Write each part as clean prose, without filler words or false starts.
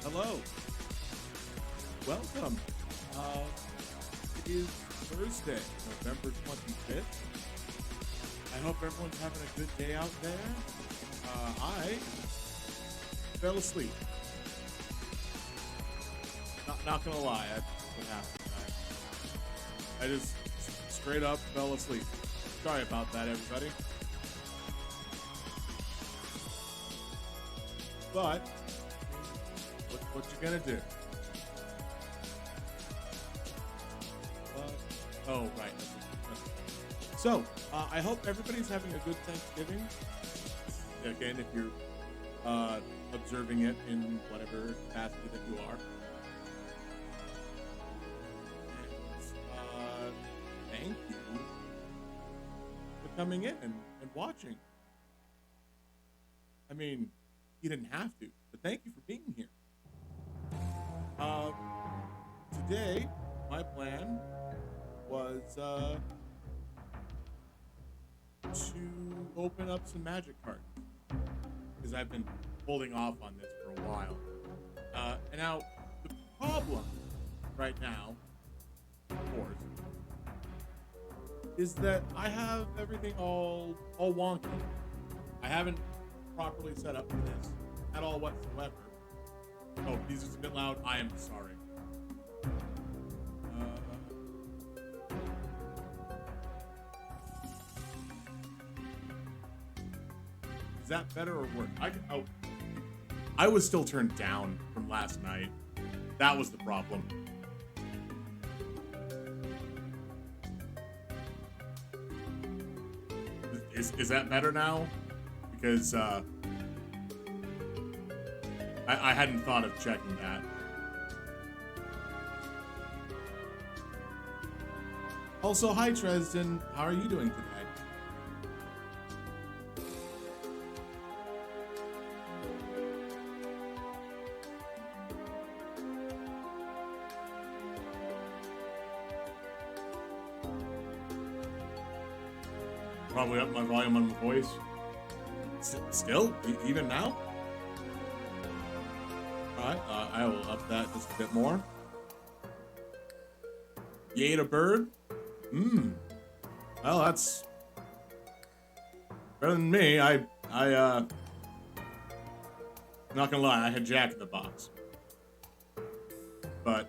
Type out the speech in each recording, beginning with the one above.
Hello. Welcome. It is Thursday, November 25th. I hope everyone's having a good day out there. I fell asleep. Not gonna lie, that's what happened. I just straight up fell asleep. Sorry about that, everybody. But what you gonna do? Oh, right. So, I hope everybody's having a good Thanksgiving. Again, if you're observing it in whatever capacity that you are. And thank you for coming in and watching. I mean, you didn't have to, but thank you for being here. Today, my plan was to open up some magic cards because I've been holding off on this for a while. And now the problem right now, of course, is that I have everything all wonky. I haven't properly set up for this at all whatsoever. Oh, these are a bit loud. I am sorry. Is that better or worse? I was still turned down from last night. That was the problem. Is that better now? Because I hadn't thought of checking that. Also, hi Dresden. How are you doing today? Probably up my volume on my voice. Still? Even now? Alright, I will up that just a bit more. You ate a bird? Well, that's better than me. I'm not gonna lie, I had Jack in the Box. But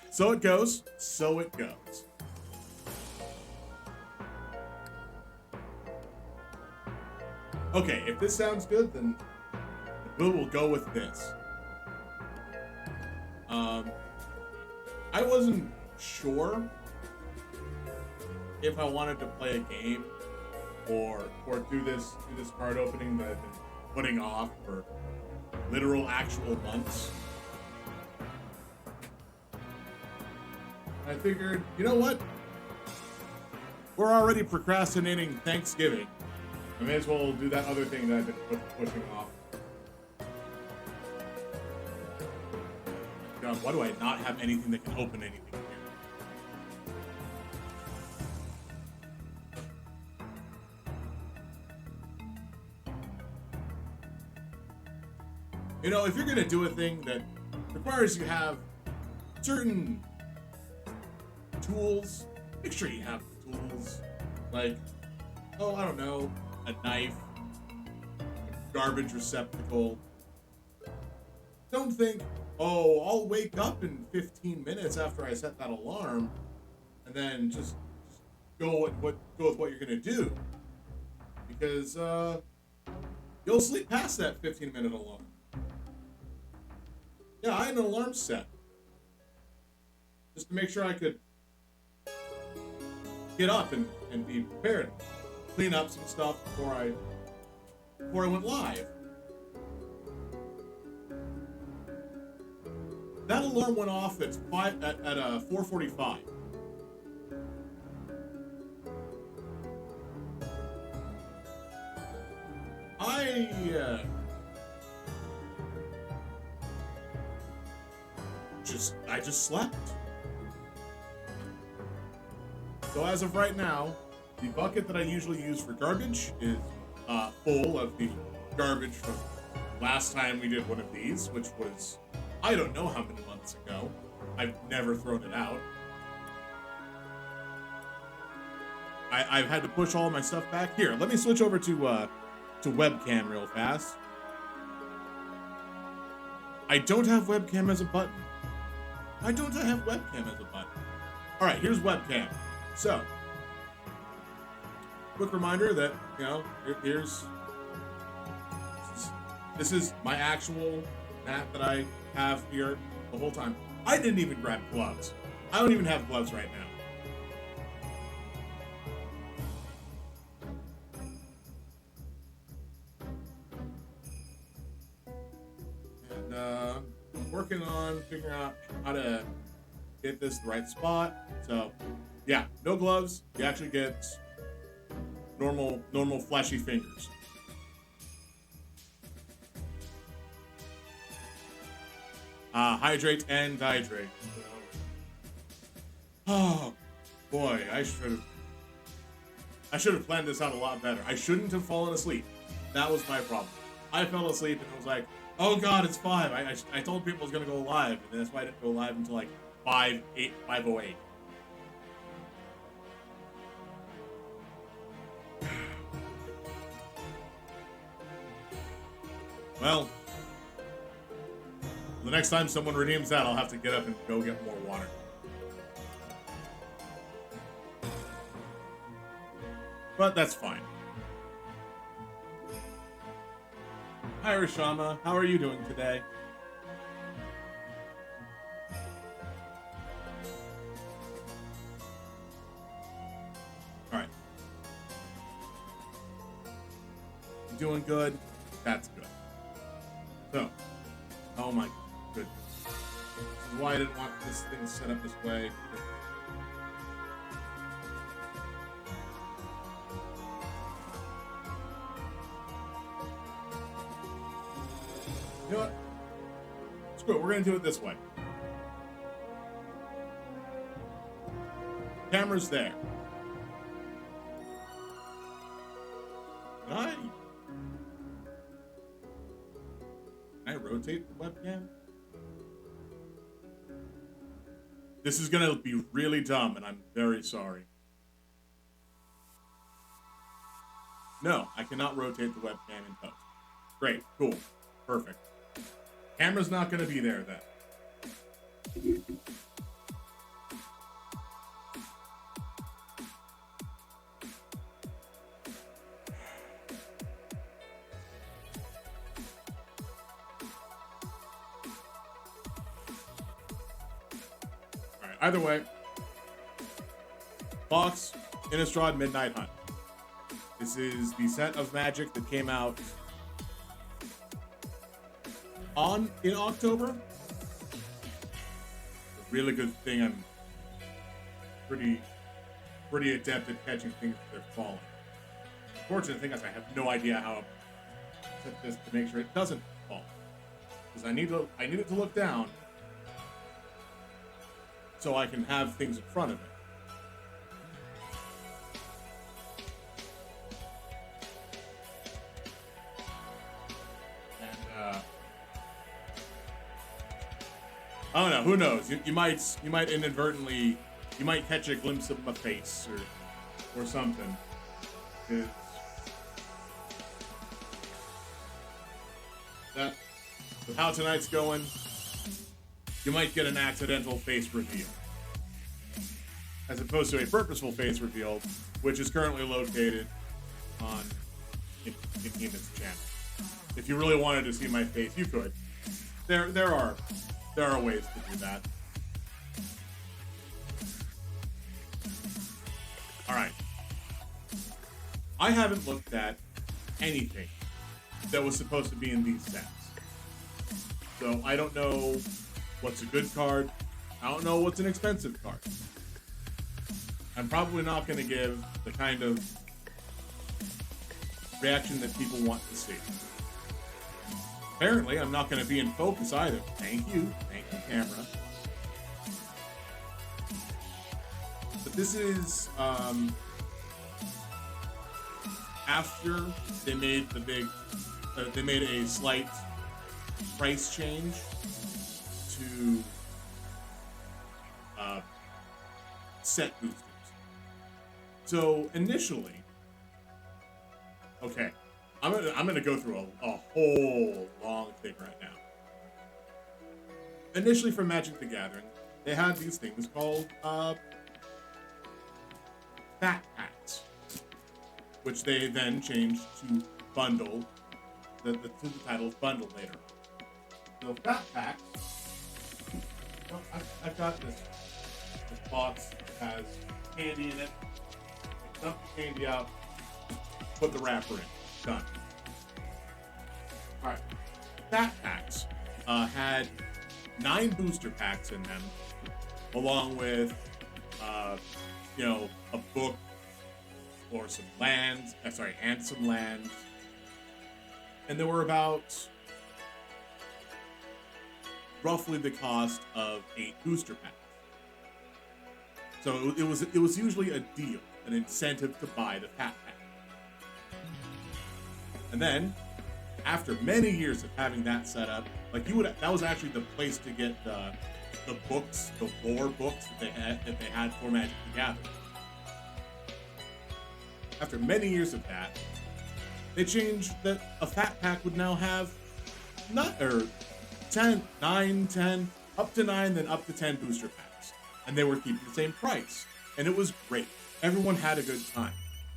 so it goes. So it goes. Okay, if this sounds good, then we'll go with this. I wasn't sure if I wanted to play a game or do this card opening that I've been putting off for literal actual months. I figured, you know what? We're already procrastinating Thanksgiving. I may as well do that other thing that I've been pushing off. God, why do I not have anything that can open anything here? You know, if you're gonna do a thing that requires you have certain tools, make sure you have the tools. Like, oh, I don't know, a knife, a garbage receptacle. Don't think, oh, I'll wake up in 15 minutes after I set that alarm, and then just go with what you're gonna do, because you'll sleep past that 15-minute alarm. Yeah, I had an alarm set just to make sure I could get up and be prepared, clean up some stuff before I went live. That alarm went off at 4:45. I just slept. So as of right now, the bucket that I usually use for garbage is full of the garbage from last time we did one of these, which was, I don't know how many months ago. I've never thrown it out. I've had to push all of my stuff back. Here, let me switch over to webcam real fast. I don't have webcam as a button. Why don't I have webcam as a button? All right, here's webcam. So, quick reminder that, you know, this is my actual mat that I have here the whole time. I didn't even grab gloves. I don't even have gloves right now. And I'm working on figuring out how to get this the right spot. So, yeah, no gloves. You actually get normal fleshy fingers. Hydrate and dihydrate. Oh boy, I should have planned this out a lot better. I shouldn't have fallen asleep. That was my problem. I fell asleep and was like, oh god, it's 5. I told people I was gonna go live, and that's why I didn't go live until like 5:08. Well, the next time someone redeems that, I'll have to get up and go get more water. But that's fine. Hi, Rashama. How are you doing today? Alright, doing good, that's good. So, oh my goodness. This is why I didn't want this thing set up this way. You know what? Screw it, we're gonna do it this way. Camera's there. Can I rotate the webcam? This is gonna be really dumb, and I'm very sorry. No, I cannot rotate the webcam in post. Great, cool, perfect. Camera's not gonna be there then. Either way, Fox, Innistrad, Midnight Hunt. This is the set of Magic that came out in October. A really good thing. I'm pretty adept at catching things as they're falling. The fortunate thing is I have no idea how to set this to make sure it doesn't fall, because I need it to look down, so I can have things in front of it. And, I don't know, who knows? You might inadvertently, you might catch a glimpse of my face or something. 'Cause that, with how tonight's going, you might get an accidental face reveal, as opposed to a purposeful face reveal, which is currently located on Inhuman's channel. If you really wanted to see my face, you could. There are ways to do that. All right. I haven't looked at anything that was supposed to be in these sets, so I don't know what's a good card. I don't know what's an expensive card. I'm probably not going to give the kind of reaction that people want to see. Apparently, I'm not going to be in focus either. Thank you, camera. But this is after they made they made a slight price change to set boosters. So initially, okay, I'm gonna go through a whole long thing right now. Initially, for Magic the Gathering, they had these things called Fat Packs, which they then changed to Bundle, to the title of Bundle later. So Fat Packs. Well, I've got this box that has candy in it. Dump the candy out, put the wrapper in. Done. Alright. Fat Packs had 9 booster packs in them, along with, a book or some lands. And some lands. And they were about roughly the cost of 8 booster packs. So it was usually a deal, an incentive to buy the Fat Pack. And then, after many years of having that set up, that was actually the place to get the books, the lore books that they had for Magic the Gathering. After many years of that, they changed that a Fat Pack would now have 9, 10, up to 9, then up to 10 booster packs. And they were keeping the same price. And it was great. Everyone had a good time.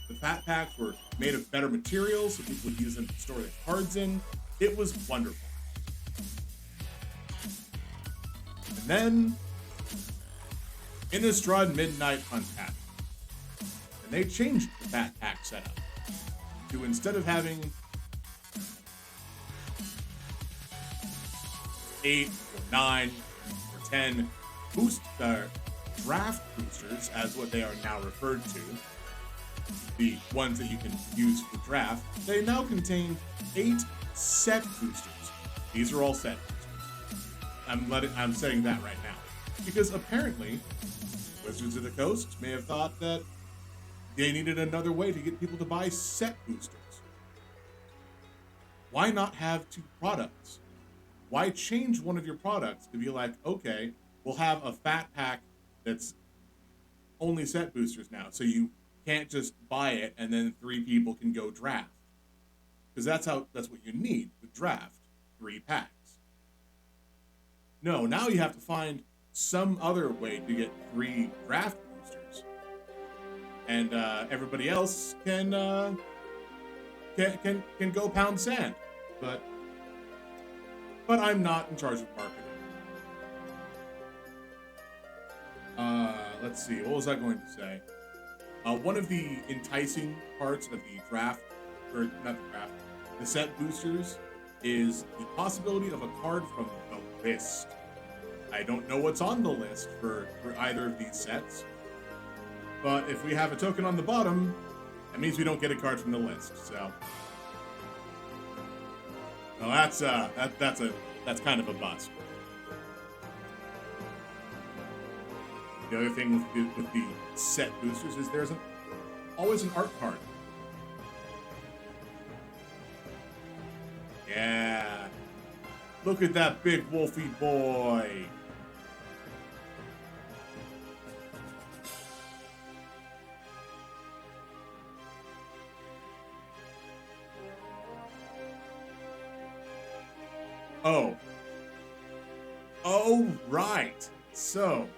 The Fat Packs were made of better materials, so people would use them to store their cards in. It was wonderful. And then, Innistrad Midnight Hunt happened. And they changed the Fat Pack setup to, instead of having 8 or 9 or 10 draft boosters, as what they are now referred to, the ones that you can use for draft, they now contain 8 set boosters. These are all set boosters. I'm saying that right now because apparently Wizards of the Coast may have thought that they needed another way to get people to buy set boosters. Why not have 2 products? Why change one of your products to be like, okay, we'll have a fat pack that's only set boosters now, so you can't just buy it and then 3 people can go draft. Because that's what you need to draft 3 packs. No, now you have to find some other way to get 3 draft boosters. And everybody else can go pound sand. But I'm not in charge of marketing. Let's see, what was I going to say? One of the enticing parts of the draft, or not the draft, the set boosters, is the possibility of a card from the list. I don't know what's on the list for either of these sets, but if we have a token on the bottom, that means we don't get a card from the list. So, well, that's kind of a bust. The other thing with the set boosters is there's always an art card. Yeah. Look at that big wolfy boy. Oh, right. So,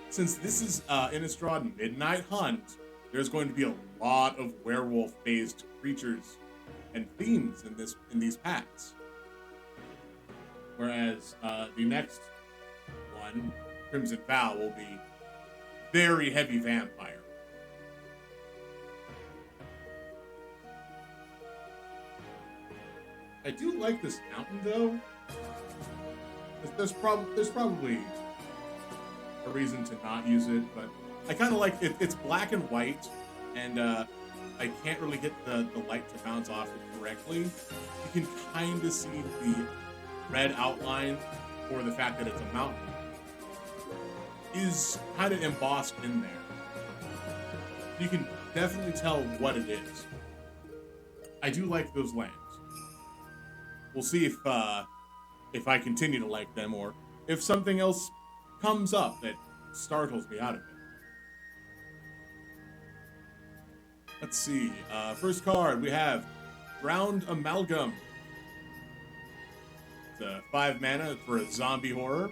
since this is Innistrad Midnight Hunt, there's going to be a lot of werewolf-based creatures and themes in these packs. Whereas the next one, Crimson Vow, will be very heavy vampire. I do like this mountain, though. There's probably a reason to not use it, but I kind of like it. It's black and white, and I can't really get the light to bounce off it correctly. You can kind of see the red outline, or the fact that it's a mountain, is kind of embossed in there. You can definitely tell what it is. I do like those lands. We'll see if I continue to like them, or if something else comes up that startles me out of it. Let's see. First card, we have Ground Amalgam. It's a 5 mana for a zombie horror.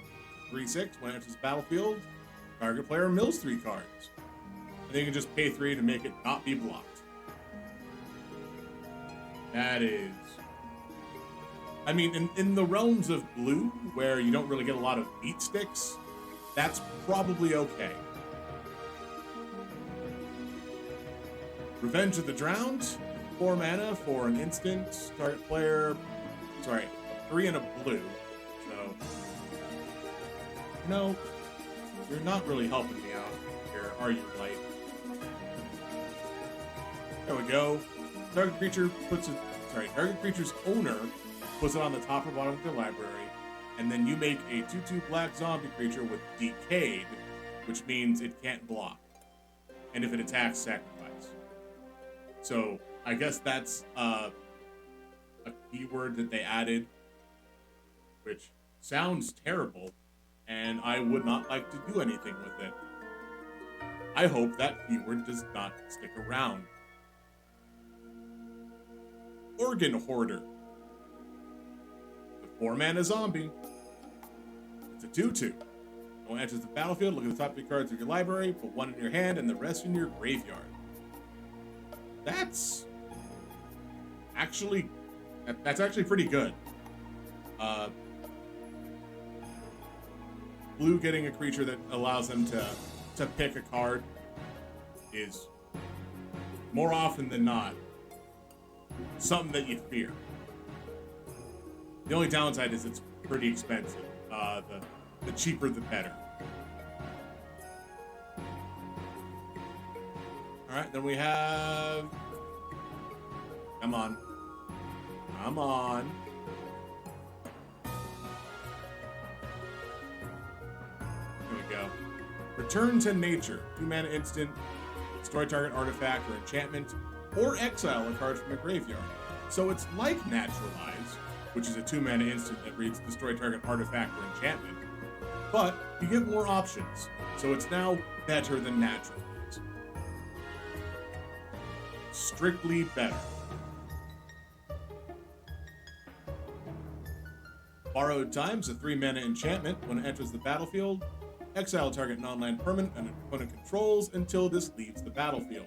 3/6. When it enters the battlefield, target player mills 3 cards. And then you can just pay 3 to make it not be blocked. That is... I mean, in the realms of blue, where you don't really get a lot of beat sticks, that's probably okay. Revenge of the Drowned, 4 mana for an instant. Target player, 3 and a blue. So, no, you're not really helping me out here, are you, Light? There we go. Target creature's owner puts it on the top or bottom of their library, and then you make a 2/2 black zombie creature with Decayed, which means it can't block. And if it attacks, sacrifice. So, I guess that's a keyword that they added, which sounds terrible, and I would not like to do anything with it. I hope that keyword does not stick around. Organ Hoarder. 4 mana zombie. It's a 2/2. When it enters the battlefield, look at the top 3 cards of your library, put 1 in your hand and the rest in your graveyard. That's actually pretty good. Blue getting a creature that allows them to pick a card is more often than not something that you fear. The only downside is it's pretty expensive. The cheaper the better. All right, then we have. Come on. Come on. Here we go. Return to nature. 2-mana instant. Destroy target artifact or enchantment, or exile a card from a graveyard. So it's like Naturalize, which is a 2-mana instant that reads destroy target artifact or enchantment, but you get more options. So it's now better than Naturalize. Strictly better. Borrowed Time is a 3-mana enchantment. When it enters the battlefield, exile target non-land permanent an opponent controls until this leaves the battlefield.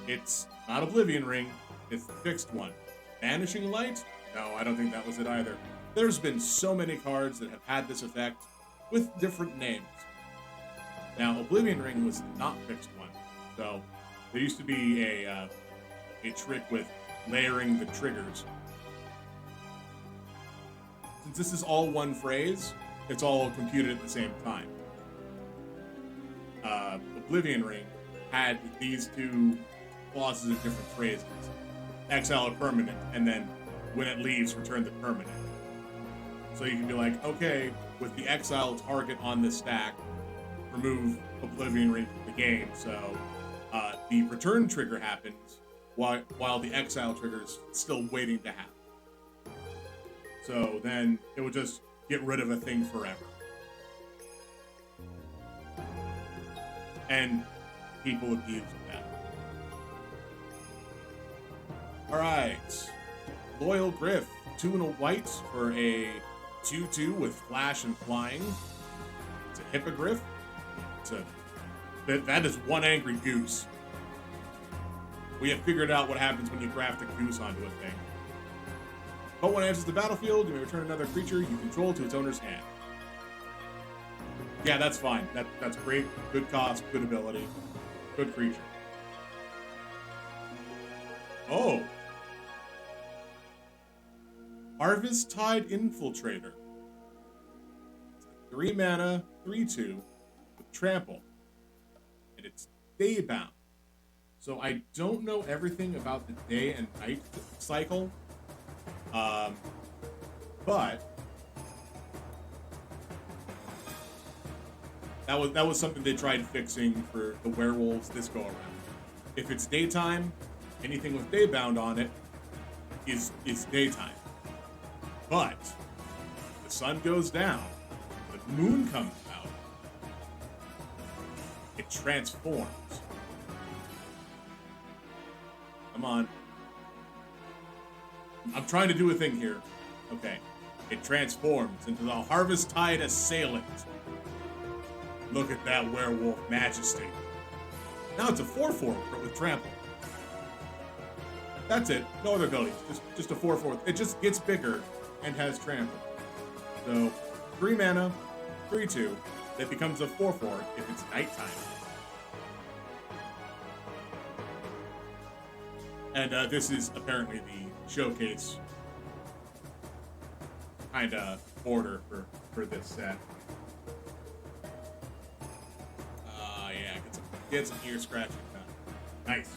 It's not Oblivion Ring, it's the fixed one. Vanishing Light? No, I don't think that was it either. There's been so many cards that have had this effect with different names. Now, Oblivion Ring was not fixed one, so there used to be a trick with layering the triggers. Since this is all one phrase, it's all computed at the same time. Oblivion Ring had these two clauses of different phrases. Exile a permanent, and then when it leaves, return the permanent. So you can be like, okay, with the exile target on the stack, remove Oblivion Ring from the game, so the return trigger happens while the exile trigger's still waiting to happen. So then it would just get rid of a thing forever. And people abused that. Alright. Loyal Griff. 2 and a white for a 2/2 with flash and flying. It's a Hippogriff. That is one angry goose. We have figured out what happens when you graft a goose onto a thing. But when it enters the battlefield, you may return another creature you control to its owner's hand. Yeah, that's fine. That's great. Good cost, good ability, good creature. Oh. Harvest Tide Infiltrator. 3 mana, 3/2 with trample. And it's daybound. So I don't know everything about the day and night cycle. But that was something they tried fixing for the werewolves this go around. If it's daytime, anything with daybound on it is daytime. But the sun goes down, the moon comes out, it transforms. Come on. I'm trying to do a thing here. Okay. It transforms into the Harvest Tide Assailant. Look at that werewolf majesty. Now it's a 4/4 with trample. That's it. No other abilities. Just a 4/4. It just gets bigger and has trample. So 3 mana, 3/2. That becomes a 4/4 if it's nighttime. And this is apparently the showcase kind of order for this set. Yeah, get some ear scratching done. Nice.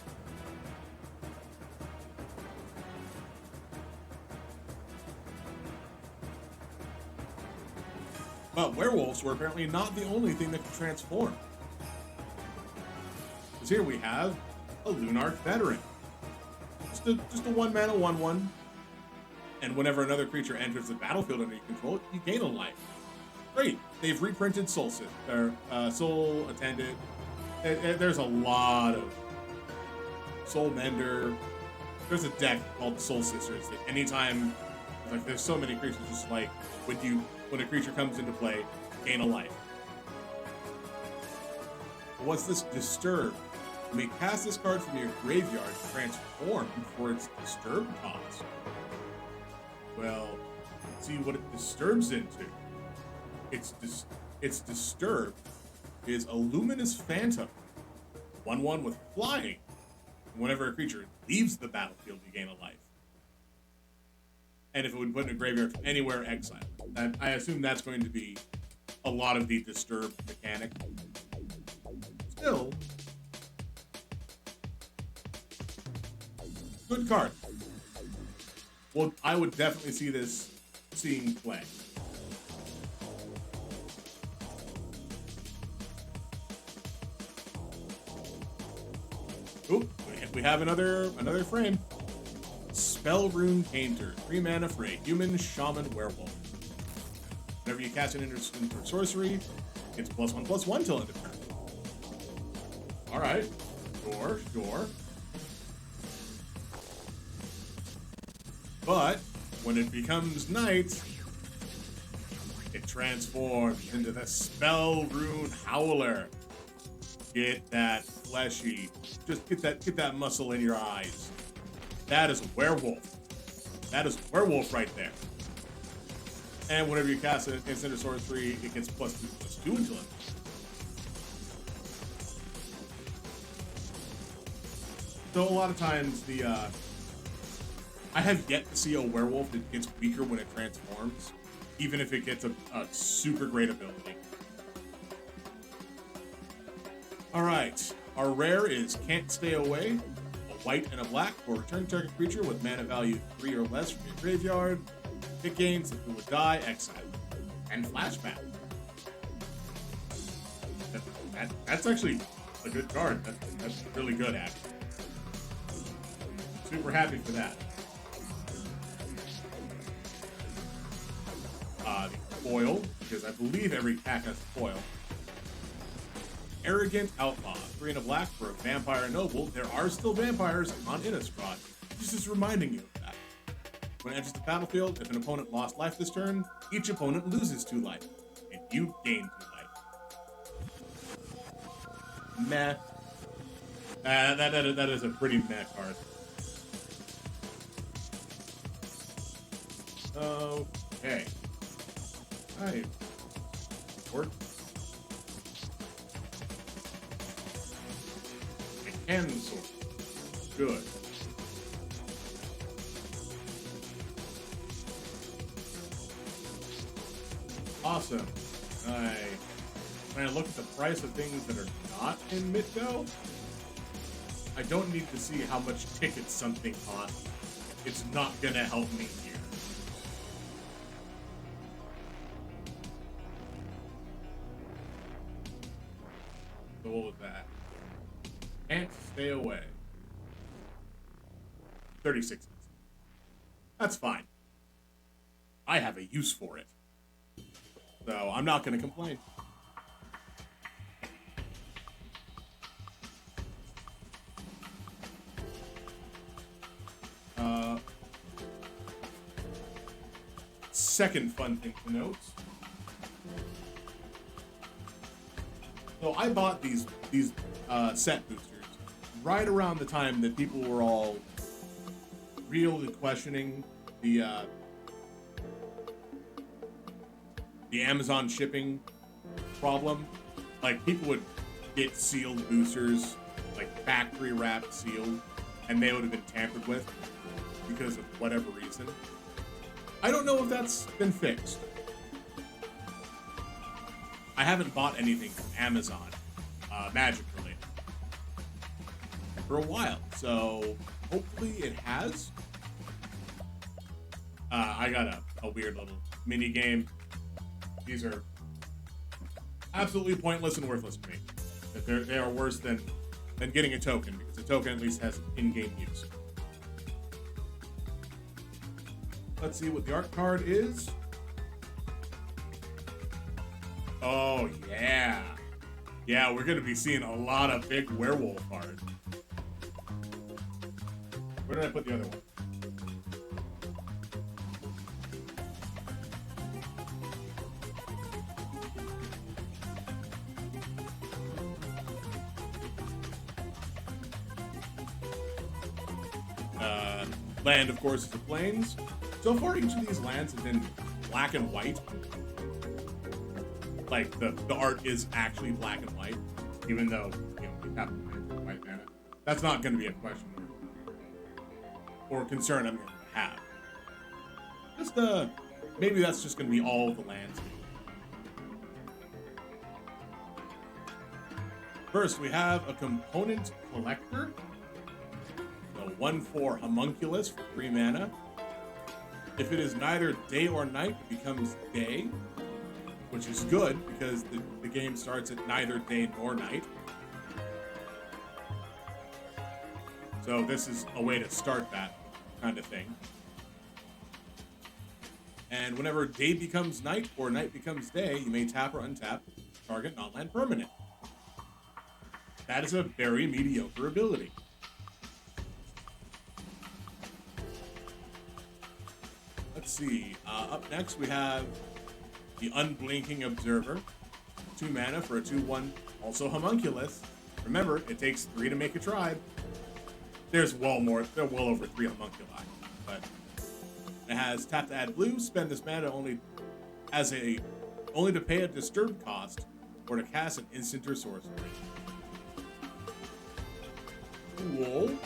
But werewolves were apparently not the only thing that could transform. Because here we have a Lunarch Veteran. Just a 1 mana 1/1. And whenever another creature enters the battlefield under your control, you gain a life. Great. They've reprinted Soul Attendant. There's a lot of Soul Mender. There's a deck called Soul Sisters that anytime, like, there's so many creatures, just like when a creature comes into play, gain a life. But what's this Disturb? You may cast this card from your graveyard to transform for its Disturb cost. Well, let's see what it disturbs into. Its Disturb is a Luminous Phantom. 1/1 with flying. Whenever a creature leaves the battlefield, you gain a life. And if it would put in a graveyard from anywhere, exile. That, I assume that's going to be a lot of the disturbed mechanic. Still, good card. Well, I would definitely see this seeing play. Oop, we have another frame. Spell Roon Painter, 3 mana for a human shaman werewolf. Whenever you cast an instant or sorcery, it's +1/+1 till end of turn. Alright, sure. But when it becomes night, it transforms into the Spell Rune Howler. Get that fleshy, just get that muscle in your eyes. That is a werewolf. That is a werewolf right there. And whenever you cast an instant or sorcery, it gets +2/+2 until it. So a lot of times I have yet to see a werewolf that gets weaker when it transforms, even if it gets a super great ability. Alright, our rare is Can't Stay Away, a white and a black for return target creature with mana value 3 or less from your graveyard. It gains, if it would die, exile. And flashback. That's actually a good card. That's really good, actually. Super happy for that. The Coil, because I believe every pack has a Coil. Arrogant Outlaw, 3 and a black for a vampire noble. There are still vampires on Innistrad. This is reminding you of that. When it enters the battlefield, if an opponent lost life this turn, each opponent loses 2 life, and you gain 2 life. Meh. That is a pretty meh card. Okay. Alright. Work. A hand sword. Good. Awesome. When I look at the price of things that are not in Midgo, I don't need to see how much tickets something costs. It's not gonna help me here. So what was that? Can't Stay Away. 36. That's fine. I have a use for it. So I'm not going to complain. Second fun thing to note. So I bought these set boosters right around the time that people were all really questioning the Amazon shipping problem. Like, people would get sealed boosters, like factory wrapped sealed, and they would have been tampered with because of whatever reason. I don't know if that's been fixed. I haven't bought anything from Amazon, Magic related, for a while, so hopefully it has. I got a weird little mini game. These are absolutely pointless and worthless to me. That they are worse than getting a token, because a token at least has in-game use. Let's see what the art card is. Oh, yeah. Yeah, we're going to be seeing a lot of big werewolf art. Where did I put the other one? Land, of course, is the plains. So far, each of these lands have been black and white. Like, the art is actually black and white, even though, you know, we have white mana. That's not going to be a question or concern I'm going to have. Just, maybe that's just going to be all of the lands. First, we have a Component Collector. So 1/4 Homunculus for 3 mana. If it is neither day or night, it becomes day, which is good because the game starts at neither day nor night. So this is a way to start that kind of thing. And whenever day becomes night or night becomes day, you may tap or untap target non-land permanent. That is a very mediocre ability. Let's see. Up next, we have the Unblinking Observer. 2 mana for a 2/1, also Homunculus. Remember, it takes 3 to make a tribe. There's well over 3 homunculi, but it has tap to add blue, spend this mana only to pay a disturb cost or to cast an instant or sorcery. Cool.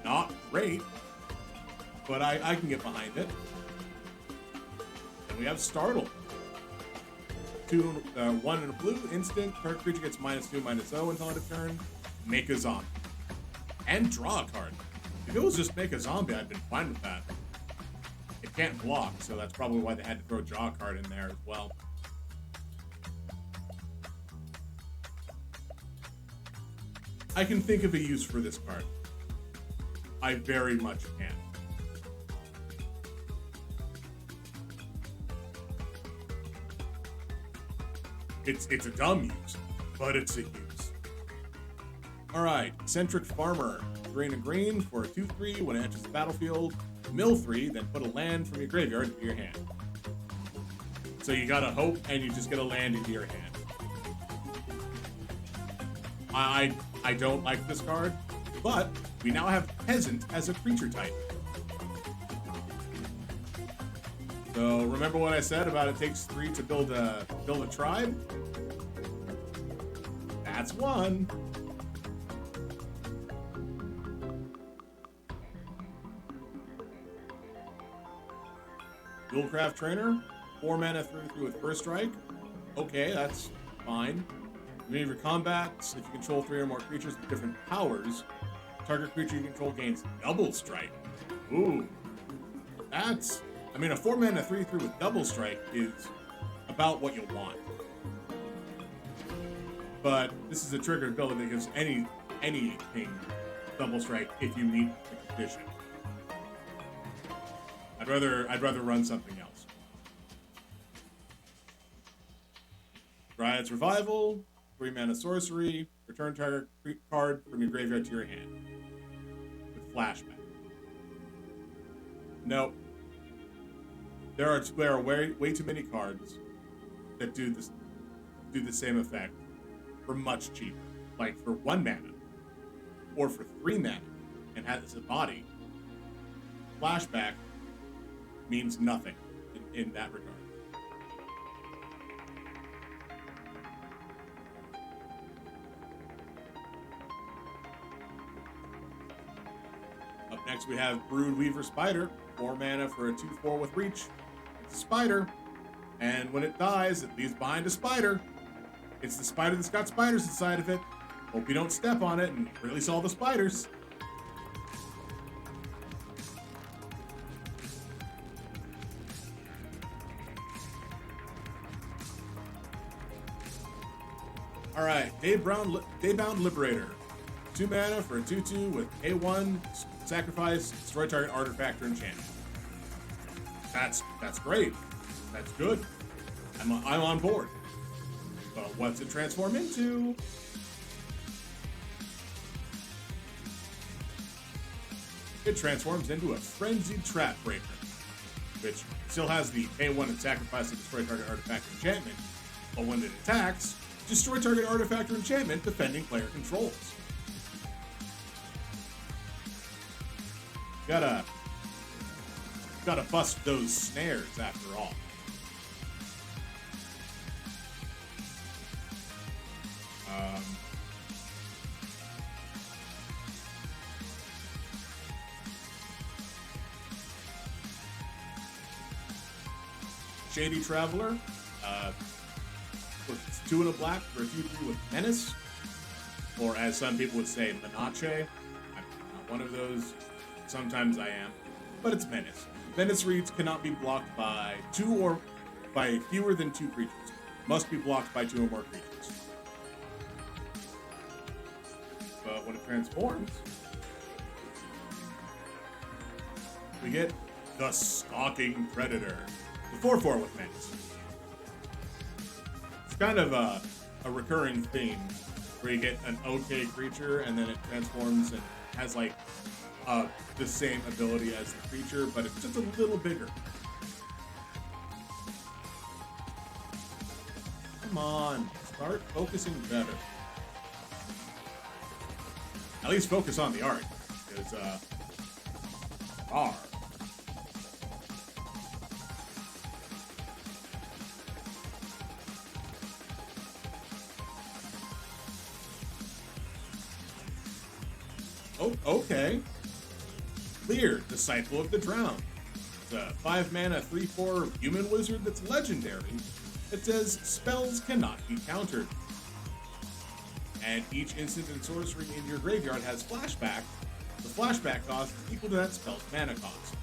Not great, but I can get behind it. And we have Startle. 1 and a blue, instant, target creature gets -2/-0 until end of turn. Make a zombie. And draw a card. If it was just make a zombie, I'd been fine with that. It can't block, so that's probably why they had to throw draw a card in there as well. I can think of a use for this card. I very much can. It's a dumb use, but it's a use. Alright, Eccentric Farmer. 3 and a green for a 2/3. When it enters the battlefield, mill 3, then put a land from your graveyard into your hand. So you gotta hope, and you just get a land into your hand. I don't like this card, but we now have Peasant as a creature type. So remember what I said about it takes 3 to build a tribe? That's 1. Dualcraft Trainer, 4 mana 3/3 with First Strike. Okay, that's fine. In any of your combats, if you control 3 or more creatures with different powers, target creature you control gains Double Strike. Ooh. That's... I mean, a 4 mana 3/3 with Double Strike is about what you want. But this is a trigger ability that gives anything Double Strike if you meet the condition. I'd rather run something else. Dryad's Revival, 3 mana sorcery, return target card from your graveyard to your hand. With flashback. Nope. There are way too many cards that do the same effect for much cheaper. Like for 1 mana. Or for 3 mana and has as a body. Flashback means nothing in that regard. Up next we have Broodweaver Spider, 4 mana for a 2/4 with reach. It's a spider, and when it dies, it leaves behind a spider. It's the spider that's got spiders inside of it. Hope you don't step on it and release all the spiders. Alright, Daybound Liberator. 2 mana for a 2/2 with A1, sacrifice, destroy target artifact or enchantment. That's great. That's good. I'm on board. But what's it transform into? It transforms into a Frenzied Trap Breaker, which still has the A1 and sacrifice to destroy target artifact or enchantment, but when it attacks, destroy target artifact or enchantment defending player controls. Gotta bust those snares after all. Shady Traveler. It's 2 and a black for a 2/3 with Menace. Or as some people would say, Menace. I'm not one of those. Sometimes I am. But it's Menace. Menace reads cannot be blocked by fewer than 2 creatures. Must be blocked by 2 or more creatures. But when it transforms, we get the Stalking Predator. The 4/4 with Menace. It's kind of a recurring theme where you get an okay creature and then it transforms and has like the same ability as the creature, but it's just a little bigger. Come on, start focusing better. At least focus on the art, because Oh, okay. Clear, Disciple of the Drowned. It's a 5-mana 3/4 human wizard that's legendary. It says spells cannot be countered. And each instant and sorcery in your graveyard has flashback. The flashback cost is equal to that spell's mana cost.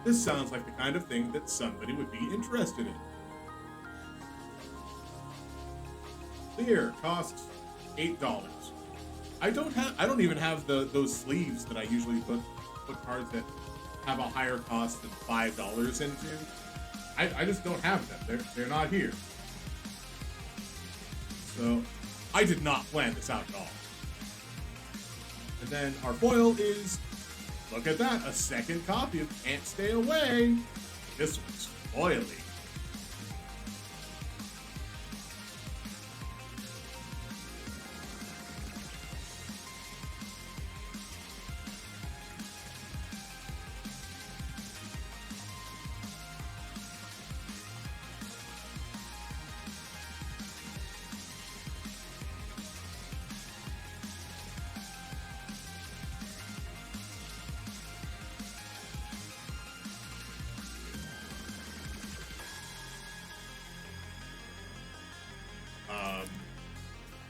This sounds like the kind of thing that somebody would be interested in. Clear costs $8. I don't even have those sleeves that I usually put cards that have a higher cost than $5 into. I just don't have them. They're not here. So I did not plan this out at all. And then our foil is, look at that, a second copy of Can't Stay Away. This one's foily.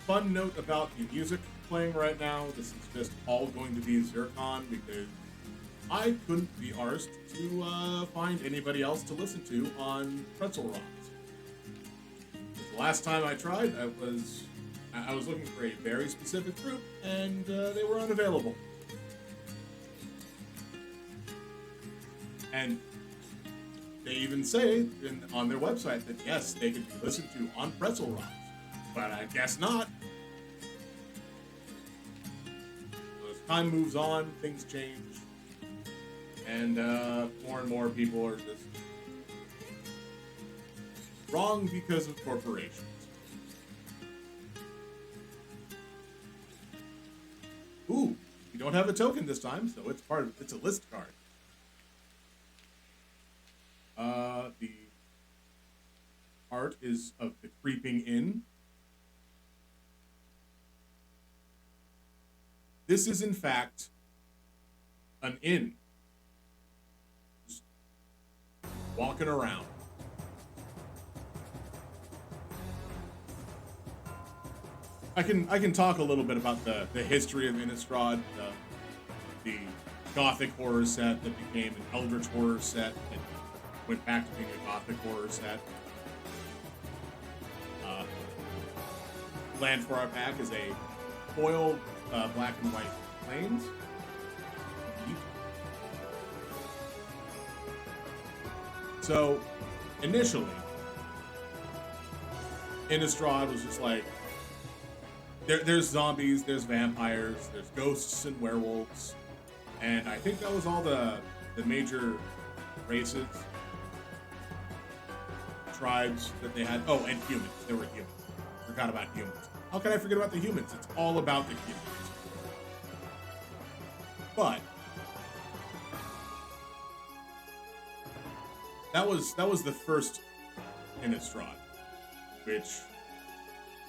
Fun note about the music playing right now, this is just all going to be Zircon because I couldn't be arsed to find anybody else to listen to on Pretzel Rocks. The last time I tried, I was looking for a very specific group, and they were unavailable. And they even say on their website that yes, they can be listened to on Pretzel Rocks. But I guess not. So as time moves on, things change. And more and more people are just wrong because of corporations. Ooh, you don't have a token this time, so it's a list card. The art is of the Creeping Inn. This is, in fact, an inn. Just walking around. I can talk a little bit about the history of Innistrad, the Gothic horror set that became an Eldritch horror set and went back to being a Gothic horror set. Land for our pack is a foil black and white plains. So, initially, Innistrad was just like, there's zombies, there's vampires, there's ghosts and werewolves, and I think that was all the major races, tribes that they had. Oh, and humans. There were humans. Forgot about humans. How can I forget about the humans? It's all about the humans. But that was the first Innistrad, which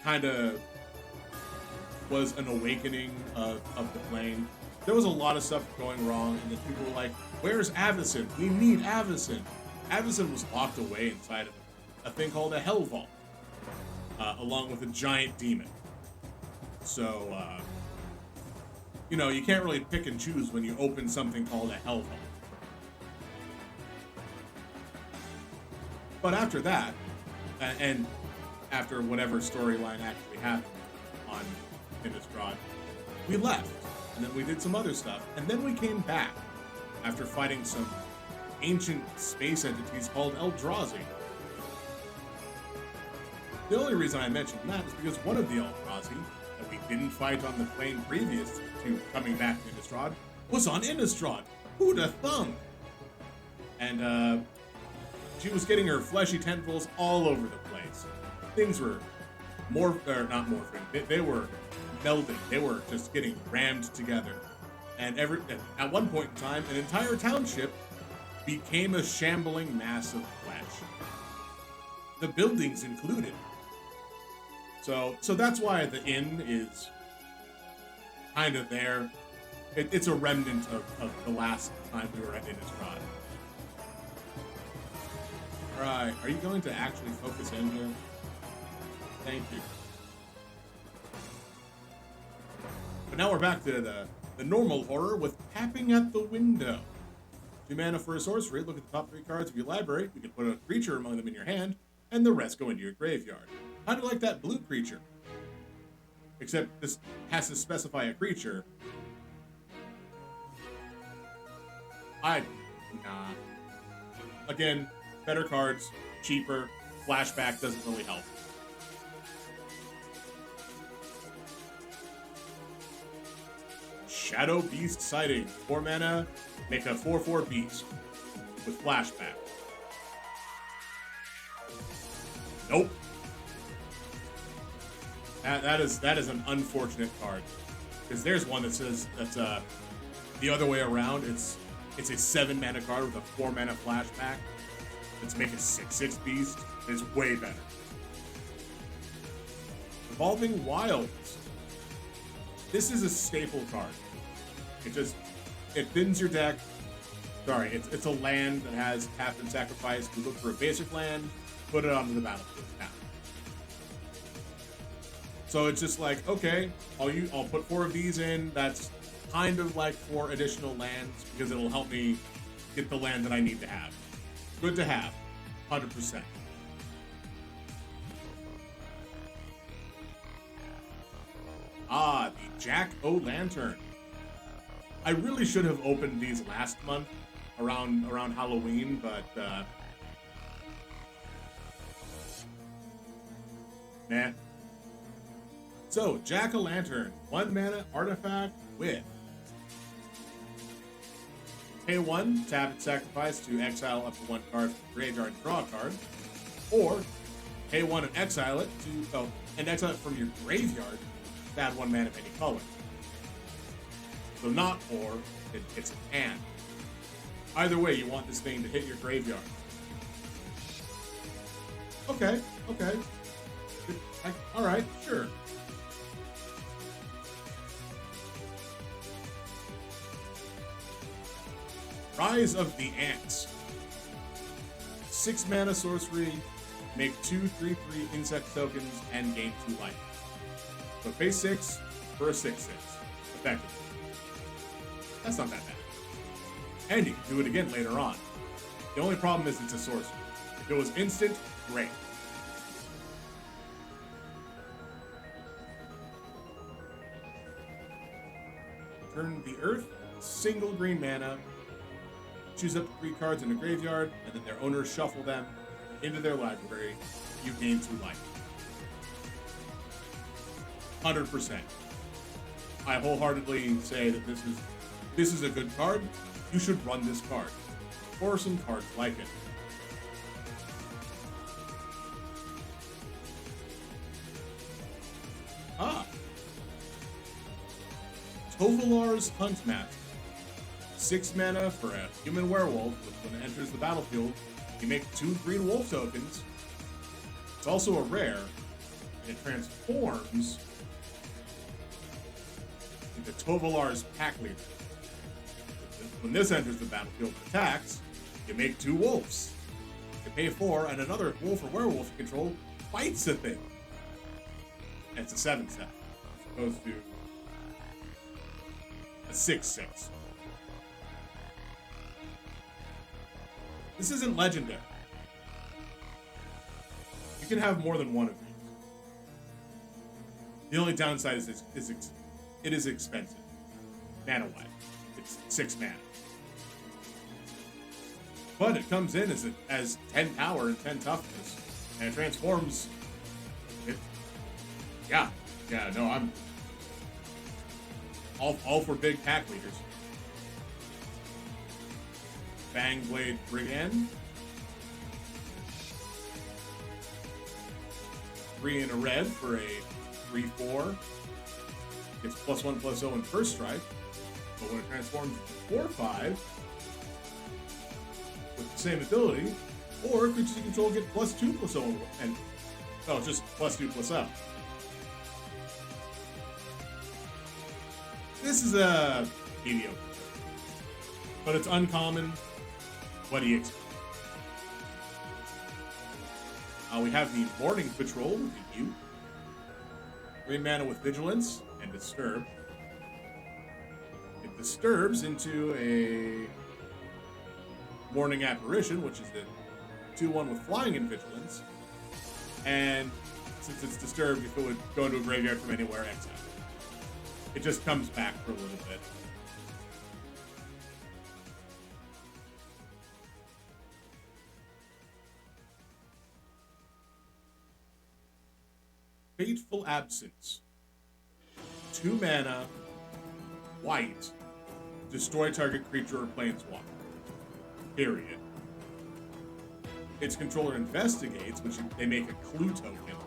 kind of was an awakening of the plane. There was a lot of stuff going wrong, and then people were like, where's Avacyn? We need Avacyn. Avacyn was locked away inside of a thing called a Hell Vault, along with a giant demon. So, you know, you can't really pick and choose when you open something called a Hell Vault. But after that, and after whatever storyline actually happened on Innistrad, we left. And then we did some other stuff. And then we came back after fighting some ancient space entities called Eldrazi. The only reason I mentioned that is because one of the Eldrazi that we didn't fight on the plane previous to coming back to Innistrad was on Innistrad. Who'd have thunk? And she was getting her fleshy tentacles all over the place. Things were not morphing. They were melding. They were just getting rammed together. And at one point in time, an entire township became a shambling mass of flesh. The buildings included. So that's why the inn is kind of there. It's a remnant of the last time we were at Innistrad. Alright, are you going to actually focus in here? Thank you. But now we're back to the normal horror with tapping at the window. 2 mana for a sorcery, look at the top 3 cards of your library, you can put a creature among them in your hand, and the rest go into your graveyard. Kind of like that blue creature. Except this has to specify a creature. Nah. Again, better cards, cheaper, flashback doesn't really help. Shadow Beast Sighting. 4 mana, make a 4/4 beast with flashback. Nope. That is an unfortunate card. Because there's one that says that's the other way around. It's a 7 mana card with a 4 mana flashback. Let's make a 6/6 beast. It's way better. Evolving Wilds. This is a staple card. It thins your deck. Sorry, it's a land that has tap and sacrifice. You look for a basic land, put it onto the battlefield. Tap. So it's just like, okay, I'll put 4 of these in. That's kind of like 4 additional lands because it'll help me get the land that I need to have. Good to have, 100%. The Jack-O-Lantern. I really should have opened these last month around Halloween, but nah. So, Jack-O-Lantern, 1 mana artifact with pay 1, tap and sacrifice to exile up to 1 card from the graveyard and draw a card, or pay 1 and exile it exile it from your graveyard to add 1 mana of any color. So not or, it's an and. Either way, you want this thing to hit your graveyard. Okay. Alright, sure. Rise of the Ants. 6 mana sorcery, make 2 3/3 insect tokens, and gain 2 life. So pay 6 for a 6/6, effectively. That's not that bad. And you can do it again later on. The only problem is it's a sorcery. If it was instant, great. Turn the earth, single green mana, choose up to 3 cards in the graveyard, and then their owners shuffle them into their library. You gain 2 life. 100%. I wholeheartedly say that this is a good card. You should run this card, or some cards like it. Tovolar's Huntmaster. 6 mana for a human werewolf, which when it enters the battlefield, you make 2 green wolf tokens. It's also a rare, and it transforms into Tovolar's pack leader. When this enters the battlefield and attacks, you make 2 wolves. You pay 4, and another wolf or werewolf you control fights the thing. And it's a 7 set, as opposed to a 6/6. This isn't legendary. You can have more than one of these. The only downside is it is expensive. Mana-wise. It's 6 mana. But it comes in as 10 power and 10 toughness. And it transforms. Yeah, no, I'm all for big pack leaders. Fangblade Brigand. 3 in a red for a 3/4. Gets +1/+0 in first strike. But when it transforms to 4/5 with the same ability, or creatures you control get +2/+0 and just +2/+0. This is a mediocre, but it's uncommon. What do you expect? We have the Morning Patrol with the U. 3 mana with Vigilance and Disturb. It disturbs into a Morning Apparition, which is the 2/1 with Flying and Vigilance. And since it's disturbed, if it would go into a graveyard from anywhere, exile. It just comes back for a little bit. Fateful Absence. 2 mana, white, destroy target creature or planeswalker. Period. Its controller investigates, which they make a clue token.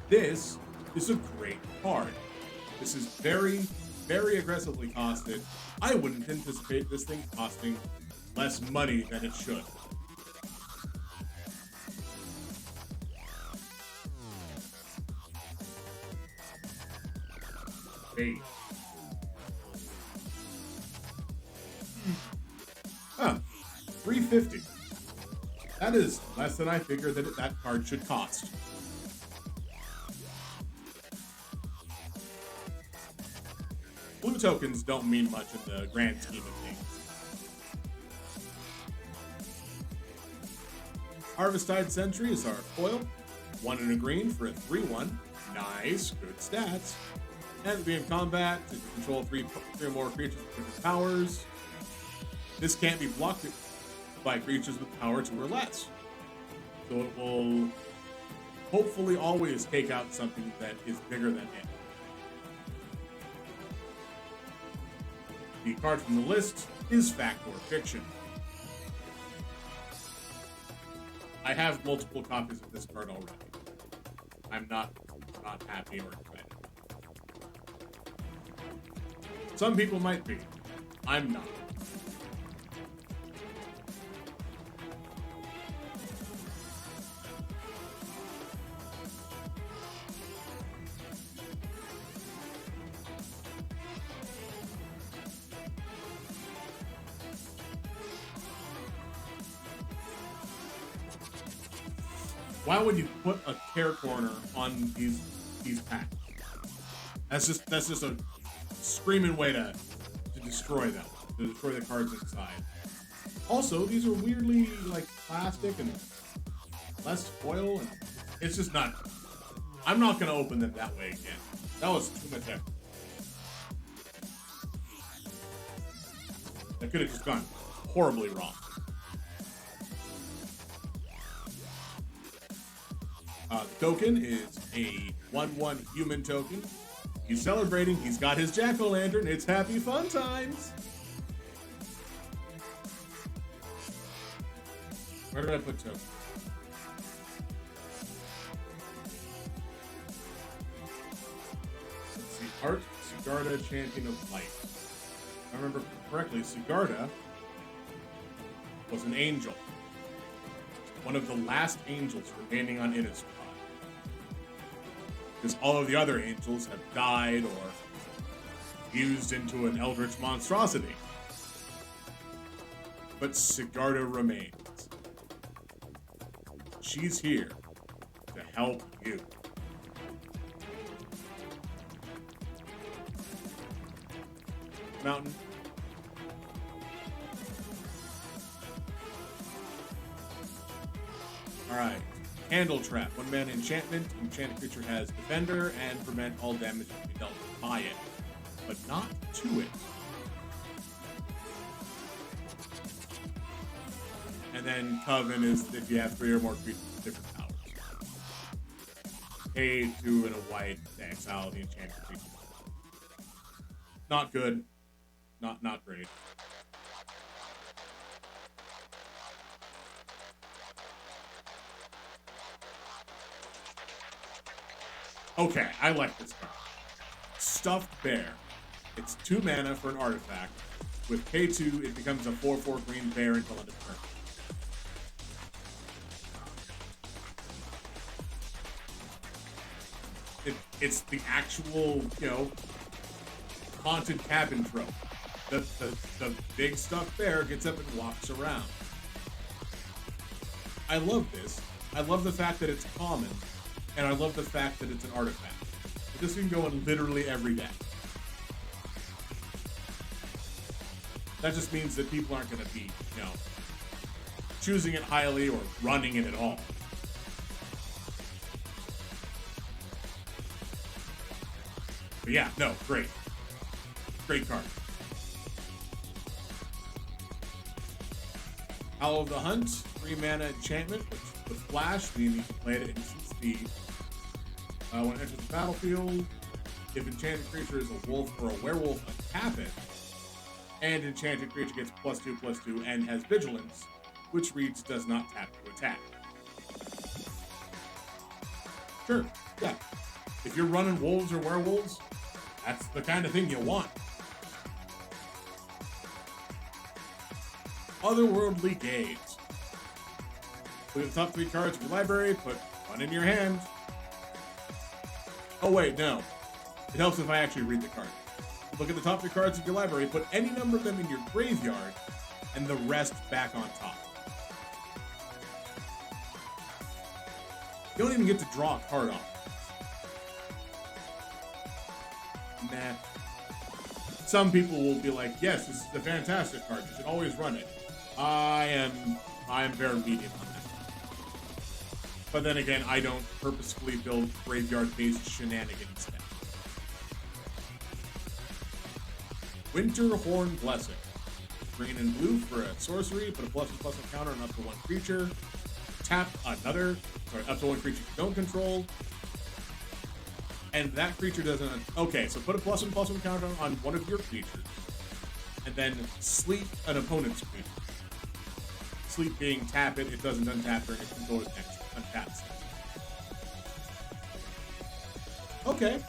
This is a great card. This is very, very aggressively costed. I wouldn't anticipate this thing costing less money than it should. Hey. Huh. 350. That is less than I figured that card should cost. Blue tokens don't mean much in the grand scheme of things. Harvest-Tide Sentry is our Coil. 1 in a green for a 3/1. Nice, good stats. And at the beginning of combat, to control 3 or more creatures with different powers. This can't be blocked by creatures with power 2 or less. So it will hopefully always take out something that is bigger than it. The card from the list is Fact or Fiction. I have multiple copies of this card already. I'm not happy or excited. Some people might be. I'm not. Why would you put a care corner on these packs? That's just a screaming way to destroy them, to destroy the cards inside. Also, these are weirdly like plastic and less foil, and it's just not. I'm not gonna open them that way again. That was too much effort. That could have just gone horribly wrong. The token is a 1/1 human token. He's celebrating. He's got his jack-o'-lantern. It's happy fun times. Where did I put token? Let's see. Art Sigarda, Champion of Light. If I remember correctly, Sigarda was an angel. One of the last angels remaining on Innistrad. Because all of the other angels have died or fused into an eldritch monstrosity. But Sigarda remains. She's here to help you. Mountain. Alright. Candle Trap. 1 mana enchantment. Enchanted creature has Defender and prevent all damage to be dealt by it, but not to it. And then Coven is if you have 3 or more creatures with different powers. Pay 2 and a white to exile the enchanted creature. Not good. Not great. Okay, I like this card. Stuffed Bear. It's 2 mana for an artifact. With pay 2, it becomes a 4/4 green bear until end of turn. It's the actual, haunted cabin trope. The big stuffed bear gets up and walks around. I love this. I love the fact that it's common, and I love the fact that it's an artifact. This can go in literally every deck. That just means that people aren't going to be, choosing it highly or running it at all. But yeah, no, great. Great card. Howl of the Hunt, 3 mana enchantment with flash, meaning you can play it at instant speed. When it enters the battlefield, if enchanted creature is a wolf or a werewolf, untap it. And enchanted creature gets +2/+2 and has vigilance, which reads does not tap to attack. Sure, yeah. If you're running wolves or werewolves, that's the kind of thing you want. Otherworldly Gaze. Look at the top 3 cards of your library, put 1 in your hand. Oh wait, no. It helps if I actually read the card. Look at the top 3 cards of your library, put any number of them in your graveyard, and the rest back on top. You don't even get to draw a card off. Nah. Some people will be like, yes, this is a fantastic card. You should always run it. I am very medium on that. But then again, I don't purposefully build graveyard-based shenanigans then. Winterhorn Blessing. Green and blue for a sorcery, put a +1/+1 counter on up to 1 creature. Tap up to 1 creature you don't control. And that creature doesn't... Okay, so put a +1/+1 counter on one of your creatures. And then sleep an opponent's creature. Sleep being tap it doesn't untap during its controller's next untaps. Okay.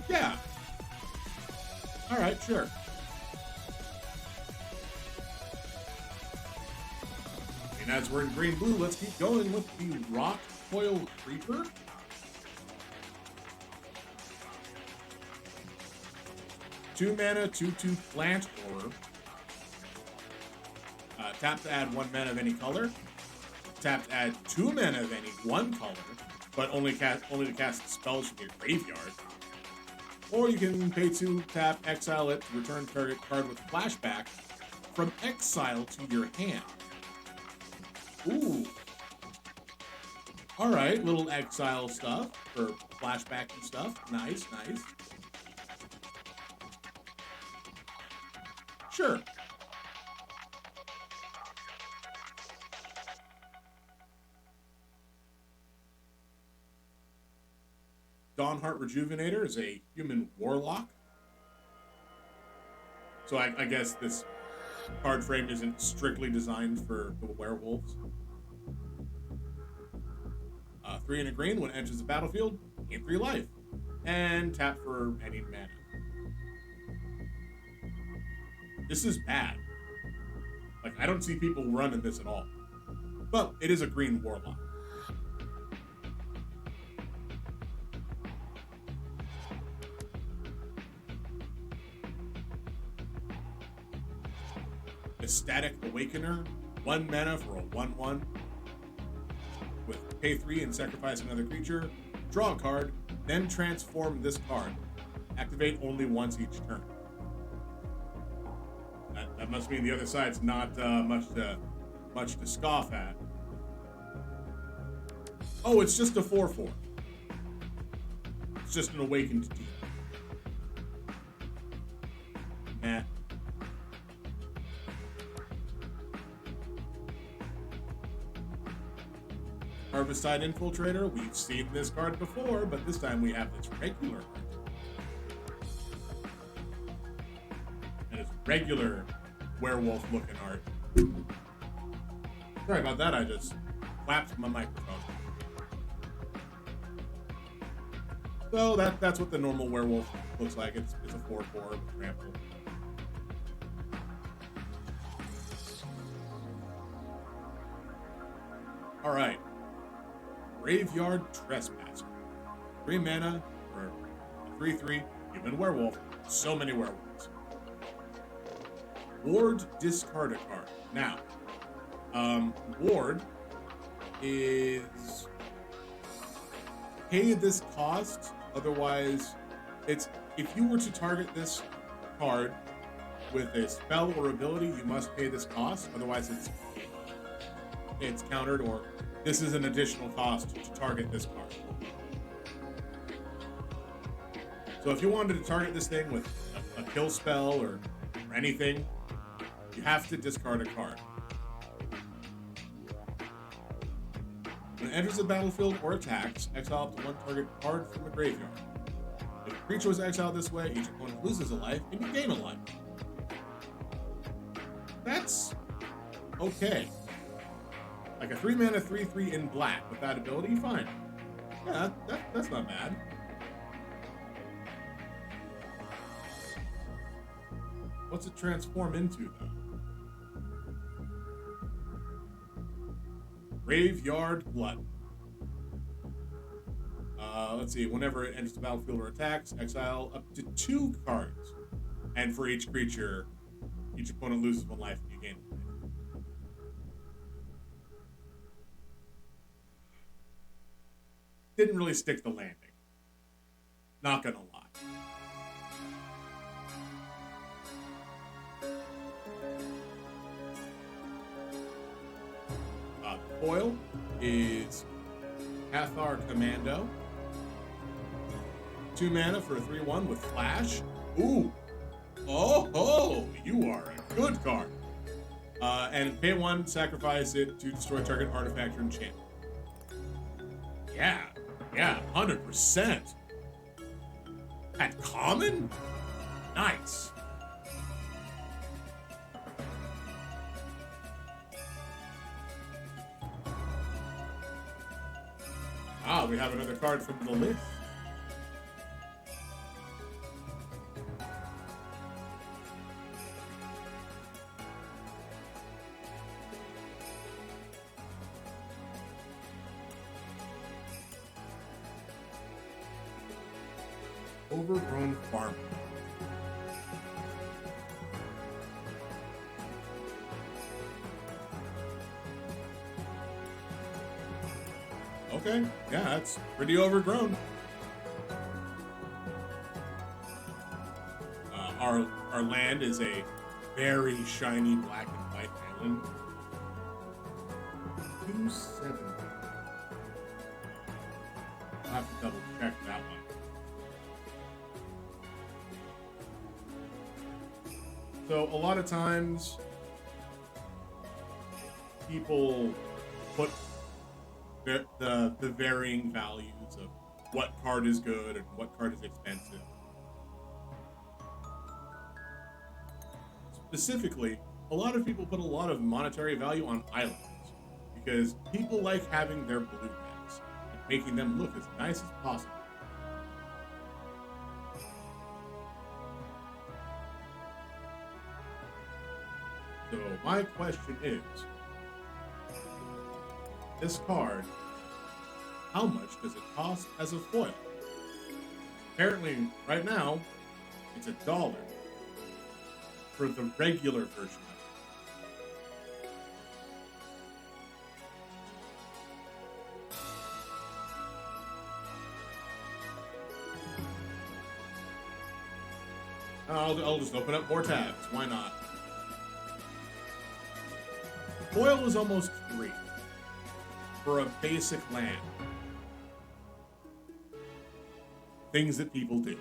Yeah. Alright, sure. And as we're in green-blue, let's keep going with the Rock Coil Creeper. Two mana, 2/2 plant orb. Tap to add 1 mana of any color. Tap to add 2 mana of any one color, but only to cast spells from your graveyard. Or you can pay 2, tap, exile it to return target card with flashback from exile to your hand. Ooh. Alright, little exile stuff for flashback and stuff. Nice, nice. Sure. Dawnheart Rejuvenator is a human warlock. So I guess this card frame isn't strictly designed for the werewolves. 3 and a green, when it enters the battlefield, gain 3 life. And tap for any mana. This is bad. Like, I don't see people running this at all. But it is a green warlock. Ecstatic Awakener, 1 mana for a 1/1. With pay 3 and sacrifice another creature, draw a card, then transform this card. Activate only once each turn. That must mean the other side's not much to scoff at. Oh, it's just a 4/4. It's just an awakened demon. Nah. Harvesttide Infiltrator, we've seen this card before, but this time we have this regular art. And it's regular werewolf-looking art. Sorry about that, I just clapped my microphone. So that's what the normal werewolf looks like. It's a 4/4 with trample. All right. Graveyard Trespasser. 3 mana for a 3/3 human werewolf. So many werewolves. Ward, discard a card. Now, Ward is pay this cost. Otherwise, it's if you were to target this card with a spell or ability, you must pay this cost. Otherwise, it's countered, or this is an additional cost to target this card. So if you wanted to target this thing with a kill spell or anything, you have to discard a card. When it enters the battlefield or attacks, exile up to 1 target card from the graveyard. If a creature was exiled this way, each opponent loses a life and you gain a life. That's okay. Like a 3 mana 3/3 in black with that ability, fine. Yeah, that's not bad. What's it transform into, though? Graveyard Blood. Let's see. Whenever it enters the battlefield or attacks, exile up to 2 cards. And for each creature, each opponent loses 1 life and you gain 1 life. Didn't really stick the landing. Not gonna lie. Coil is Cathar Commando. 2 mana for a 3/1 with Flash. Ooh. Oh, you are a good card. And pay 1, sacrifice it to destroy target artifact or enchantment. Yeah, 100%. At common? Nice. Ah, we have another card from the list. Overgrown Farmer. Okay, yeah, that's pretty overgrown. Our land is a very shiny black and white island. 270. I'll have to double check that one. So a lot of times people put the varying values of what card is good and what card is expensive. Specifically, a lot of people put a lot of monetary value on islands because people like having their blue decks and making them look as nice as possible. So my question is, this card, how much does it cost as a foil? Apparently, right now, it's $1 for the regular version of I'll just open up more tabs. Why not? Coil is almost free for a basic land. Things that people do.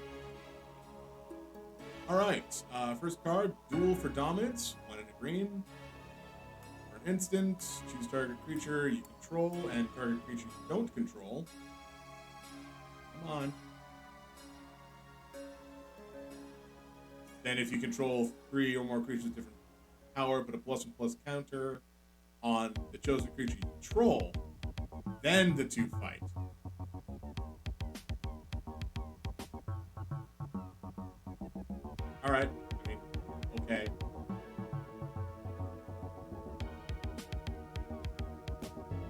Alright, first card, Duel for Dominance. 1 and a green. For an instant, choose target creature you control and target creature you don't control. Come on. Then if you control 3 or more creatures with different power, but a +1/+1 counter on the chosen creature you control, then the 2 fight. Alright, I mean, okay.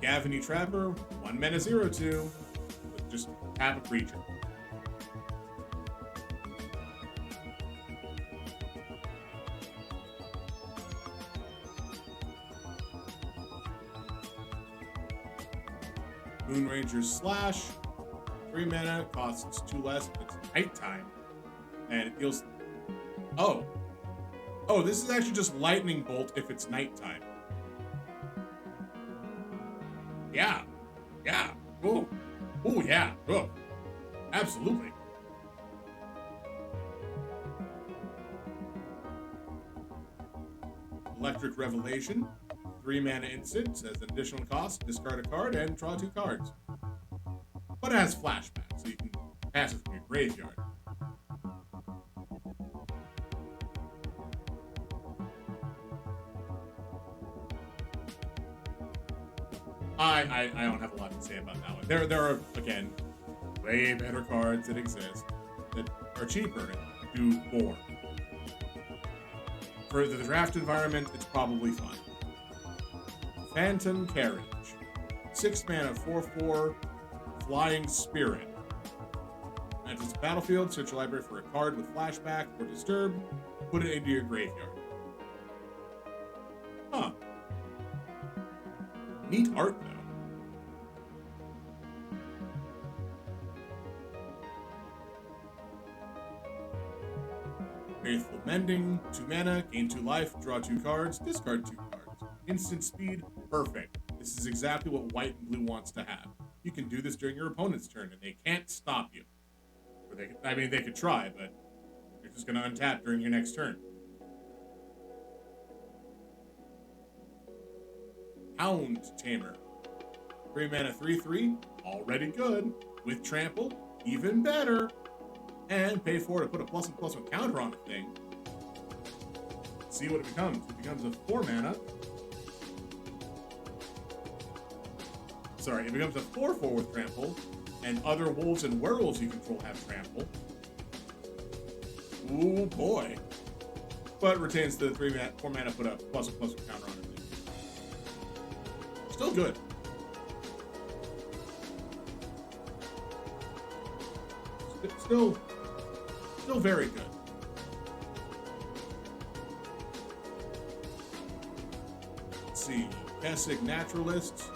Shady Traveler, 1 mana 0/2, with just tap a creature. Moonranger's Slash, 3 mana, costs 2 less, it's nighttime, and it deals. Oh, this is actually just Lightning Bolt if it's nighttime. Yeah. Ooh, yeah. Oh, absolutely. Electric Revelation, 3 mana instant, as an additional cost, discard a card and draw 2 cards. But it has flashback, so you can pass it from your graveyard. I don't have a lot to say about that one. There are, again, way better cards that exist that are cheaper and do more. For the draft environment, it's probably fine. Phantom Carriage. 6 mana, 4/4, Flying Spirit. Enters the battlefield, search your library for a card with flashback or disturb, put it into your graveyard. Huh. Neat art, though. Faithful Mending, 2 mana, gain 2 life, draw 2 cards, discard 2 cards. Instant speed, perfect. This is exactly what white and blue wants to have. You can do this during your opponent's turn, and they can't stop you. Or they could try, but you're just going to untap during your next turn. Hound Tamer. 3 mana, 3/3, already good. With trample, even better. And pay 4 to put a +1/+1 counter on a thing. Let's see what it becomes. It becomes a 4 mana. Sorry, it becomes a 4/4 with trample, and other wolves and werewolves you control have trample. Ooh boy. But retains the 4 mana, put a +1/+1 counter on a thing. Still good. Still very good. Let's see. Pestilence Naturalist.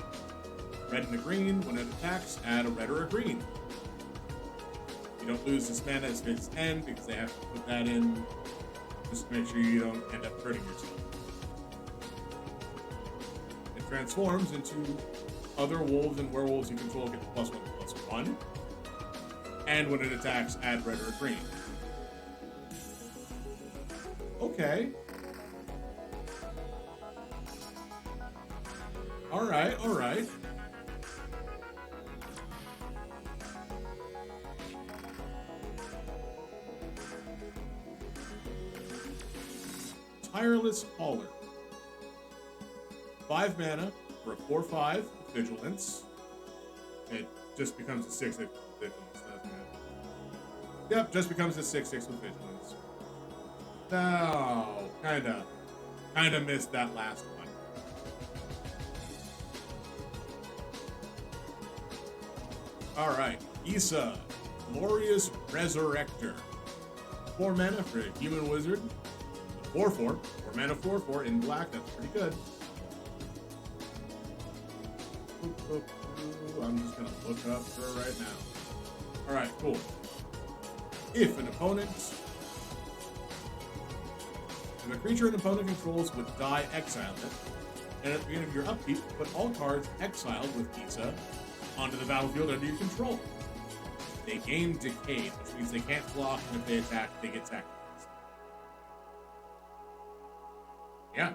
Red and a green. When it attacks, add a red or a green. You don't lose this mana at its end because they have to put that in just to make sure you don't end up hurting yourself. It transforms into other wolves and werewolves you control get the +1/+1. And when it attacks, add red or green. Okay. Alright. Tireless Hauler. 5 mana for a 4/5 Vigilance. It just becomes a 6/6 Vigilance, doesn't it? Yep, just becomes a 6/6 with Vigilance. No, kinda missed that last one. Alright, Issa, Glorious Resurrector. 4 mana for a Human Wizard. 4/4, 4 mana 4/4 in black, that's pretty good. I'm just gonna look up her right now. Alright, cool. If an opponent If a creature an opponent controls would die, exile it. And at the beginning of your upkeep, put all cards exiled with Isa onto the battlefield under your control. They gain Decay, which means they can't block, and if they attack, they get sacrificed. Yeah.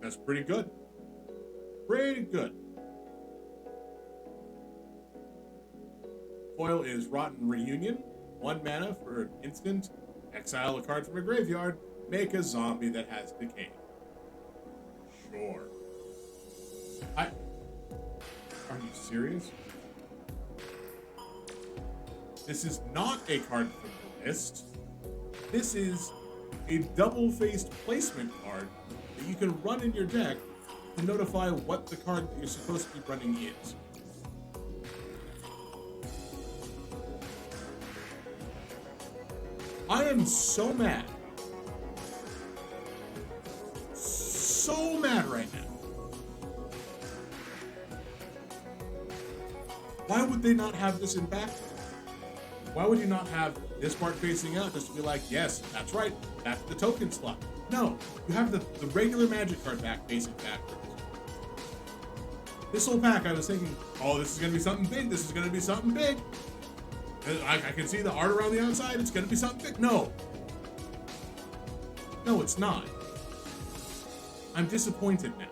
That's pretty good. Pretty good. Coil is Rotten Reunion. 1 mana for an instant. Exile a card from a graveyard. Make a zombie that has Decay. Sure. Are you serious? This is not a card from the list. This is a double-faced placement card that you can run in your deck to notify what the card that you're supposed to be running is. I am so mad. So mad right now. Why would they not have this in back? Why would you not have this part facing out just to be like, yes, that's right, that's the token slot? No, you have the regular magic card back facing backwards. This whole pack, I was thinking, oh, this is going to be something big, this is going to be something big. I can see the art around the outside, it's going to be something big. No. No, it's not. I'm disappointed now.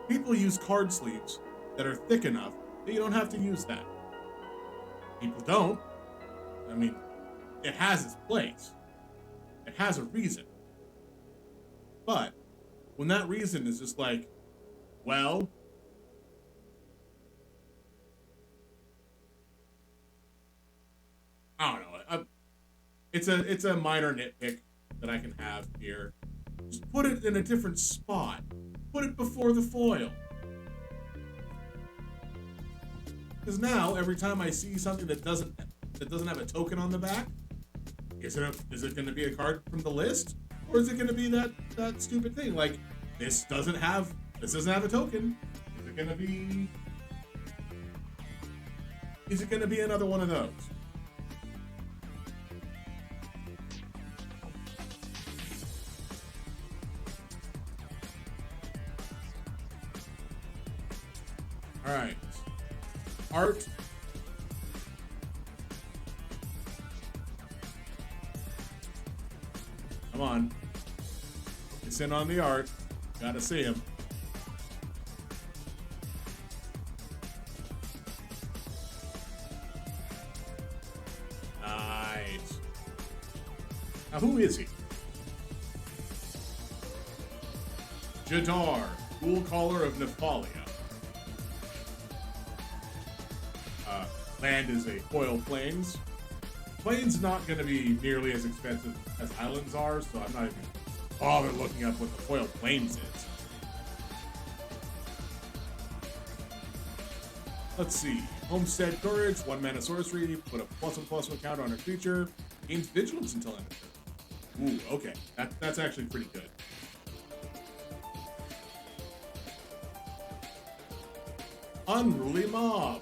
People use card sleeves that are thick enough that you don't have to use that. People don't. I mean, it has its place. It has a reason. But when that reason is just like, well, I don't know. It's a minor nitpick that I can have here. Just put it in a different spot. Put it before the foil. Because now, every time I see something that doesn't have a token on the back, is it going to be a card from the list, or is it going to be that stupid thing like this doesn't have a token? Is it going to be another one of those? All right. Art. Come on. It's in on the art. Gotta see him. Nice. Now, who is he? Jadar, Ghoul Caller of Nephalia. Land is a Coil Plains. Plains not going to be nearly as expensive as Islands are, so I'm not even bothered looking up what the Coil Plains is. Let's see. Homestead Courage, 1 mana sorcery, put a +1/+1 counter on a creature, gains vigilance until end of turn. Ooh, okay. That's actually pretty good. Unruly Mob.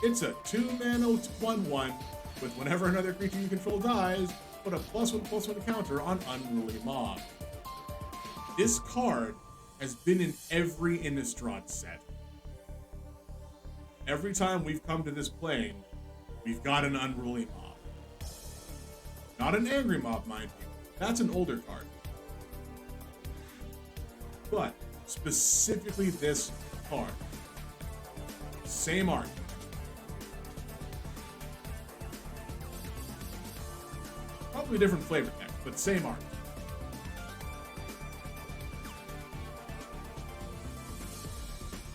It's a 2-mana 1/1 with whenever another creature you control dies, put a +1/+1 counter on Unruly Mob. This card has been in every Innistrad set. Every time we've come to this plane, we've got an Unruly Mob. Not an Angry Mob, mind you. That's an older card. But specifically this card. Same art. Probably different flavor text, but same art.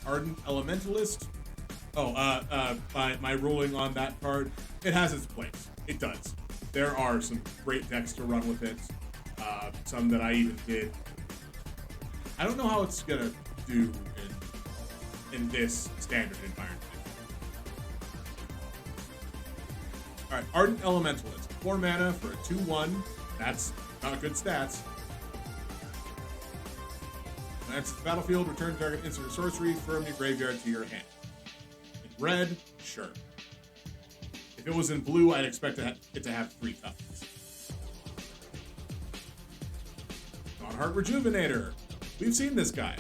Ardent Elementalist. Oh, my ruling on that card, it has its place. It does. There are some great decks to run with it. Some that I even did. I don't know how it's gonna do in this standard environment. Alright, Ardent Elementalist. 4 mana for a 2/1. That's not good stats. When it enters the battlefield, return target instant or sorcery from your graveyard to your hand. In red, sure. If it was in blue, I'd expect it to have 3 toughness. Heart Rejuvenator. We've seen this guy,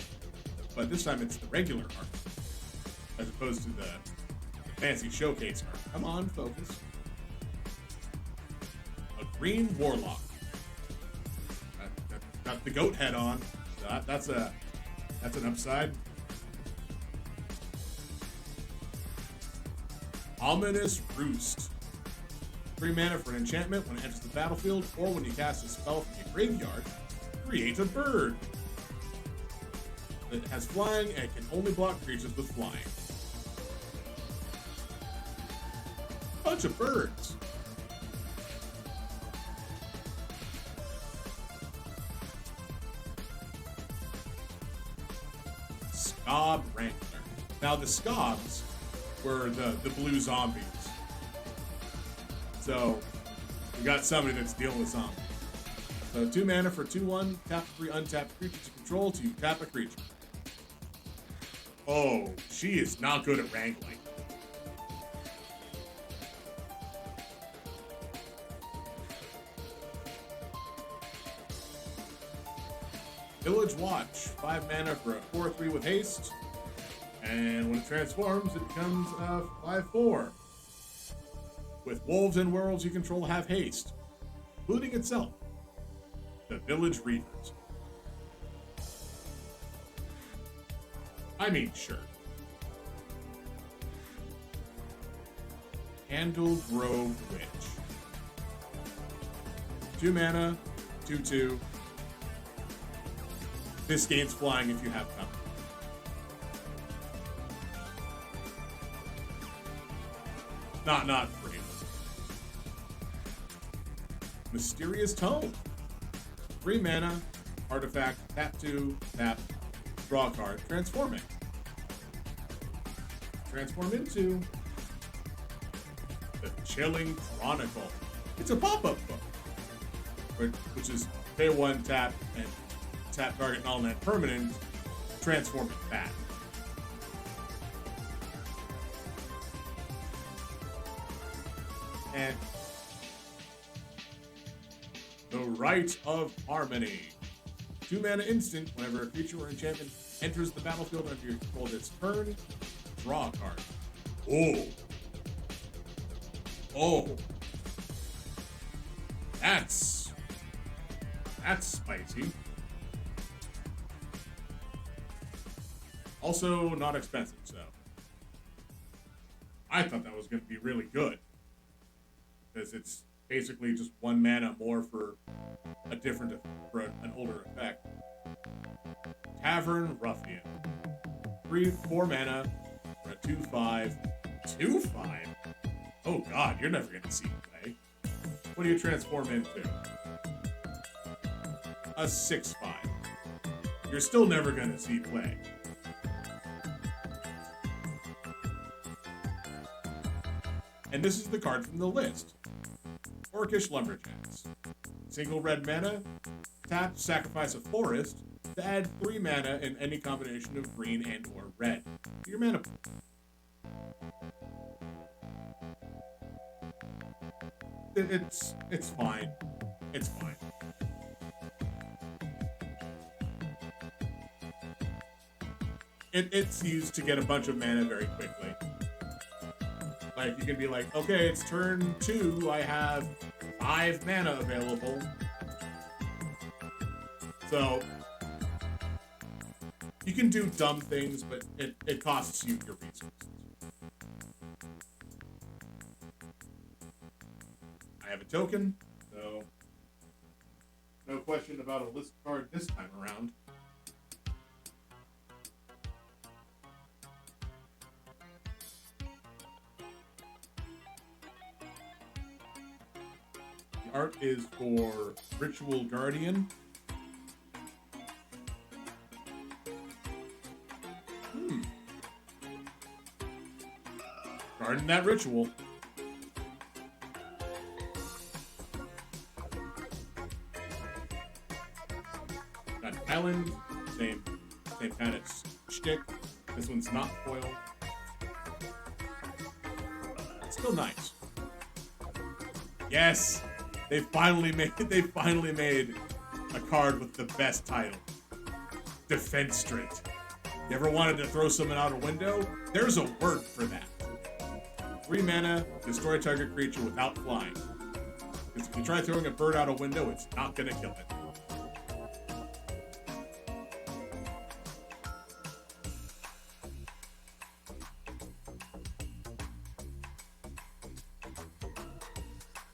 but this time it's the regular heart, as opposed to the fancy showcase heart. Come on, focus. A green warlock. Got the goat head on. That's an upside. Ominous Roost. 3 mana for an enchantment when it enters the battlefield, or when you cast a spell from your graveyard. Create a bird. It has flying and can only block creatures with flying. Bunch of birds. Scab Ranter. Now the Scabs were the blue zombies. So we got somebody that's dealing with zombies. So 2 mana for 2/1, tap 3 untapped creatures to control to tap a creature. Oh, she is not good at wrangling. Village Watch, 5 mana for a 4/3 with haste. And when it transforms, it becomes a 5/4. With wolves and worlds you control have haste, including itself. The Village Reavers. I mean, sure. Handle Grove Witch. 2 mana, 2/2. This gains flying if you have cover. Not free. Mysterious Tome. 3 mana, artifact, tap 2, tap, draw a card, transform it. Transform into the Chilling Chronicle. It's a pop-up book, which is pay 1, tap, and tap target non-land permanent, transform it back. And the Rite of Harmony. 2 mana instant, whenever a creature or enchantment enters the battlefield under your control this turn, draw a card. Oh. That's spicy. Also not expensive, so I thought that was going to be really good, because it's basically just 1 mana more for a different, for an older effect. Tavern Ruffian. 4 mana for a 2/5. 2/5? Oh god, you're never gonna see play. What do you transform into? A 6/5. You're still never gonna see play. And this is the card from the list. Orcish Lumberjacks. Single red mana, tap, sacrifice a forest to add 3 mana in any combination of green and or red to your mana pool. It's fine. It's fine. It's used to get a bunch of mana very quickly. Like, you can be like, okay, it's turn 2, I have 5 mana available. So, you can do dumb things, but it costs you your resources. I have a token, so no question about a list card this time around. The art is for Ritual Guardian. Guarding that ritual. Got Island, same same kind of shtick. This one's not foil. It's still nice. Yes, they finally made a card with the best title. Defense Straight. You ever wanted to throw someone out a window? There's a word for that. 3 mana, destroy target creature without flying. Because if you try throwing a bird out a window, it's not gonna kill it.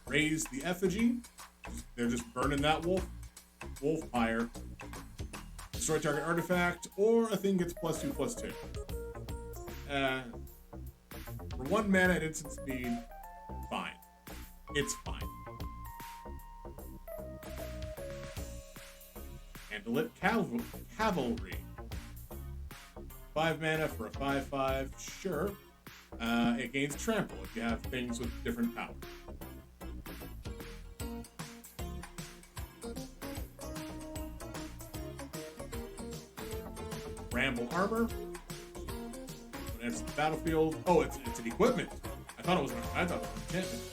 Raise the effigy. They're just burning that wolf pyre. Destroy target artifact, or a thing gets +2/+2. For 1 mana at instant speed, fine. It's fine. Handle Cavalry. 5 mana for a 5/5, sure. It gains trample if you have things with different power. Ramble armor. When it enters the battlefield. Oh, it's an equipment. I thought it was an enchantment.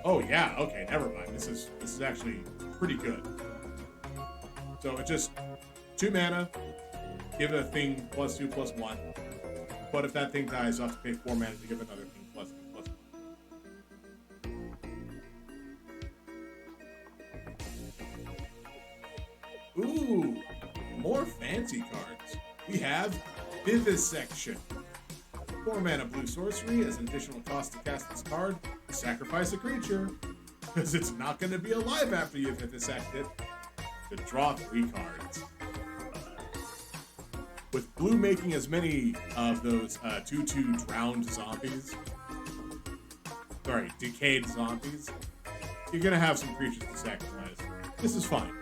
Oh yeah, okay, never mind. This is actually pretty good. So it's just 2 mana, give a thing +2/+1. But if that thing dies, you'll have to pay 4 mana to give another thing +2/+1. Ooh, more fancy cards. We have Vivisection. 4 mana blue sorcery. As an additional cost to cast this card, sacrifice a creature, because it's not going to be alive after you vivisect it, to draw 3 cards. With blue making as many of those 2/2 drowned zombies, sorry, decayed zombies, you're going to have some creatures to sacrifice. This is fine.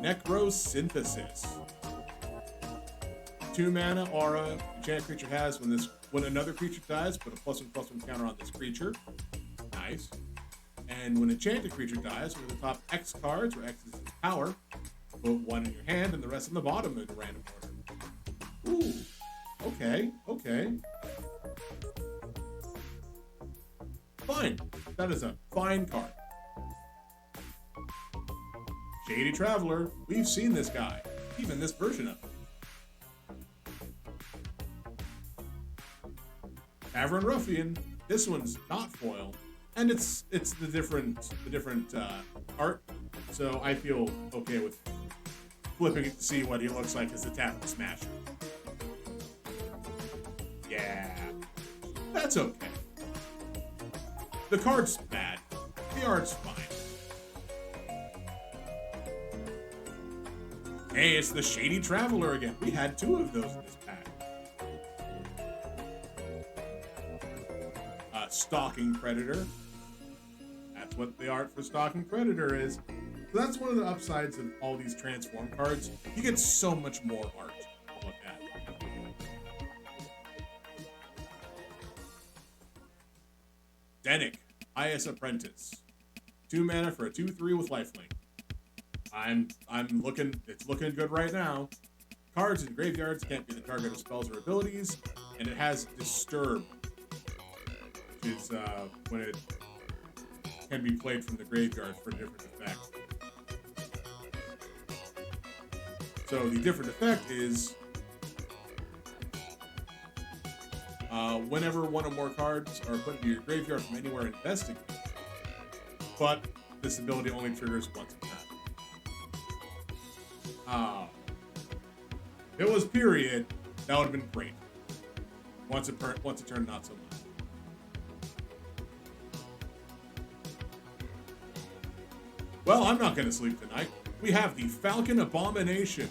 Necrosynthesis. 2 mana aura. Enchant creature has when another creature dies, put a +1/+1 counter on this creature. Nice. And when enchanted creature dies, one of the top X cards, where X is its power, put 1 in your hand and the rest in the bottom in a random order. Ooh. Okay. Fine. That is a fine card. Shady Traveler. We've seen this guy. Even this version of him. Tavern Ruffian. This one's not foil. And it's the different art. So I feel okay with flipping it to see what he looks like as the Tavern Smasher. Yeah. That's okay. The card's bad. The art's fine. Hey, it's the Shady Traveler again. We had 2 of those in this pack. Stalking Predator. That's what the art for Stalking Predator is. So that's one of the upsides of all these transform cards. You get so much more art to look at. Dennick, IS Apprentice. 2 mana for a 2/3 with lifelink. It's looking good right now. Cards in graveyards can't be the target of spells or abilities, and it has Disturb, which is when it can be played from the graveyard for different effects. So the different effect is whenever 1 or more cards are put into your graveyard from anywhere invested, but this ability only triggers once a time. If it was period, that would have been great. Once a turn, not so much. Well, I'm not going to sleep tonight. We have the Falcon Abomination.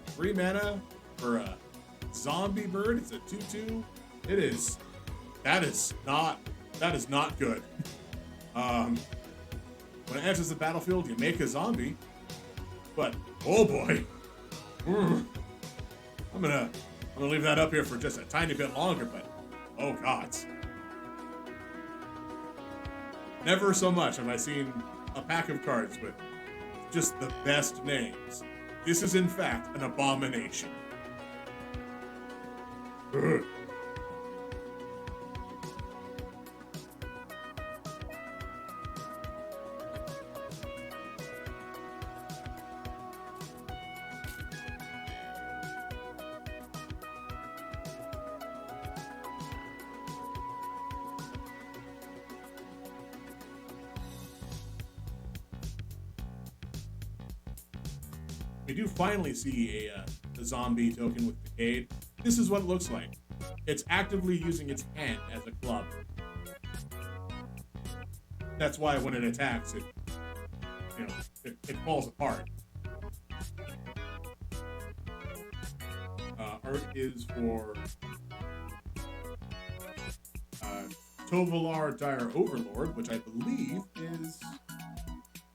3 mana for a zombie bird. It's a 2/2. That is not good. When it enters the battlefield, you make a zombie. But oh boy, I'm gonna leave that up here for just a tiny bit longer. But oh gods, Never so much have I seen a pack of cards with just the best names. This is in fact an abomination. Ugh. We do finally see a zombie token with Decayed. This is what it looks like. It's actively using its hand as a club. That's why when it attacks, it falls apart. Art is for Tovalar Dire Overlord, which I believe is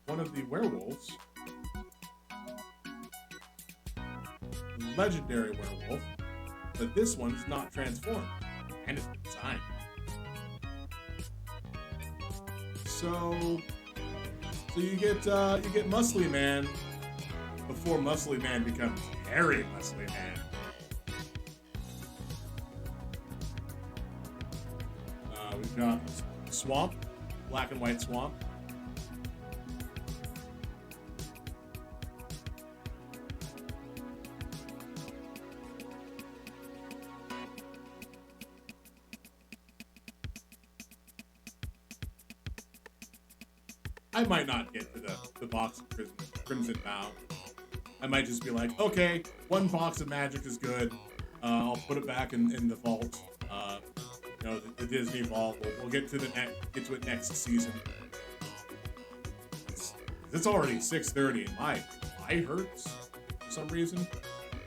one of the werewolves. Legendary werewolf, but this one's not transformed, and it's designed. So you get Muscly Man before Muscly Man becomes Hairy Muscly Man. We've got Swamp, Black and White Swamp. I might not get to the box of Crimson Vow. I might just be like, okay, one box of magic is good. I'll put it back in the vault. The Disney vault. We'll get to it next season. It's already 6:30 and my eye hurts for some reason.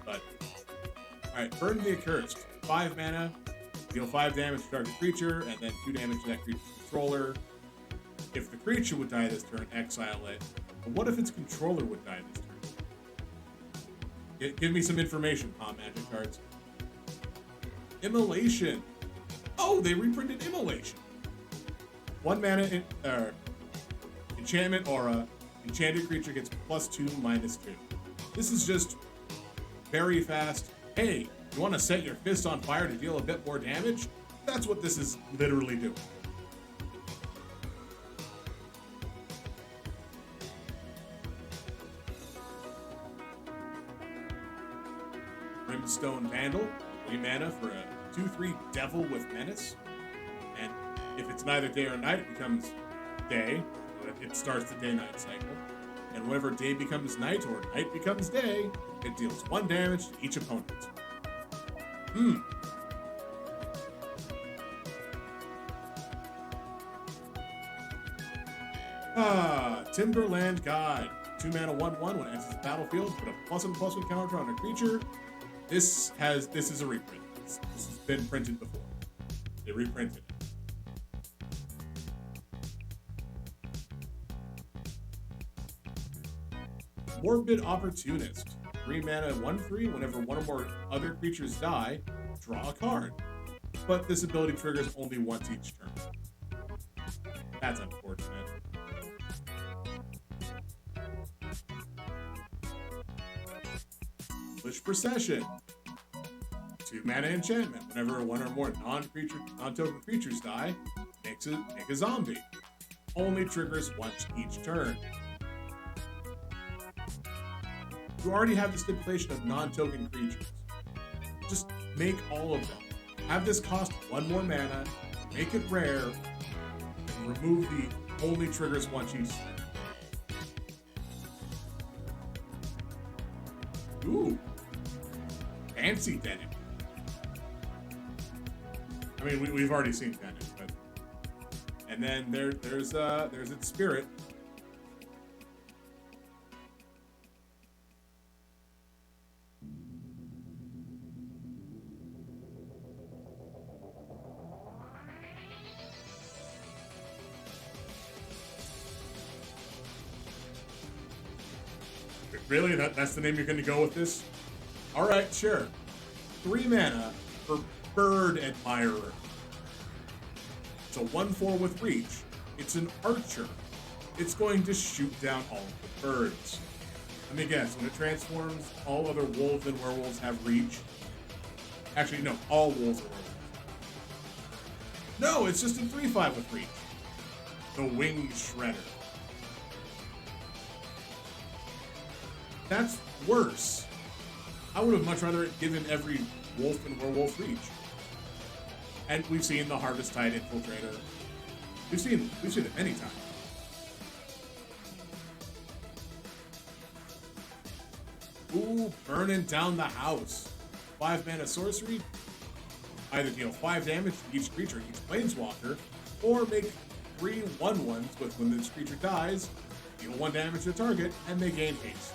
But all right, Burn the Accursed. 5 mana, deal 5 damage to target creature, and then 2 damage to that creature's controller. If the creature would die this turn, exile it. But what if its controller would die this turn? Give me some information, Magic cards. Immolation. Oh, they reprinted Immolation. 1 mana enchantment aura. Enchanted creature gets +2/-2. This is just very fast. Hey, you want to set your fist on fire to deal a bit more damage? That's what this is literally doing. Brimstone Vandal, 3 mana for a 2/3 Devil with Menace. And if it's neither day or night, it becomes day. It starts the day-night cycle. And whenever day becomes night or night becomes day, it deals 1 damage to each opponent. Timberland Guide. 2 mana 1/1 when it enters the battlefield, put a +1/+1 counter on a creature. This is a reprint. This has been printed before. They reprinted it. Morbid Opportunist. 3 mana 1/3 whenever one or more other creatures die, draw a card. But this ability triggers only once each turn. That's unfortunate. Foolish Procession. 2 mana enchantment. Whenever one or more non-token creatures die, make a zombie. Only triggers once each turn. You already have the stipulation of non-token creatures. Just make all of them. Have this cost 1 more mana, make it rare, and remove the only triggers once each turn. Ooh. Fancy Dennet. I mean, we've already seen Dennet, but... And then there's its spirit. Really? That's the name you're going to go with this? Alright, sure. 3 mana for Bird Admirer. So 1/4 with reach. It's an archer. It's going to shoot down all of the birds. Let me guess, when it transforms, all other wolves and werewolves have reach. Actually, no, all wolves and werewolves. No, it's just a 3/5 with reach. The Wing Shredder. That's worse. I would have much rather it given every wolf and werewolf reach. And we've seen the Harvest-Tide Infiltrator. We've seen it many times. Ooh, burning down the house. 5 mana sorcery. Either deal 5 damage to each creature, each planeswalker, or make 3 1/1s with when this creature dies, deal 1 damage to the target, and they gain haste.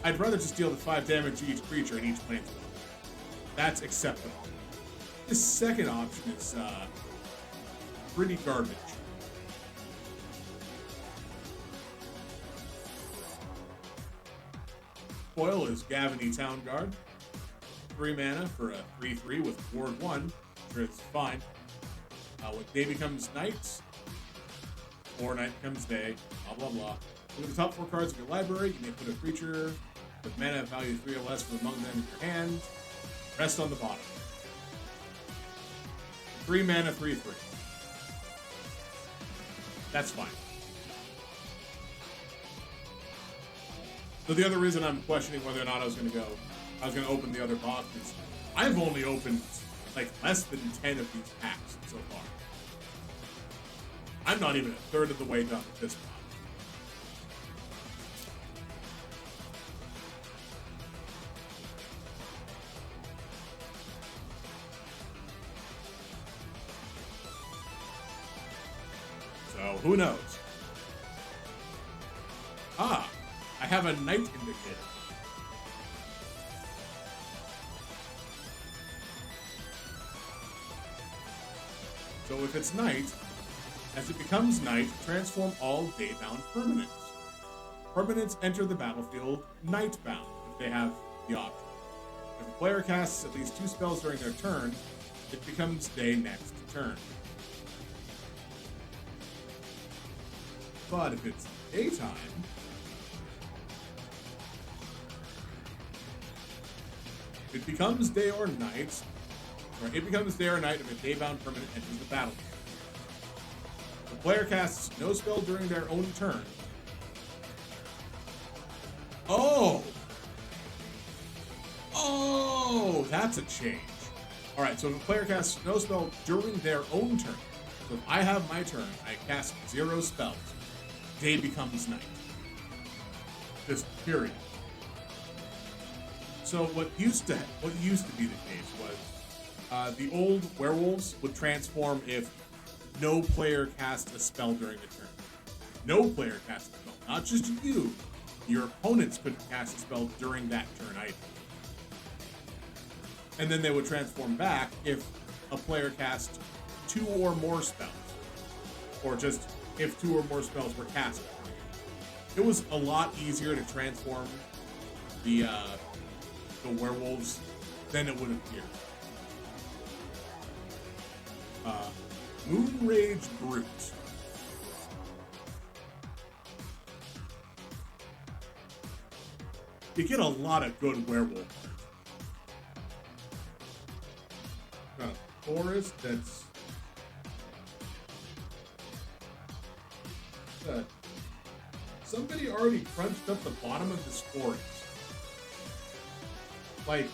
I'd rather just deal the 5 damage to each creature and each planeswalker. That's acceptable. This second option is pretty garbage. Coil is Gavany Town Guard. 3 mana for a 3/3 with Ward 1. Sure, it's fine. When day becomes night, or night becomes day, blah blah blah. Look at the top 4 cards of your library. You may put a creature with mana value 3 or less from among them in your hand. Rest on the bottom. 3 mana, 3/3. That's fine. So the other reason I'm questioning whether or not I was going to open the other box is I've only opened like less than 10 of these packs so far. I'm not even a third of the way done with this box. So who knows? I have a night indicator. So if it's night, as it becomes night, transform all daybound permanents. Permanents enter the battlefield nightbound if they have the option. If a player casts at least 2 spells during their turn, it becomes day next turn. But if it's daytime, it becomes day or night, or it becomes day or night if a daybound permanent enters the battlefield. The player casts no spell during their own turn. Oh, that's a change. All right, so if a player casts no spell during their own turn, so if I have my turn, I cast 0 spells, day becomes night. Just period. So what used to be the case was the old werewolves would transform if no player cast a spell during the turn. No player cast a spell, not just you. Your opponents couldn't cast a spell during that turn either. And then they would transform back if a player cast 2 or more spells, or just if 2 or more spells were cast. It was a lot easier to transform the werewolves than it would appear. Moonrage Brute. You get a lot of good werewolf cards. Got a forest that's somebody already crunched up the bottom of this forest. Like,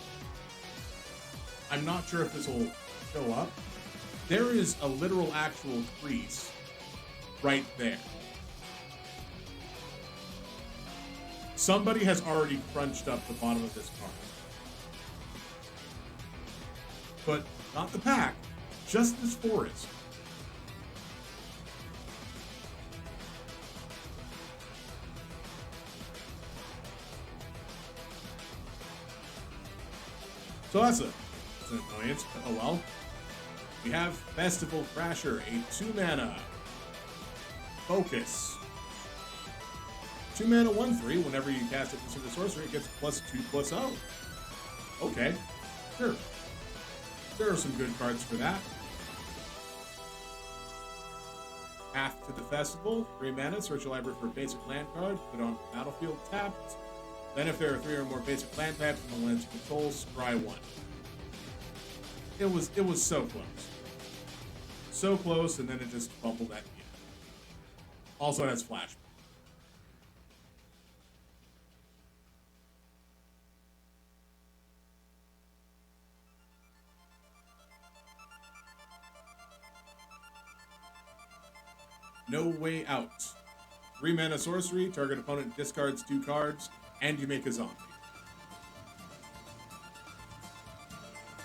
I'm not sure if this will show up. There is a literal actual crease right there. Somebody has already crunched up the bottom of this card. But not the pack, just this forest. So that's an annoyance. Oh well. We have Festival Crasher, a 2 mana focus. 2 mana 1/3. Whenever you cast it consider sorcery, it gets +2/+0. Okay, sure. There are some good cards for that. Path to the Festival, 3 mana, search your library for a basic land card, put it on the battlefield tapped. Then if there are 3 or more basic land types in the lands you control, scry 1. It was so close. So close, and then it just fumbled at the end. Also, it has flashback. No Way Out. 3 mana sorcery, target opponent discards 2 cards, and you make a zombie.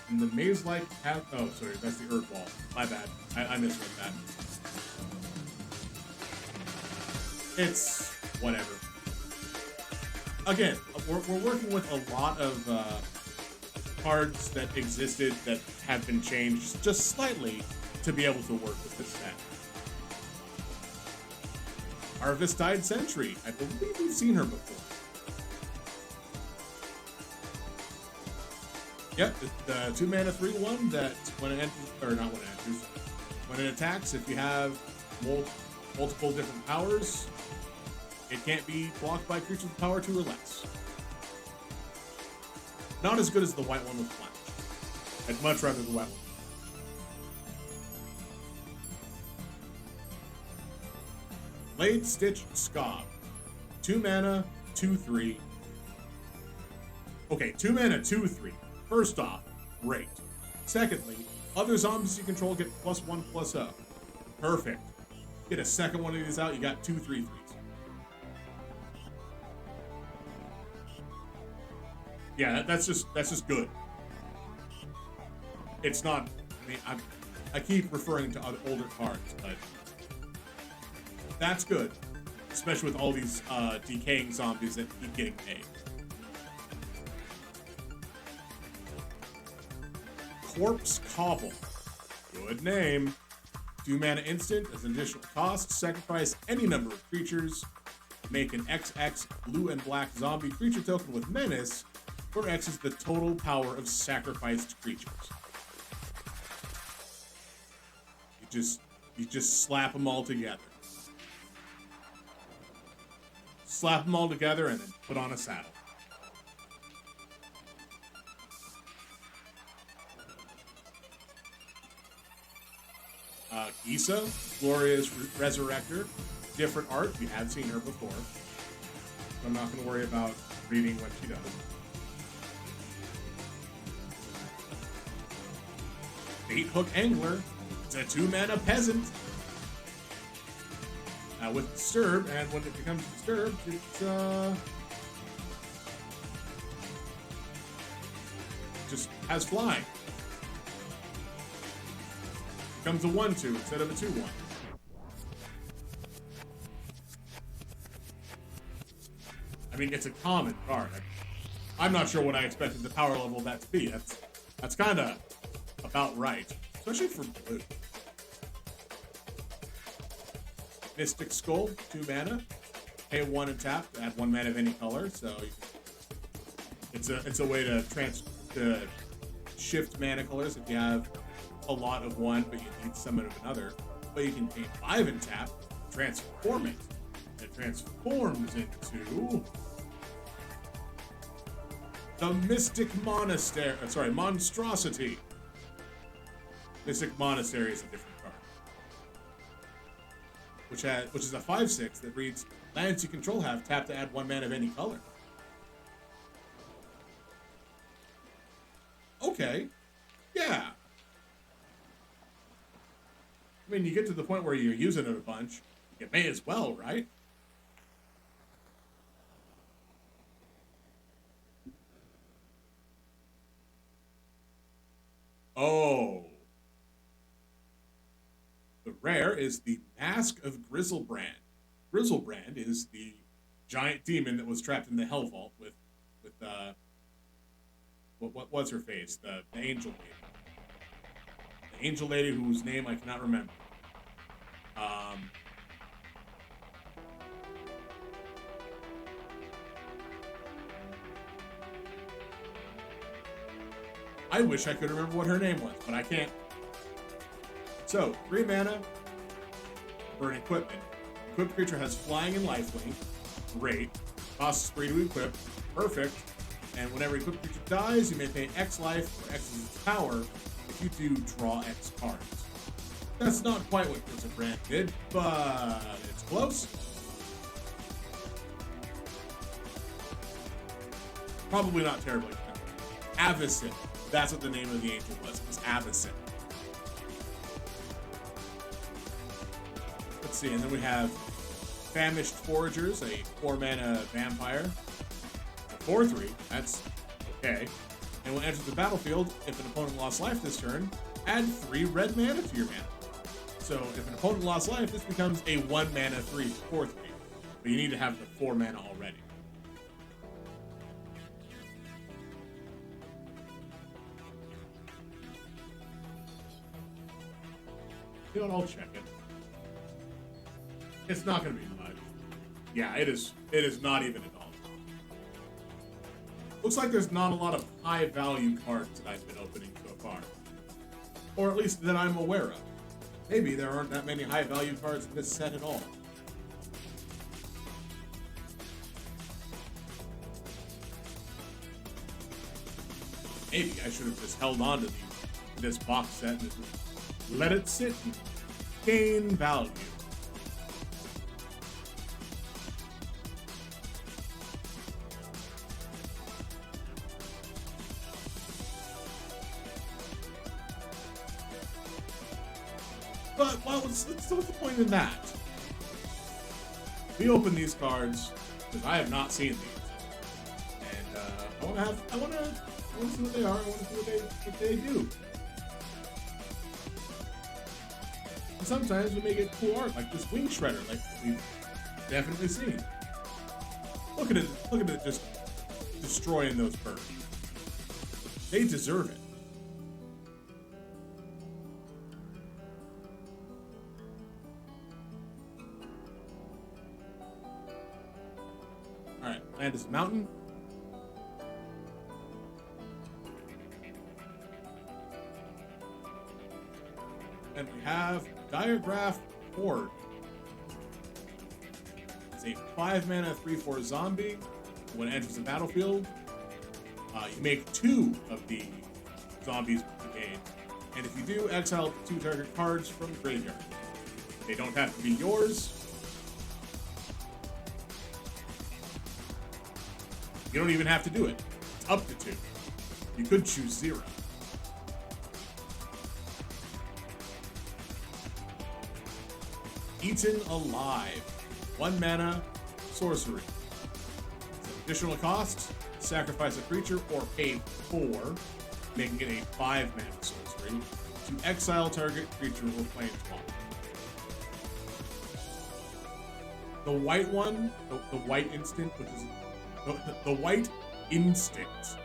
And the maze-like path. Oh, sorry, that's the Earth Wall. My bad. I misread that. It's whatever. Again, we're working with a lot of cards that existed that have been changed just slightly to be able to work with this set. Harvest-Tide Sentry. I believe we've seen her before. Yep, the 2 mana 3/1 that when it enters, or not when it enters, when it attacks, if you have multiple different powers, it can't be blocked by creatures with power 2 or less. Not as good as the white one with Flash. I'd much rather the white one. Blade Stitch Scab. 2 mana, 2/3. Okay, 2 mana, 2/3. First off, great. Secondly, other zombies you control get +1/+0. Perfect. Get a second one of these out, you got 2 3/3s. Yeah, that's just good. It's not. I mean, I keep referring to other older cards, but that's good, especially with all these decaying zombies that keep getting made. Corpse Cobble. Good name. 2 mana instant as an additional cost. Sacrifice any number of creatures. Make an XX blue and black zombie creature token with menace, where X is the total power of sacrificed creatures. You just slap them all together. Slap them all together and then put on a saddle. Gisa, Glorious Resurrector. Different art. We have seen her before. So I'm not going to worry about reading what she does. Baithook Angler. It's a 2 mana peasant. With Disturb, and when it becomes Disturbed, it's just has flying. Becomes a 1/2 instead of a 2/1. I mean, it's a common card. I'm not sure what I expected the power level of that to be. That's kind of about right, especially for blue. Mystic Skull, 2 mana. Pay 1 and tap to add 1 mana of any color. So it's a way to shift mana colors if you have a lot of one, but you need some of another. But you can pay 5 and tap, transform it. And it transforms into the Mystic Monastery. Sorry, Monstrosity. Mystic Monastery is a different card, which is a 5/6 that reads: lands you control have tap to add 1 mana of any color. Okay, yeah. I mean, you get to the point where you're using it a bunch, you may as well, right? Oh. The rare is the Mask of Grizzlebrand. Grizzlebrand is the giant demon that was trapped in the Hell Vault with what was her face? The angel lady. The angel lady whose name I cannot remember. I wish I could remember what her name was, but I can't. So, 3 mana, for an equipment. Equipped creature has flying and lifelink. Great. Costs 3 to equip. Perfect. And whenever equipped creature dies, you may pay X life or X is its power if you do draw X cards. That's not quite what Grizzly Brand did, but it's close. Probably not terribly expensive. Avacyn. That's what the name of the angel was. It was Avacyn. Let's see, and then we have Famished Foragers, a 4-mana vampire. A 4/3, that's okay. And when it enters the battlefield, if an opponent lost life this turn, add 3 red mana to your mana. So if an opponent lost life, this becomes a 1-mana 4/3. But you need to have the 4 mana already. You know what, I'll check it. It's not going to be much. Yeah, it is not even at all. Looks like there's not a lot of high-value cards that I've been opening so far. Or at least that I'm aware of. Maybe there aren't that many high-value cards in this set at all. Maybe I should have just held on to this box set and just let it sit and gain value. But, well, what's the point in that? We open these cards because I have not seen these, and I want to see what they are. I want to see what they do. And sometimes we may get cool art like this Wing Shredder, like we've definitely seen. Look at it, just destroying those birds. They deserve it. Land is a mountain. And we have Diagraph Horde. It's a 5-mana 3/4 zombie. When it enters the battlefield, you make 2 of the zombies brigade. And if you do, exile 2 target cards from the graveyard. They don't have to be yours. You don't even have to do it. It's up to 2. You could choose 0. Eaten Alive. 1 mana, sorcery. So additional cost, sacrifice a creature or pay 4, making it a 5-mana sorcery, to exile target creature or planeswalker. The white one, the white instant, which is the white instinct,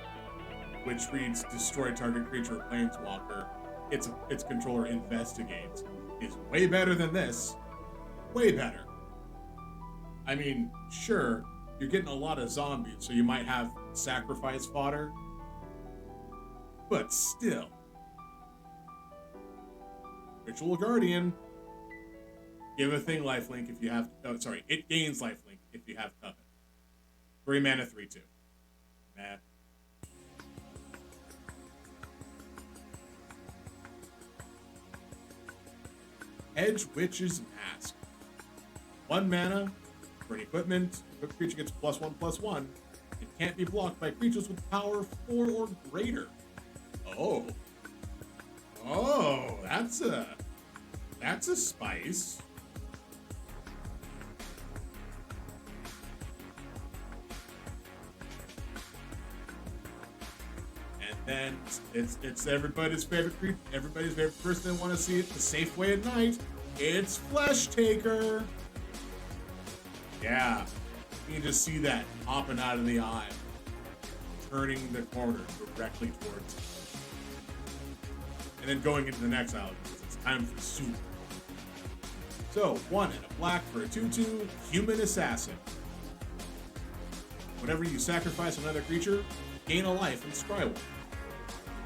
which reads destroy target creature or planeswalker, its controller investigates, is way better than this. Way better. I mean, sure, you're getting a lot of zombies, so you might have sacrifice fodder, but still. Ritual Guardian. Give a thing lifelink if you have. Oh, sorry, it gains lifelink if you have Coven. 3 mana, 3/2. Nah. Edge Witch's Mask. 1 mana for an equipment. Equipped creature gets +1/+1. It can't be blocked by creatures with power 4 or greater. Oh. Oh, that's a spice. And it's everybody's favorite creature, everybody's favorite person that want to see it the safe way at night. It's Flesh Taker. Yeah, you can just see that hopping out of the eye, turning the corner directly towards it, and then going into the next aisle because it's time for soup. So 1 and a black for a 2/2 Human Assassin. Whenever you sacrifice another creature, gain a life and scry 1.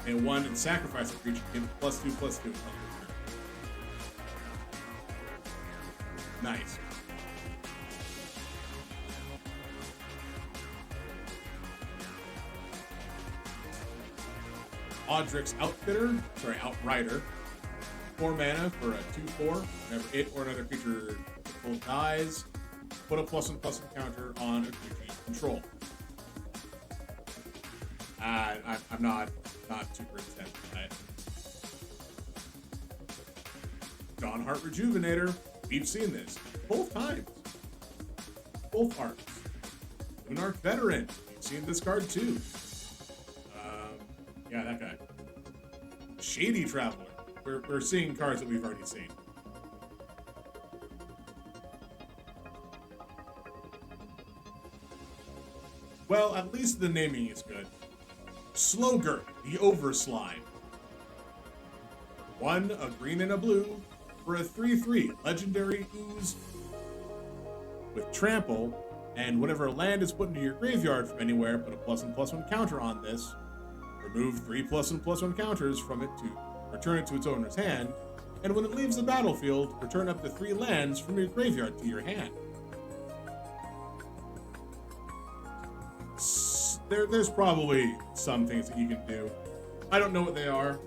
And 1 and sacrifice a creature, give +2/+2 until your turn. Nice. Audric's Outrider. 4 mana for a 2/4. Whenever it or another creature dies, put a +1/+1 counter on a creature you control. I'm not super excited by it. Dawnheart Rejuvenator. We've seen this both times. Both arcs. Lunarch Veteran. We've seen this card too. Yeah, that guy. Shady Traveler. We're seeing cards that we've already seen. Well, at least the naming is good. Slogurt, the Overslime. 1, a green and a blue, for a 3/3 legendary ooze with trample, and whenever land is put into your graveyard from anywhere, put a +1/+1 counter on this. Remove 3 +1/+1 counters from it to return it to its owner's hand, and when it leaves the battlefield, return up to 3 lands from your graveyard to your hand. There's probably some things that you can do. I don't know what they are.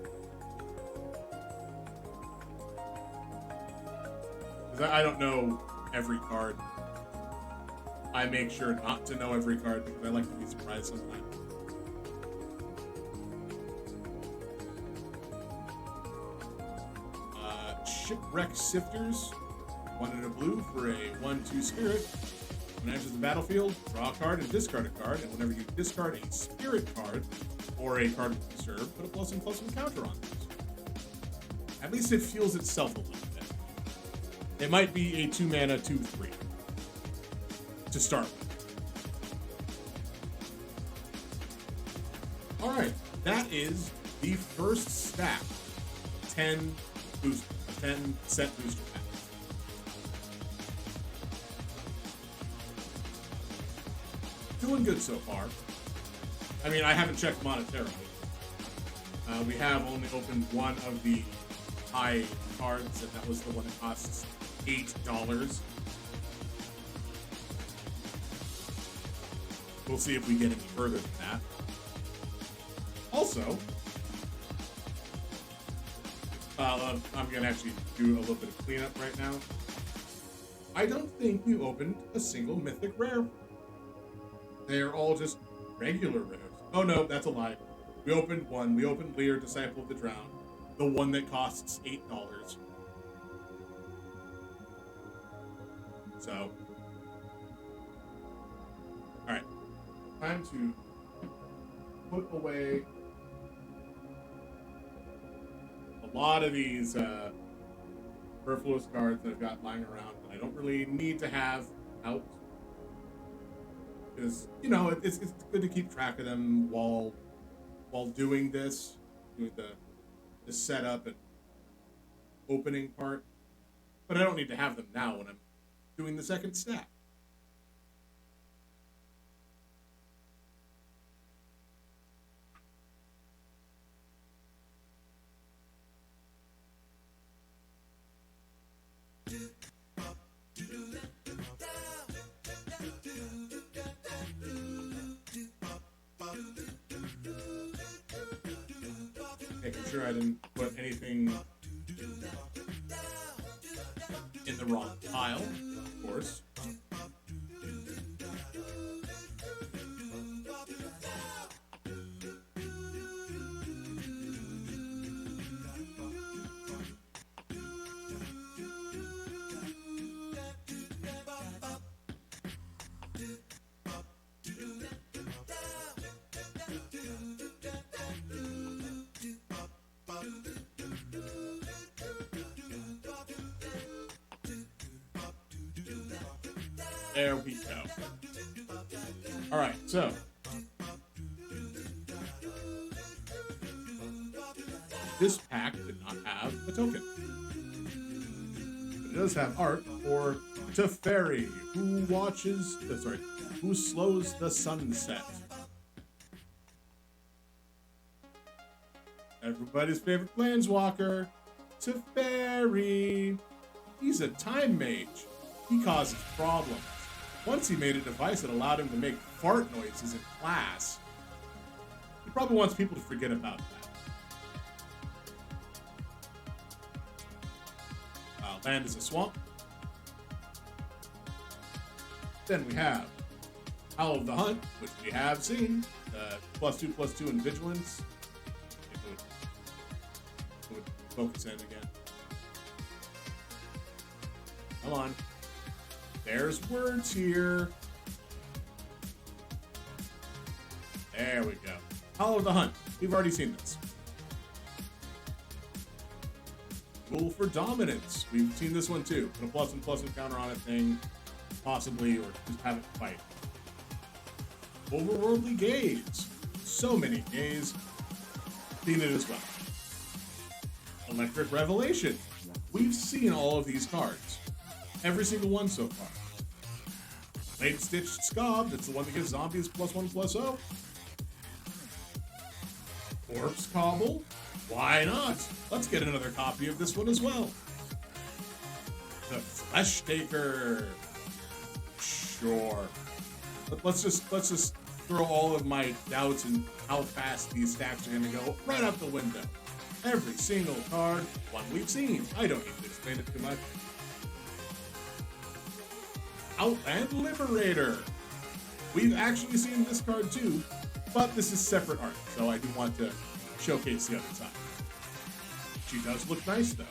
Because I don't know every card. I make sure not to know every card because I like to be surprised sometimes. Shipwreck Sifters. 1 and a blue for a 1/2 spirit. When it enters the battlefield, draw a card and discard a card, and whenever you discard a spirit card or a card with reserve, put a +1/+1 counter on this. At least it fuels itself a little bit. It might be a 2 mana 2/3 to start with. Alright, that is the first stack. 10 set booster packs. Doing good so far. I mean, I haven't checked monetarily. We have only opened one of the high cards, and that was the one that costs $8. We'll see if we get any further than that. Also, I'm going to actually do a little bit of cleanup right now. I don't think we opened a single mythic rare. They're all just regular rares. Oh no, that's a lie. We opened one. We opened Lear, Disciple of the Drowned. The one that costs $8. So. Alright. Time to put away a lot of these superfluous cards that I've got lying around that I don't really need to have out. Because, you know, it's good to keep track of them while doing this, doing the setup and opening part. But I don't need to have them now when I'm doing the second stack. Making sure I didn't put anything in the wrong pile, of course. There we go. Alright, so. This pack did not have a token. But it does have art for Teferi, who slows the sunset. Everybody's favorite planeswalker, Teferi. He's a time mage. he causes problems. Once he made a device that allowed him to make fart noises in class. He probably wants people to forget about that. Land is a swamp. Then we have Howl of the Hunt, which we have seen. +2/+2 in Vigilance. It would focus in again. Come on. There's words here. There we go. Howl of the Hunt. We've already seen this. Ghoul for Dominance. We've seen this one too. Put a +1/+1 counter on a thing. Possibly, or just have it fight. Overworldly Gaze. So many gaze. Seen it as well. Electric Revelation. We've seen all of these cards. Every single one so far. Late Stitched Scab. That's the one that gives zombies +1/+0. Corpse Cobble. Why not? Let's get another copy of this one as well. The Flesh Taker. Sure. Let's just throw all of my doubts in how fast these stacks are going to go right out the window. Every single card, one we've seen. I don't need to explain it too much. Outland Liberator. We've actually seen this card too, but this is separate art, so I do want to showcase the other side. She does look nice though.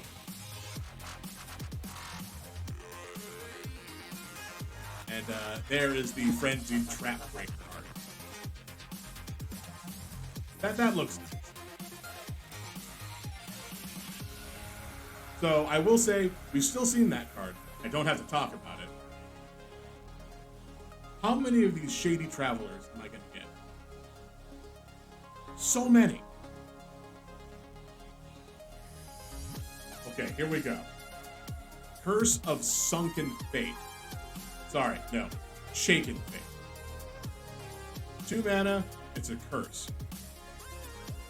And there is the Frenzied Trap Breaker art. That looks nice. So I will say, we've still seen that card. I don't have to talk about it. How many of these Shady Travelers am I going to get? So many. Okay, here we go. Curse of Sunken Faith. Sorry, no. Shaken Faith. 2 mana, it's a curse.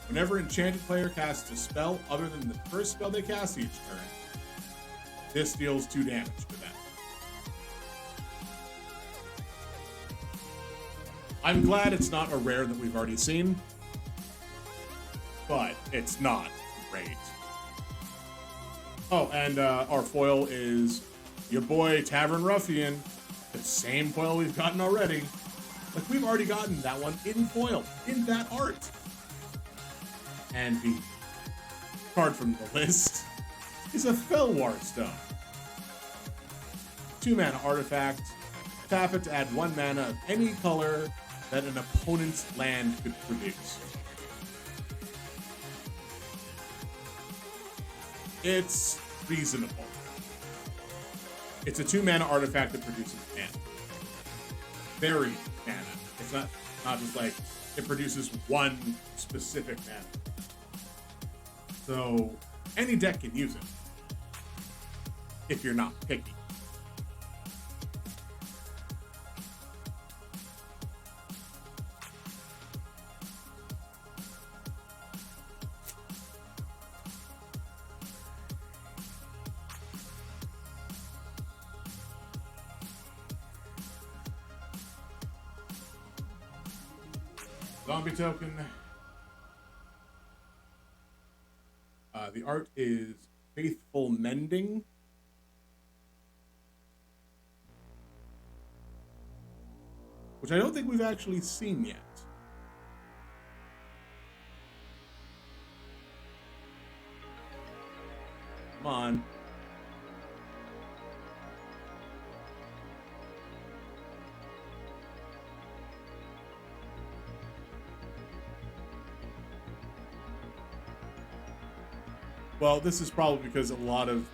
Whenever enchanted player casts a spell other than the first spell they cast each turn, this deals 2 damage to them. I'm glad it's not a rare that we've already seen, but it's not great. Oh, and our foil is your boy Tavern Ruffian, the same foil we've gotten already. Like, we've already gotten that one in foil, in that art. And the card from the list is a Felwar Stone. 2 mana artifact. Tap it to add 1 mana of any color that an opponent's land could produce. It's reasonable. It's a 2 mana artifact that produces mana. Very mana. It's not just like it produces 1 specific mana. So any deck can use it if you're not picky. Zombie token. The art is Faithful Mending. Which I don't think we've actually seen yet. Come on. Well, this is probably because a lot of...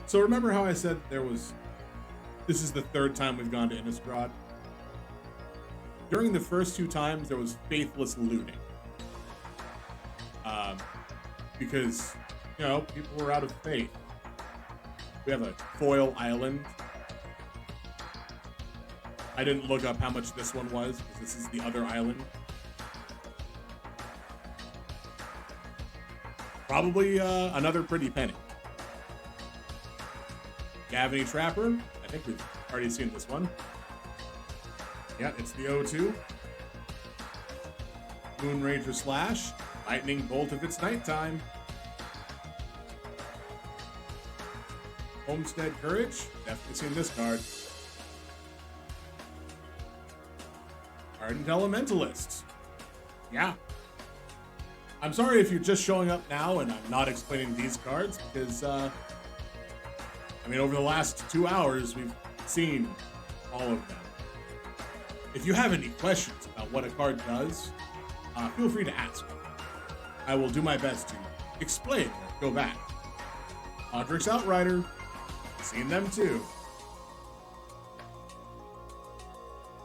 So remember how I said this is the 3rd time we've gone to Innistrad? During the first 2 times, there was faithless looting. Because, you know, people were out of faith. We have a foil island. I didn't look up how much this one was, because this is the other island. Probably another pretty penny. Gavany Trapper. I think we've already seen this one. Yeah, it's the O2. Moonrager Slash. Lightning Bolt if it's nighttime. Homestead Courage. Definitely seen this card. Ardent Elementalist. Yeah. I'm sorry if you're just showing up now and I'm not explaining these cards because, I mean, over the last 2 hours, we've seen all of them. If you have any questions about what a card does, feel free to ask. I will do my best to explain or go back. Audric's Outrider. Seen them too.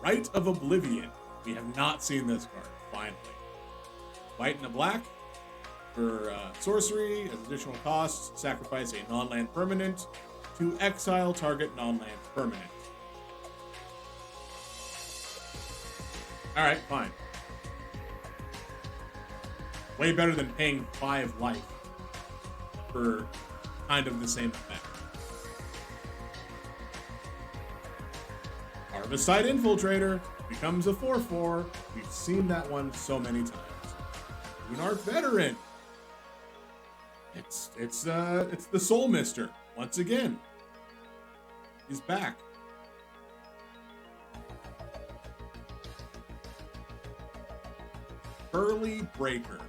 Rite of Oblivion. We have not seen this card, finally. White and a black for sorcery. As additional costs, sacrifice a non-land permanent to exile target non-land permanent. Alright, fine. Way better than paying 5 life for kind of the same effect. Harvestide Infiltrator becomes a 4/4. We've seen that one so many times. Lunarch Veteran. It's the Soul Mister once again. He's back. Burly Breaker.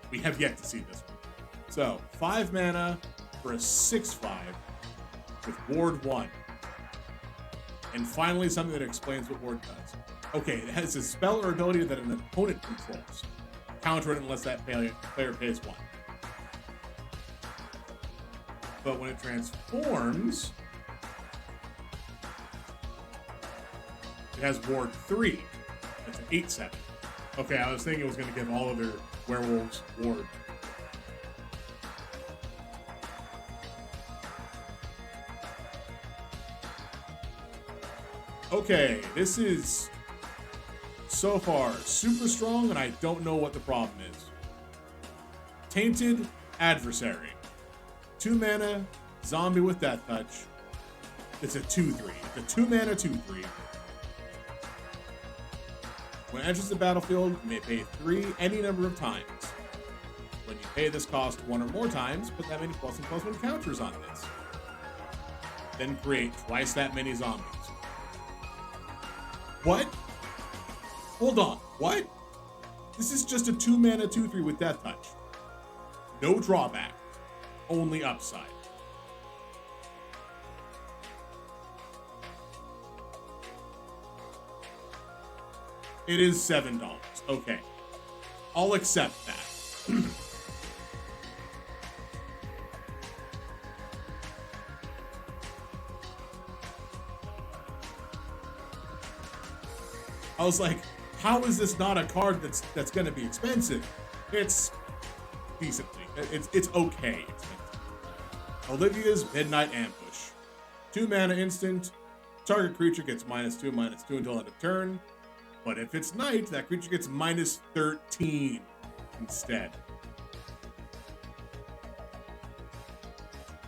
We have yet to see this one. So 5 mana for a 6/5 with Ward 1. And finally, something that explains what Ward does. Okay, it has a spell or ability that an opponent controls. Counter it unless that player pays 1. But when it transforms, it has Ward 3. It's an 8/7. Okay, I was thinking it was going to give all other werewolves Ward. Okay, this is so far super strong, and I don't know what the problem is. Tainted Adversary. 2 mana, zombie with Death Touch. It's a 2/3. It's a 2 mana 2/3. When it enters the battlefield, you may pay 3 any number of times. When you pay this cost 1 or more times, put that many plus and plus 1 counters on this. Then create twice that many zombies. What? Hold on. What? This is just a 2 mana 2/3 with Death Touch. No drawback. Only upside. It is $7. Okay. I'll accept that. I was like, how is this not a card that's going to be expensive? It's decently. It's okay expensive. Olivia's Midnight Ambush. 2 mana instant. Target creature gets -2/-2 until end of turn. But if it's night, that creature gets -13 instead.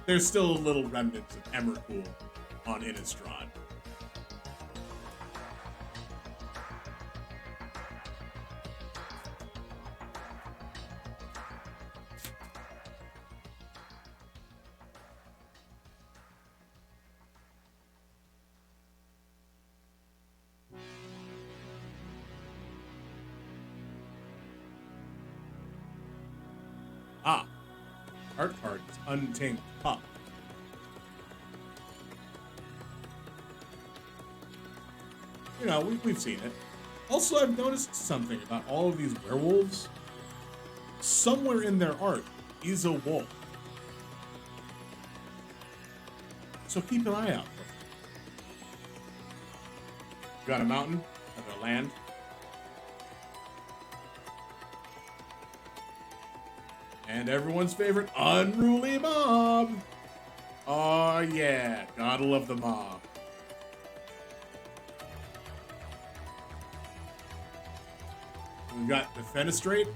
There's still a little remnants of Emrakul on Innistrad. Art card is Untamed Pup. You know, we've seen it. Also, I've noticed something about all of these werewolves. Somewhere in their art is a wolf. So keep an eye out for it. You got a mountain? Got a land? And everyone's favorite, Unruly Mob. Oh yeah, gotta love the mob. We've got Defenestrate.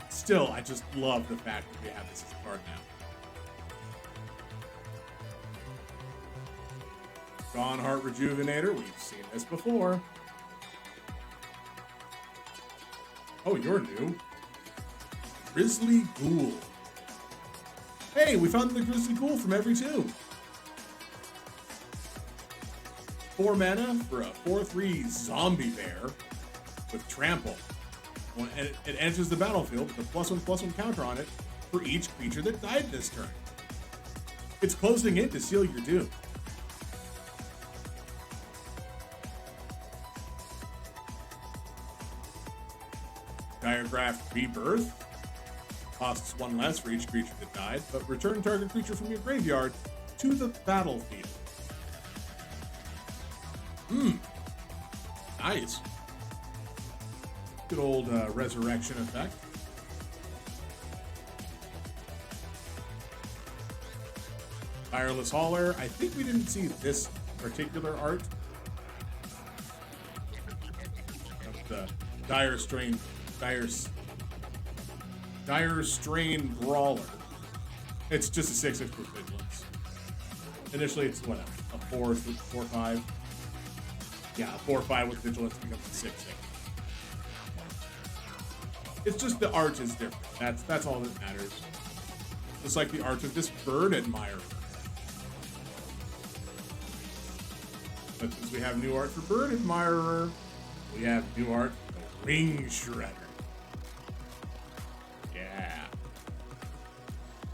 Still, I just love the fact that we have this as a card now. Gone Heart Rejuvenator. We've seen this before. Oh, you're new. Grizzly Ghoul. Hey, we found the Grizzly Ghoul from every tomb. 4 mana for a 4/3 zombie bear with trample. And it enters the battlefield with a +1/+1 counter on it for each creature that died this turn. It's closing in to seal your doom. Diregraph Rebirth. Costs 1 less for each creature that died, but return target creature from your graveyard to the battlefield. Nice. Good old resurrection effect. Tireless Hauler. I think we didn't see this particular art. Of the Dire Strain Brawler. It's just a 6/6 with vigilance. Initially, it's what, a 4/5. Yeah, a 4/5 with vigilance becomes a 6/6. It's just the art is different. That's all that matters. Just like the art of this Bird Admirer. But since we have new art for Bird Admirer, we have new art for the Ring Shredder. Yeah.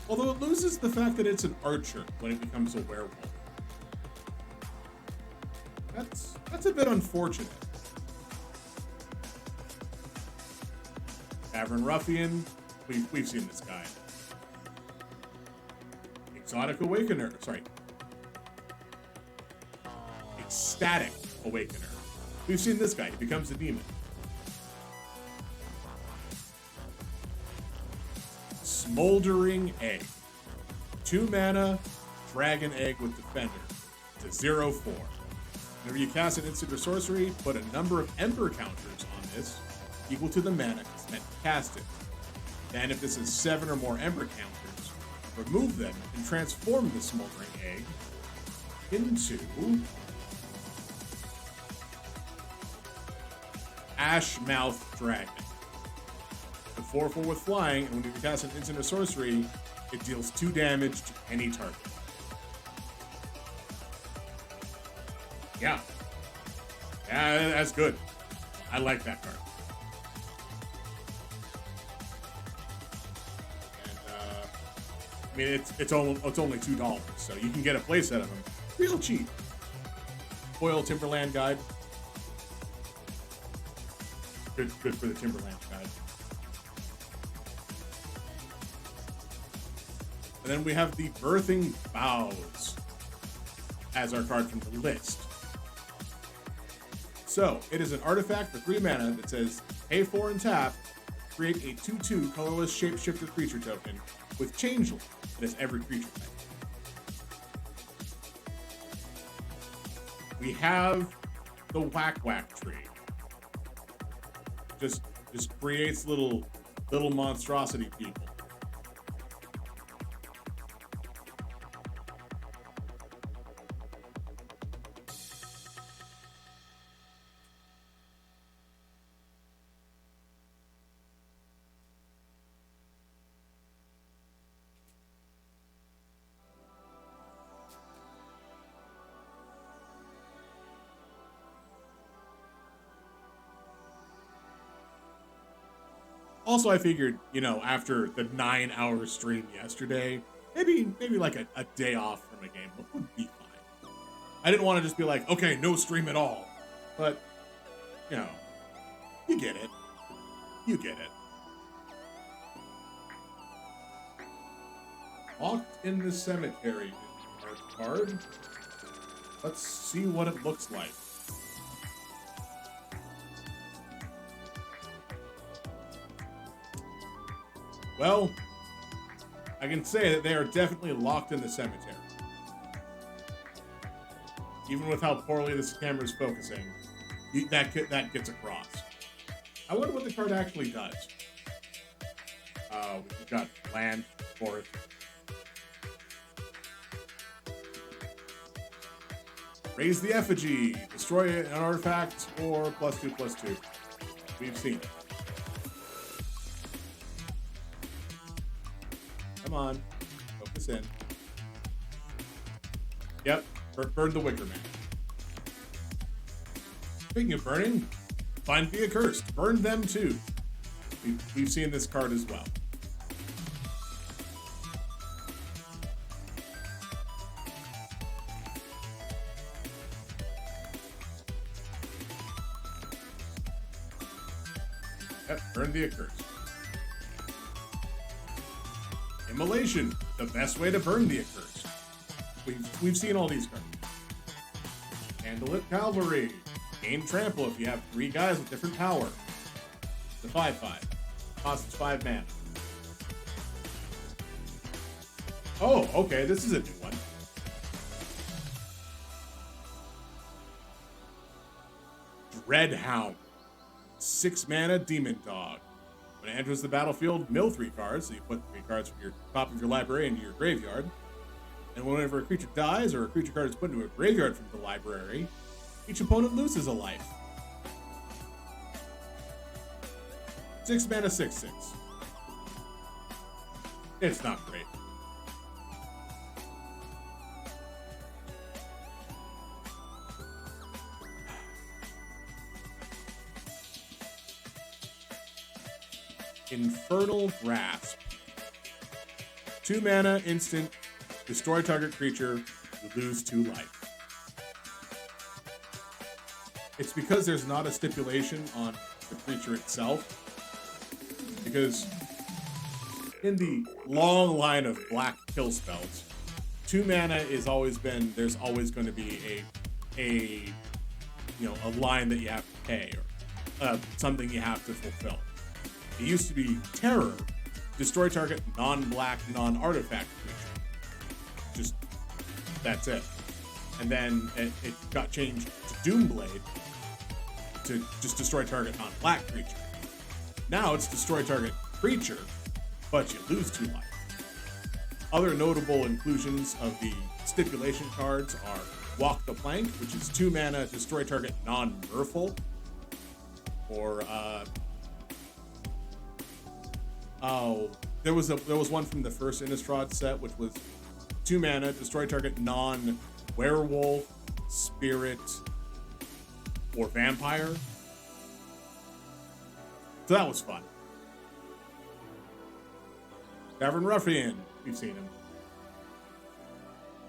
Although it loses the fact that it's an archer when it becomes a werewolf. That's a bit unfortunate. Tavern Ruffian, we've seen this guy. Exotic Awakener, sorry. Ecstatic Awakener. We've seen this guy, he becomes a demon. Smoldering Egg. 2 mana, Dragon Egg with Defender. It's a 0/4. Whenever you cast an instant or sorcery, put a number of Ember counters on this equal to the mana it's meant to cast it. Then if this is 7 or more Ember counters, remove them and transform the Smoldering Egg into Ashmouth Dragon. The 4/4 with flying, and when you cast an instant or sorcery, it deals 2 damage to any target. Yeah. Yeah, that's good. I like that card. And, I mean, it's only $2, so you can get a playset of them real cheap. Coil Timberland Guide. Good for the Timberland Guide. And then we have the Birthing Boughs as our card from the list. So, it is an artifact for 3 mana that says, pay 4 and tap, create a 2/2 colorless shapeshifter creature token with Changeling that has every creature type. We have the Whack tree. Just creates little monstrosity people. Also, I figured, after the 9-hour stream yesterday, maybe like a day off from a game would be fine. I didn't want to just be like, okay, no stream at all. But, you get it. You get it. Locked in the Cemetery is our card. Let's see what it looks like. Well, I can say that they are definitely locked in the cemetery. Even with how poorly this camera is focusing, that gets across. I wonder what the card actually does. We've got land, forest. Raise the effigy. Destroy an artifact or +2/+2. We've seen it. Come on. Focus in. Yep. Burn the Wicker Man. Speaking of burning, find the accursed. Burn them too. We've seen this card as well. Yep, burn the accursed. Immolation, the best way to burn the accursed. We've seen all these cards. Handle it, Cavalry. Gain trample if you have 3 guys with different power. The 5/5. Costs 5 mana. Oh, okay, this is a new one. Dreadhound. 6 mana demon dog. When it enters the battlefield, mill 3 cards, so you put 3 cards from your top of your library into your graveyard. And whenever a creature dies or a creature card is put into a graveyard from the library, each opponent loses a life. 6 mana, 6/6. It's not great. Infernal Grasp. 2 mana, instant, destroy target creature, you lose 2 life. It's because there's not a stipulation on the creature itself. Because in the long line of black kill spells, 2 mana is always been, there's always going to be a line that you have to pay or something you have to fulfill. It used to be Terror, destroy target non-black, non-artifact creature. Just, that's it. And then it got changed to Doomblade to just destroy target non-black creature. Now it's destroy target creature, but you lose 2 life. Other notable inclusions of the stipulation cards are Walk the Plank, which is 2 mana, destroy target non-merfolk. Or there was one from the first Innistrad set, which was 2 mana, destroy target non-werewolf, spirit, or vampire. So that was fun. Tavern Ruffian, we've seen him.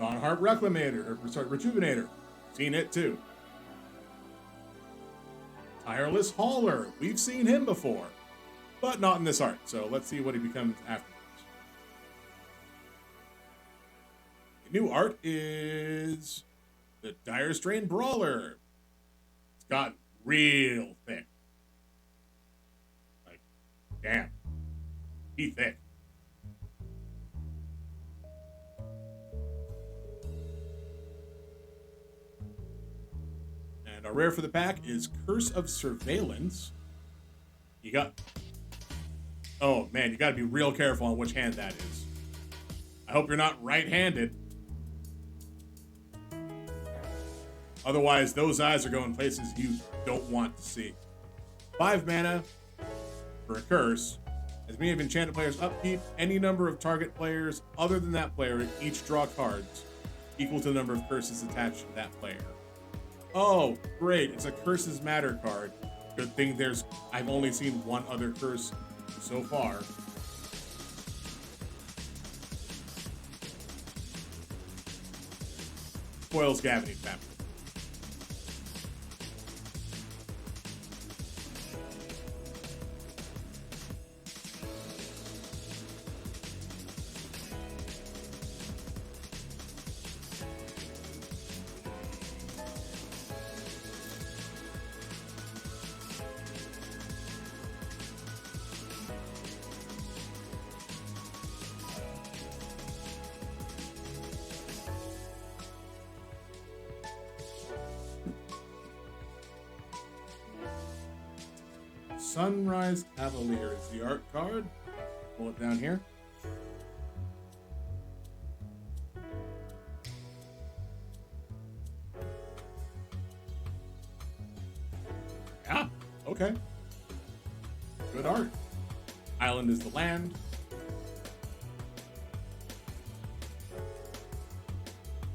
Dawnheart Rejuvenator, seen it too. Tireless Hauler, we've seen him before, but not in this art, so let's see what he becomes afterwards. The new art is the Dire Strain Brawler. It's got real thick. Like, damn. He thick. And our rare for the pack is Curse of Surveillance. You got... Oh, man, you got to be real careful on which hand that is. I hope you're not right-handed. Otherwise, those eyes are going places you don't want to see. 5 mana for a curse. As many of enchanted players upkeep, any number of target players other than that player each draw cards equal to the number of curses attached to that player. Oh, great. It's a Curses Matter card. Good thing I've only seen one other curse so far. Coil's Scavenging Map. Sunrise Cavalier is the art card. Pull it down here. Okay. Good art. Island is the land.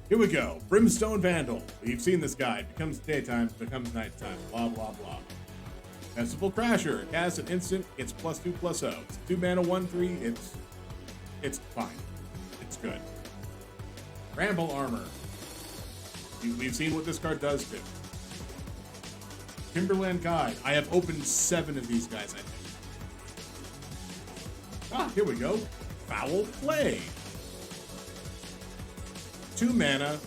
Here we go. Brimstone Vandal. We've seen this guy. Becomes daytime, becomes nighttime. Blah, blah, blah. Festival Crasher. Cast an instant. It's +2/+0. It's 2 mana, 1/3. It's fine. It's good. Ramble Armor. We've seen what this card does too. Timberland Guide. I have opened 7 of these guys, I think. Ah, here we go. Foul Play. 2 mana,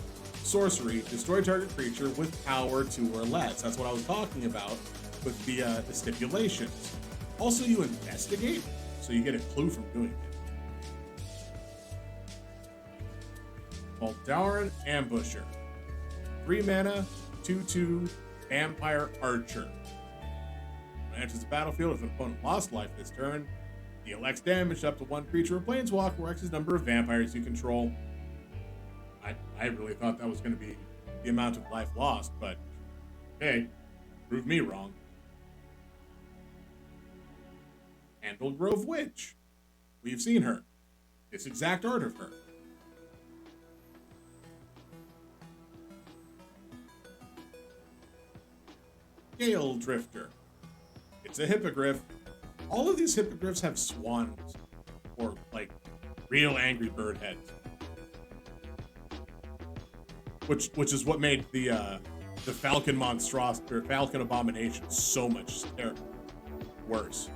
sorcery, destroy target creature with power 2 or less. That's what I was talking about with the stipulations. Also, you investigate, so you get a clue from doing it. Voldarin Ambusher. 3 mana, 2/2, Vampire Archer. When it enters the battlefield, if an opponent lost life this turn, deal X damage up to 1 creature or planeswalker or X's number of vampires you control. I really thought that was going to be the amount of life lost, but hey, prove me wrong. Handle Grove Witch. We've seen her. This exact art of her. Gale Drifter. It's a hippogriff. All of these hippogriffs have swans, or like real angry bird heads. Which is what made the Falcon monstrosity or Falcon Abomination so much worse.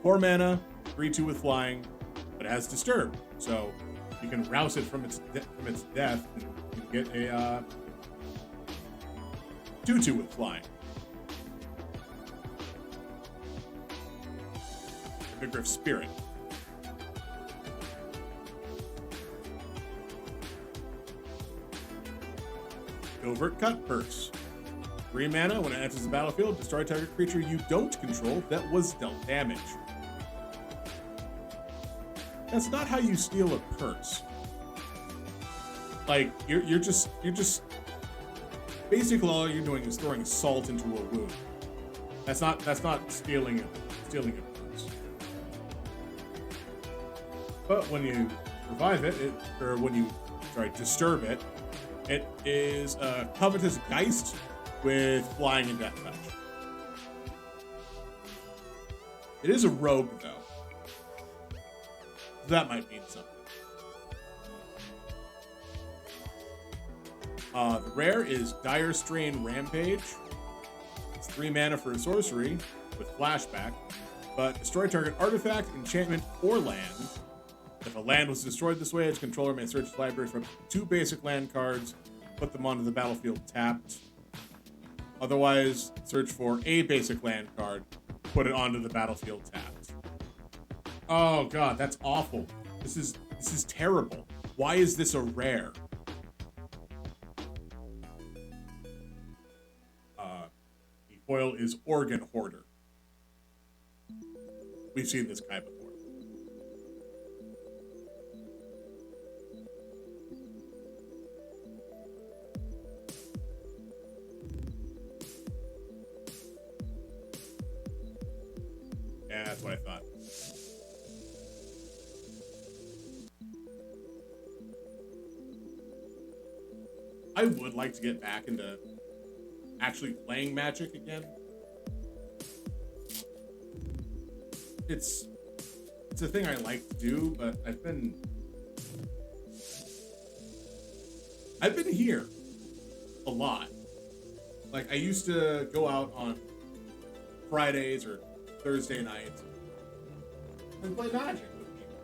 4 mana, 3/2 with flying, but it has Disturb, so you can rouse it from its death and get a 2/2 with flying. Hippogriff Spirit. Covert Cut Purse. 3 mana, when it enters the battlefield, destroy target creature you don't control that was dealt damage. That's not how you steal a purse. Like, you're just basically all you're doing is throwing salt into a wound. That's not stealing a purse. But when you revive disturb it, it is a Covetous Geist with flying and death touch. It is a rogue, though. That might mean something. The rare is Dire Strain Rampage. It's 3 mana for a sorcery with flashback, but destroy target artifact, enchantment, or land. If a land was destroyed this way, its controller may search its library for 2 basic land cards, put them onto the battlefield tapped. Otherwise, search for a basic land card, put it onto the battlefield tapped. Oh god, that's awful. This is terrible. Why is this a rare? The foil is Organ Hoarder. We've seen this guy before. Yeah, that's what I thought. I would like to get back into actually playing Magic again. It's a thing I like to do, but I've been here a lot. Like, I used to go out on Fridays or Thursday nights and play Magic with people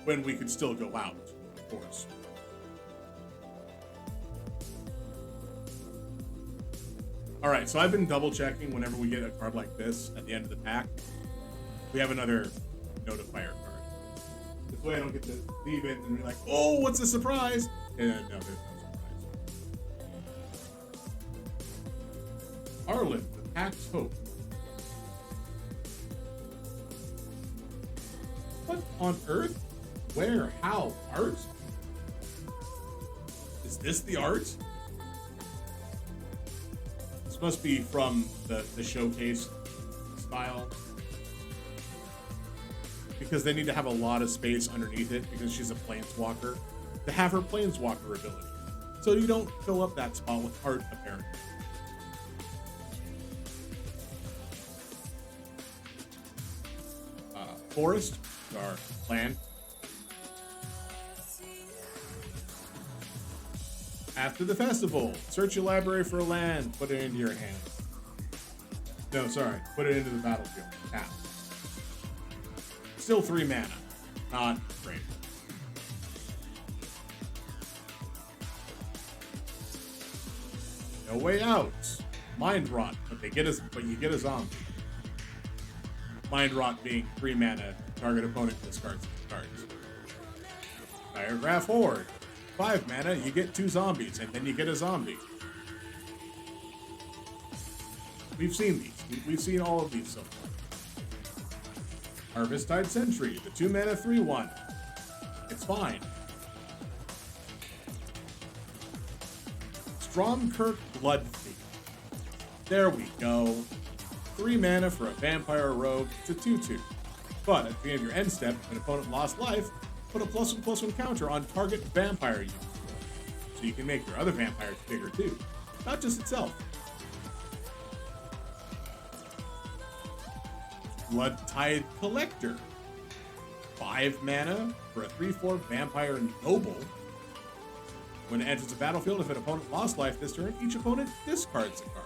when we could still go out, of course. All right, so I've been double checking whenever we get a card like this at the end of the pack. We have another Notifier card. This way I don't get to leave it and be like, oh, what's a surprise? And no, there's no surprise. Arlen, the Pack's Hope. What on earth? Where? How? Art? Is this the art? This must be from the showcase style. Because they need to have a lot of space underneath it because she's a planeswalker to have her planeswalker ability. So you don't fill up that spot with art, apparently. Forest, our land. After the festival, search your library for a land, put it into your hand. No, sorry, put it into the battlefield. Tap. Still 3 mana. Not great. No way out. Mind Rot, but you get a zombie. Mind Rot being 3 mana, target opponent discards cards. Paragraph Horde. 5 mana, you get 2 zombies, and then you get a zombie. We've seen these. We've seen all of these so far. Harvesttide Sentry, the 2 mana 3/1. It's fine. Stromkirk Blood Thief. There we go. 3 mana for a vampire rogue. It's a 2/2. But at the end of your end step, if an opponent lost life, put a +1/+1 counter on target vampire unit. So you can make your other vampires bigger too, not just itself. Bloodtide Collector. 5 mana for a 3/4 vampire noble. When it enters the battlefield, if an opponent lost life this turn, each opponent discards a card.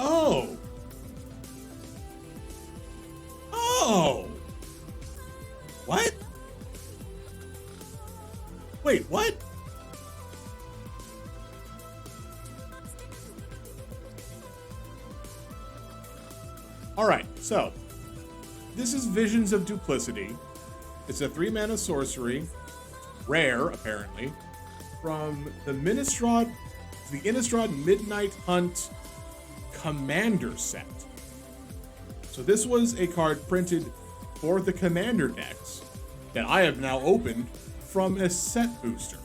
Oh! Oh! What? Wait, what? Alright, so this is Visions of Duplicity. It's a 3 mana sorcery, rare apparently, from the Innistrad Midnight Hunt Commander set. So this was a card printed for the Commander decks that I have now opened from a set booster.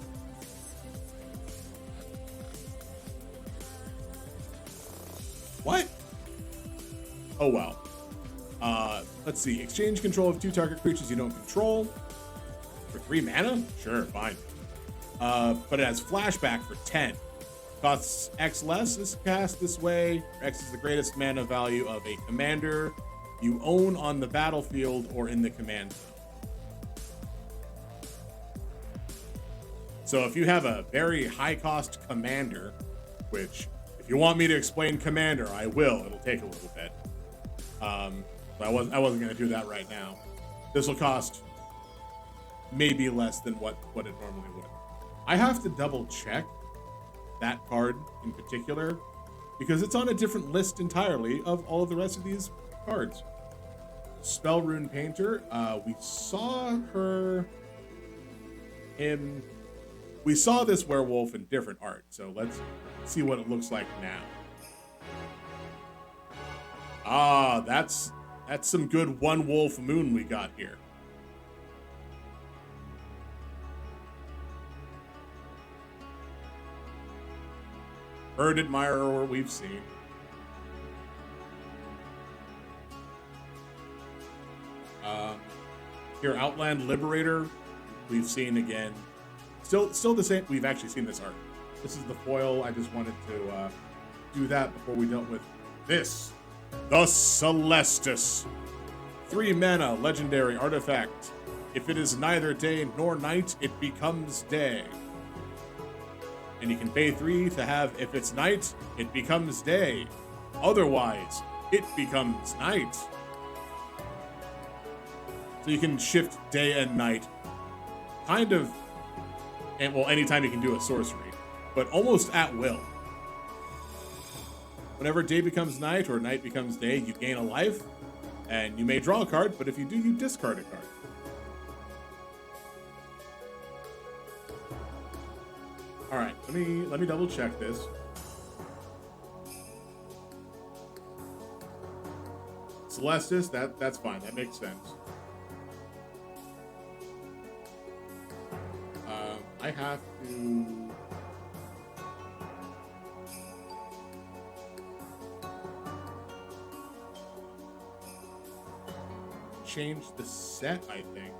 What? Oh well. Let's see. Exchange control of 2 target creatures you don't control. For 3 mana? Sure, fine. But it has flashback for 10. Costs X less, is cast this way. X is the greatest mana value of a commander you own on the battlefield or in the command zone. So if you have a very high cost commander, which if you want me to explain commander, I will. It'll take a little bit. But I wasn't going to do that right now. This will cost maybe less than what it normally would. I have to double check that card in particular because it's on a different list entirely of all of the rest of these cards. Spell Roon Painter. We saw we saw this werewolf in different art, so let's see what it looks like now. Ah, that's some good one wolf moon we got here. Bird Admirer we've seen. Here, Outland Liberator, we've seen again. Still the same. We've actually seen this art. This is the foil. I just wanted to do that before we dealt with this. The Celestus. 3 mana, legendary artifact. If it is neither day nor night, it becomes day. And you can pay 3 to have, if it's night, it becomes day. Otherwise, it becomes night. So you can shift day and night, kind of, and well, anytime you can do a sorcery, but almost at will. Whenever day becomes night or night becomes day, you gain a life, and you may draw a card, but if you do, you discard a card. All right, let me double check this. Celestis, that's fine. That makes sense. I have to... change the set, I think.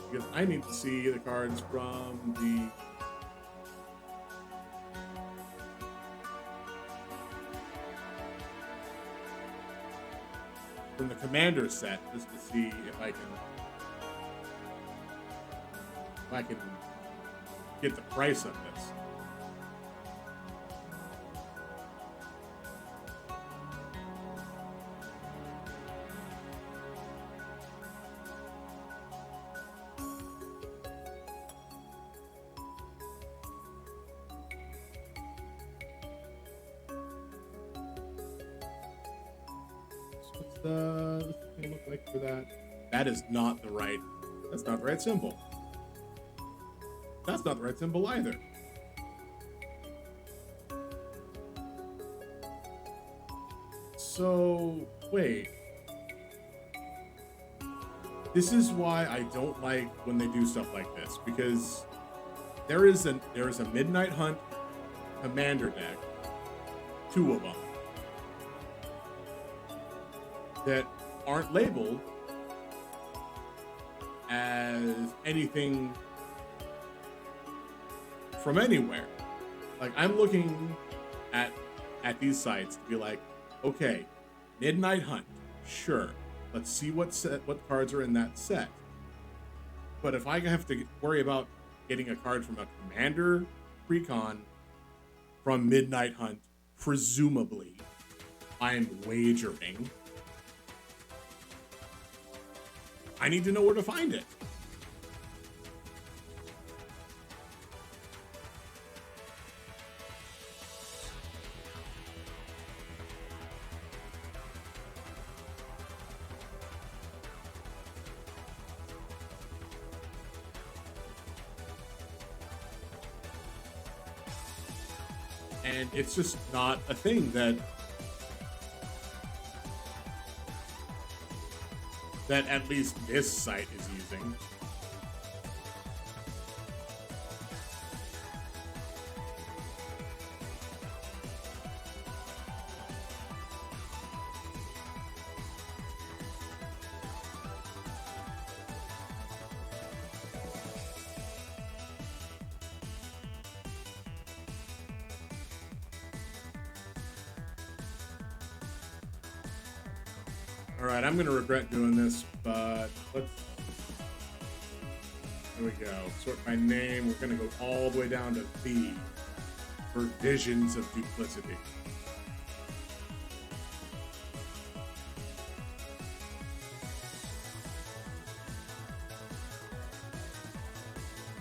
Because I need to see the cards from the commander set, just to see if I can get the price of this. What's this thing look like for that? That is not the right. That's not the right symbol. That's not the right symbol either. So, wait. This is why I don't like when they do stuff like this, because there is a Midnight Hunt commander deck, 2 of them, that aren't labeled as anything from anywhere. Like, I'm looking at these sites to be like, okay, Midnight Hunt, sure. Let's see what cards are in that set. But if I have to worry about getting a card from a commander precon from Midnight Hunt, presumably, I'm wagering, I need to know where to find it. And it's just not a thing that at least this site is using. Alright, I'm going to regret doing this, but let's... There we go. Sort by name. We're going to go all the way down to V for Visions of Duplicity.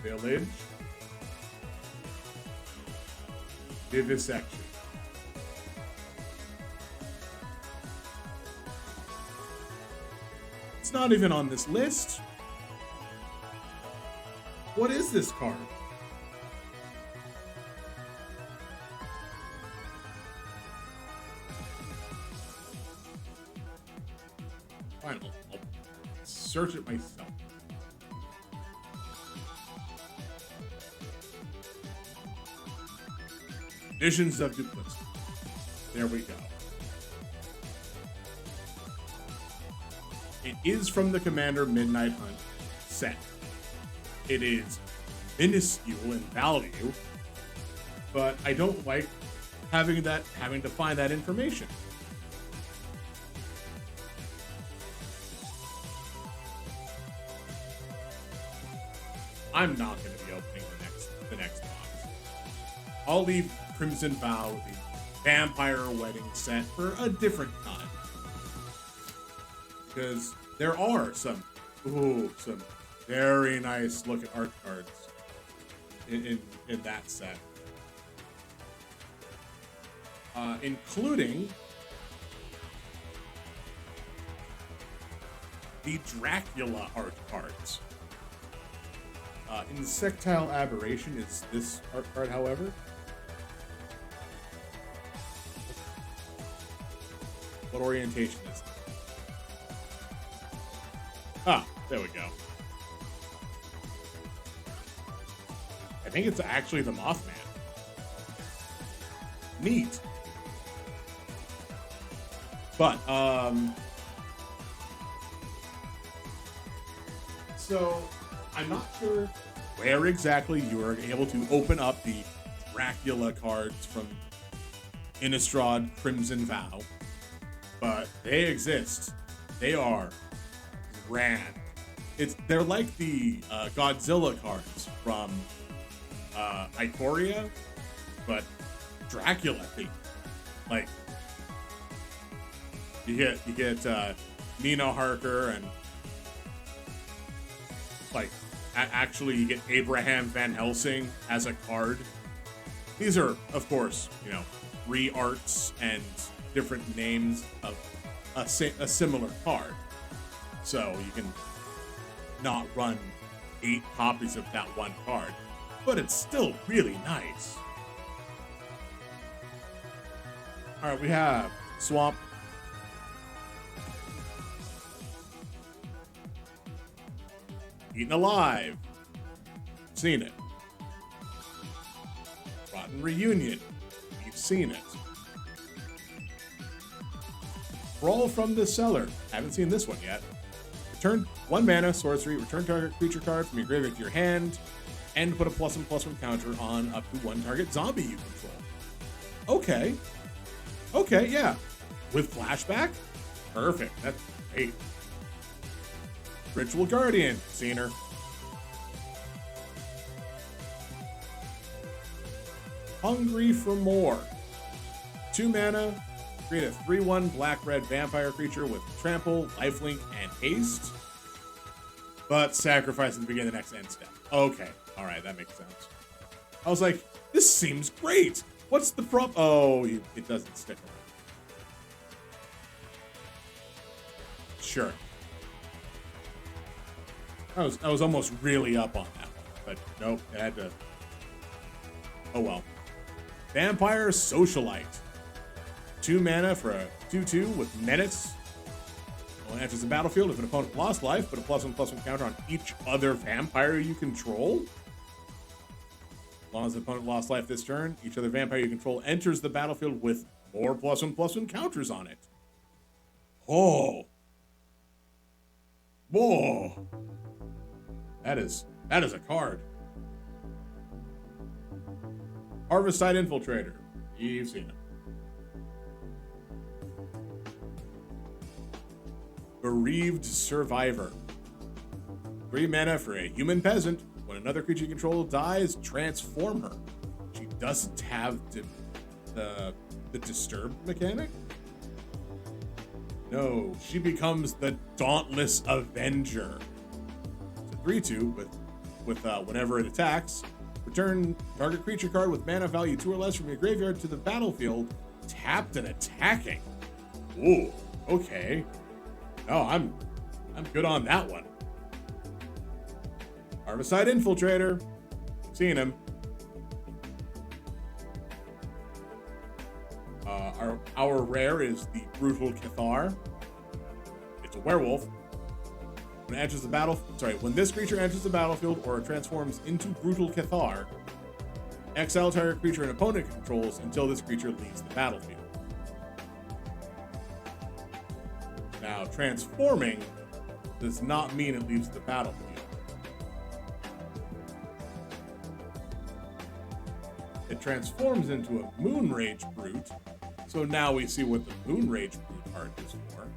Village. Vivisection. It's not even on this list. What is this card? Fine, I'll search it myself. Visions of Duplicity. There we go. It is from the Commander Midnight Hunt set. It is minuscule in value, but I don't like having to find that information. I'm not going to be opening the next box. I'll leave Crimson Vow, the Vampire Wedding set, for a different time. Because there are some very nice looking art cards in that set. Including the Dracula art cards. Insectile Aberration is this art card, however. What orientation is it? Ah, there we go. I think it's actually the Mothman. Neat. But, so I'm not sure where exactly you are able to open up the Dracula cards from Innistrad Crimson Vow, but they exist. They are grand. They're like the Godzilla cards from Ikoria, but Dracula themed. Like you get Nina Harker and like actually you get Abraham Van Helsing as a card. These are, of course, re-arts and different names of a similar card. So you can not run 8 copies of that one card, but it's still really nice. All right, we have Swamp. Eaten Alive. Seen it. Rotten Reunion. We've seen it. Brawl from the Cellar. Haven't seen this one yet. Return 1 mana, sorcery, return target creature card from your graveyard to your hand, and put a +1/+1 counter on up to 1 target zombie you control. Okay. Okay, yeah. With flashback? Perfect. That's great. Ritual Guardian. Seen her. Hungry for More. 2 mana. Create a 3/1 black-red vampire creature with trample, lifelink, and haste. But sacrifice at the beginning of the next end step. Okay. Alright, that makes sense. I was like, this seems great. What's the problem? Oh, it doesn't stick around. Sure. I was almost really up on that one, but nope, it had to. Oh well. Vampire Socialite. 2 mana for a 2/2 with Menace. When it enters the battlefield, if an opponent lost life, put a +1/+1 counter on each other vampire you control. As long as the opponent lost life this turn, each other vampire you control enters the battlefield with more +1/+1 counters on it. Oh. Whoa. That is a card. Harvesttide Infiltrator. You've seen it. Bereaved Survivor. 3 mana for a human peasant. When another creature you control dies, transform her. She doesn't have the disturb mechanic? No, she becomes the Dauntless Avenger. It's a 3/2 with whenever it attacks, return target creature card with mana value 2 or less from your graveyard to the battlefield, tapped and attacking. Ooh, okay. No, I'm good on that one. Harvesttide Infiltrator. Seen him. Our rare is the Brutal Cathar. It's a werewolf. When this creature enters the battlefield or transforms into Brutal Cathar, exile target creature an opponent controls until this creature leaves the battlefield. Now, transforming does not mean it leaves the battlefield. It transforms into a Moonrage Brute, so now we see what the Moonrage Brute card is for.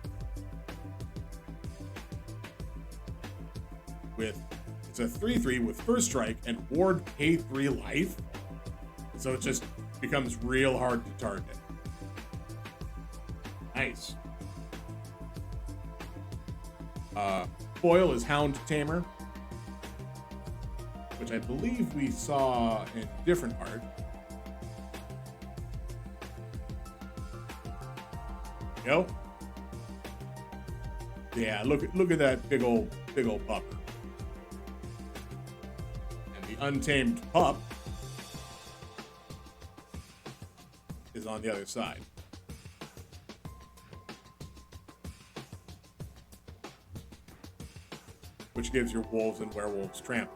It's a 3/3 with first strike and ward pay 3 life, so it just becomes real hard to target. Nice. Coil is Hound Tamer, which I believe we saw in different art. Go. Yeah, look at that big old pup. And the untamed pup is on the other side. which gives your wolves and werewolves trample.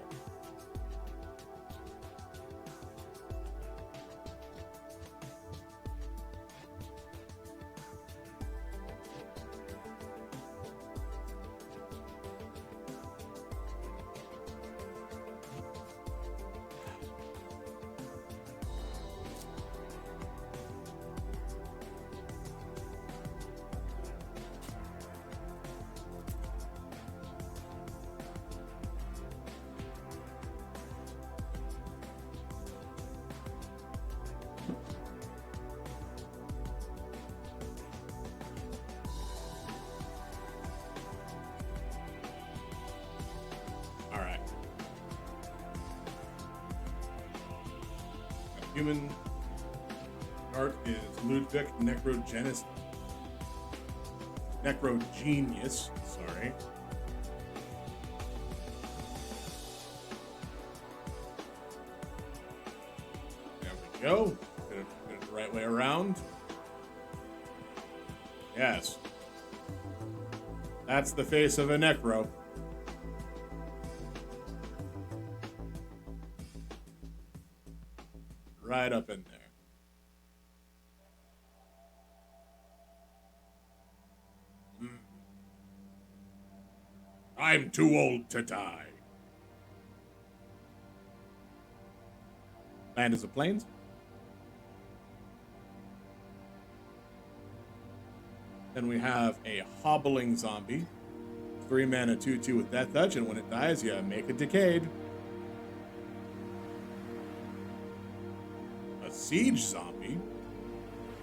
Human art is Ludwig Necrogenius, sorry. There we go. Get it the right way around. Yes. That's the face of a Necro. Right up in there. I'm too old to die. Land is a plains. Then we have a hobbling zombie. 3 mana 2/2 with Death Touch, and when it dies, you make a Decayed. Siege zombie,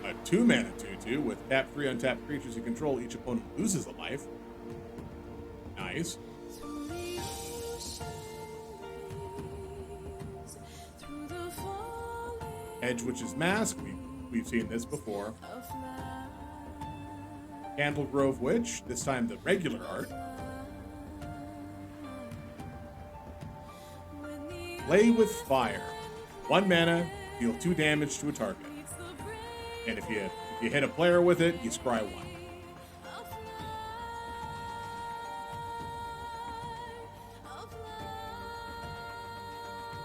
a 2 mana 2/2 with tap 3 untapped creatures you control. Each opponent loses a life. Nice. Edge Witch's Mask. We've seen this before. Candle Grove Witch. This time the regular art. Play with Fire. 1 mana. Deal 2 damage to a target. And if you hit a player with it, you scry 1.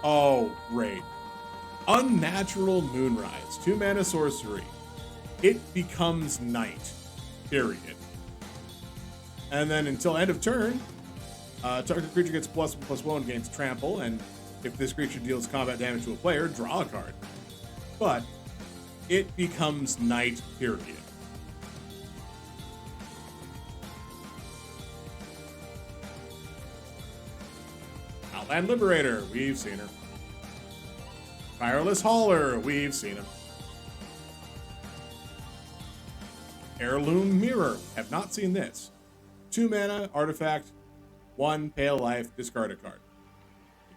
Oh, great. Unnatural Moonrise. 2 mana sorcery. It becomes night. Period. And then until end of turn, target creature gets +1/+1 against trample, and if this creature deals combat damage to a player, draw a card. But it becomes night, period. Outland Liberator, we've seen her. Fireless Hauler, we've seen him. Heirloom Mirror, have not seen this. 2 mana, artifact, 1 pale life, discard a card.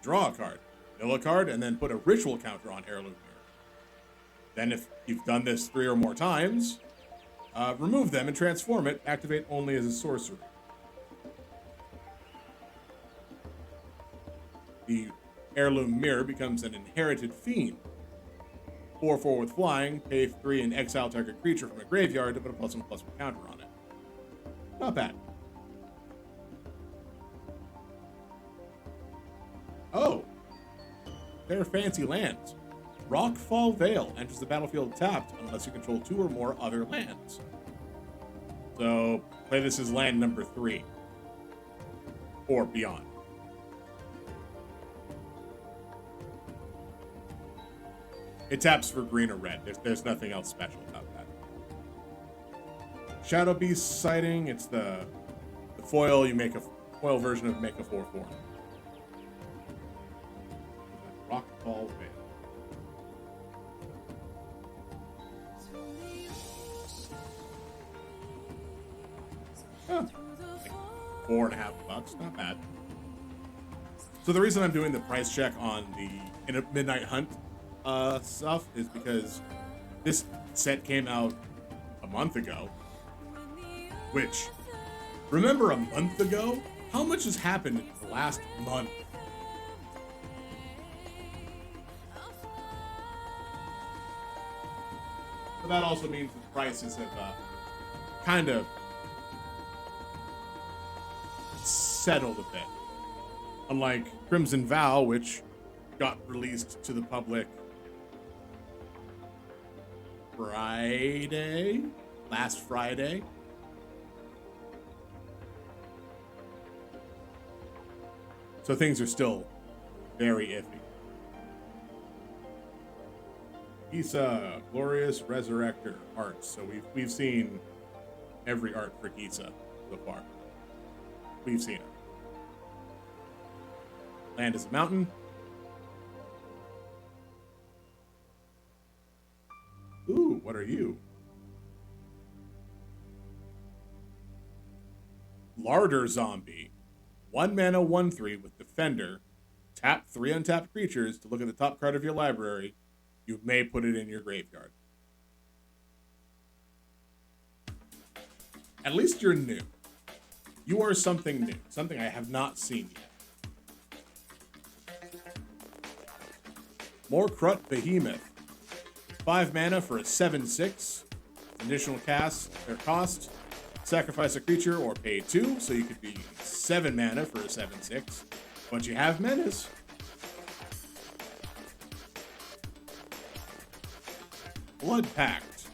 Draw a card, mill a card, and then put a ritual counter on Heirloom Mirror. Then if you've done this 3 or more times, remove them and transform it, activate only as a sorcery. The Heirloom Mirror becomes an inherited fiend. 4/4 with flying, pay 3 and exile target creature from a graveyard to put a +1/+1 counter on it. Not bad. Oh, they're fancy lands. Rockfall Vale enters the battlefield tapped unless you control 2 or more other lands. So play this as land number 3 or beyond. It taps for green or red. There's nothing else special about that. Shadow Beast sighting. It's the foil. You make a foil version of make a 4/4. Rockfall Vale. Huh. Like $4.50. Not bad. So the reason I'm doing the price check on the Midnight Hunt stuff is because this set came out a month ago. Which, remember a month ago? How much has happened in the last month? But that also means the prices have kind of settled a bit. Unlike Crimson Vow, which got released to the public last Friday. So things are still very iffy. Gisa, Glorious Resurrector art. So we've seen every art for Gisa so far. We've seen it. Land is a mountain. Ooh, what are you? Larder Zombie. 1 mana, 1/3 with Defender. Tap 3 untapped creatures to look at the top card of your library. You may put it in your graveyard. At least you're new. You are something new. Something I have not seen yet. Morkrut Behemoth. 5 mana for a 7/6. Additional cast or cost. Sacrifice a creature or pay 2, so you could be 7 mana for a 7/6. But you have menace. Blood Pact.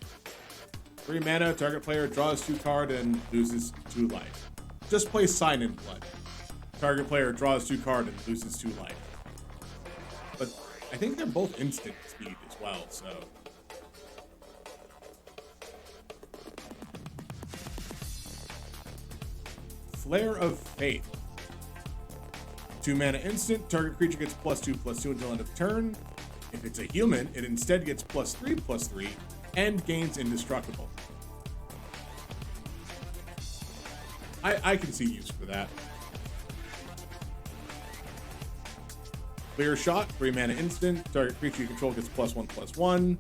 3 mana, target player draws 2 cards and loses 2 life. Just play Sign in Blood. Target player draws 2 cards and loses 2 life. But I think they're both instant speed as well, so. Flare of Faith. 2 mana instant, target creature gets +2/+2 until end of turn. If it's a human, it instead gets +3/+3 and gains indestructible. I can see use for that. Clear Shot, 3 mana instant, target creature you control gets +1/+1.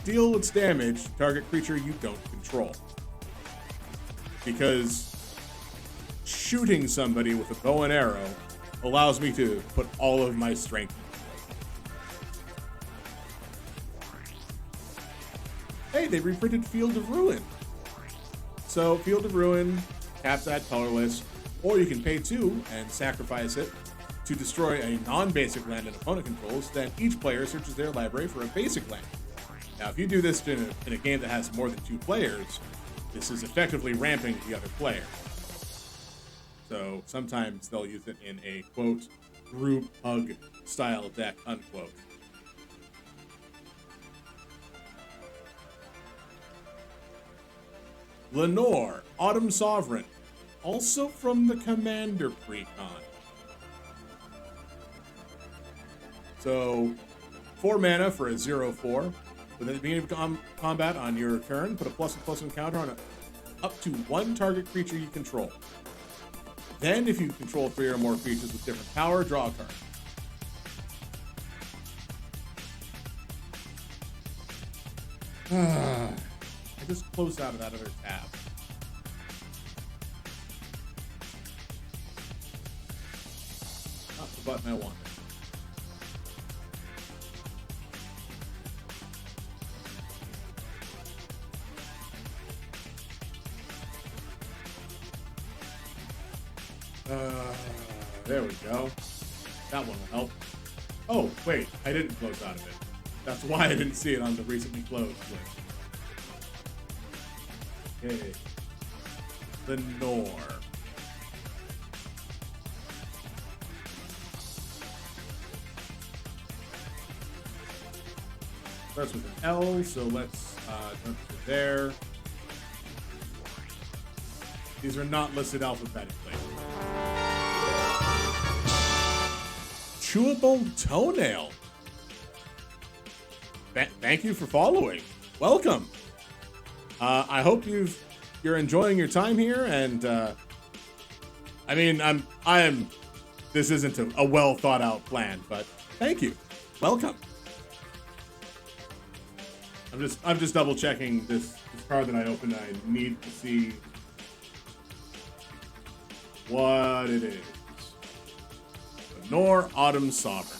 Deal its damage, target creature you don't control. Because shooting somebody with a bow and arrow allows me to put all of my strength into it. Hey, they reprinted Field of Ruin. So Field of Ruin, taps that colorless, or you can pay 2 and sacrifice it to destroy a non-basic land an opponent controls. Then each player searches their library for a basic land. Now, if you do this in a game that has more than 2 players, this is effectively ramping the other player. So sometimes they'll use it in a, quote, group hug style deck, unquote. Lenore, Autumn Sovereign, also from the Commander Precon. So 4 mana for a 0/4. But at the beginning of combat on your turn, put a +1/+1 counter on up to 1 target creature you control. Then, if you control 3 or more creatures with different power, draw a card. I just closed out of that other tab. Not the button I wanted. There we go. That one will help. Oh, wait, I didn't close out of it. That's why I didn't see it on the recently closed list. Okay. Lenore. Starts with an L, so let's jump to there. These are not listed alphabetically. Chewable Toenail. Thank you for following. Welcome. I hope you're enjoying your time here, and I mean, I'm. This isn't a well thought out plan, but thank you. Welcome. I'm just double checking this card that I opened. I need to see what it is. Lenore Autumn Sovereign.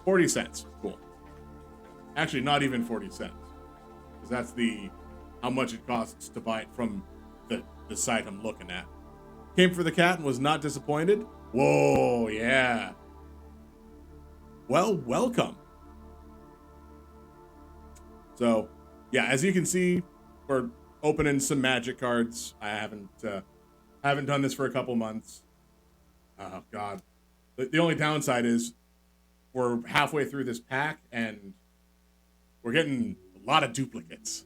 40 cents. Cool. Actually, not even 40 cents. Because that's how much it costs to buy it from the site I'm looking at. Came for the cat and was not disappointed. Whoa, yeah. Well, welcome. So, yeah, as you can see, we're opening some magic cards. I haven't done this for a couple months. Oh God, the only downside is we're halfway through this pack and we're getting a lot of duplicates.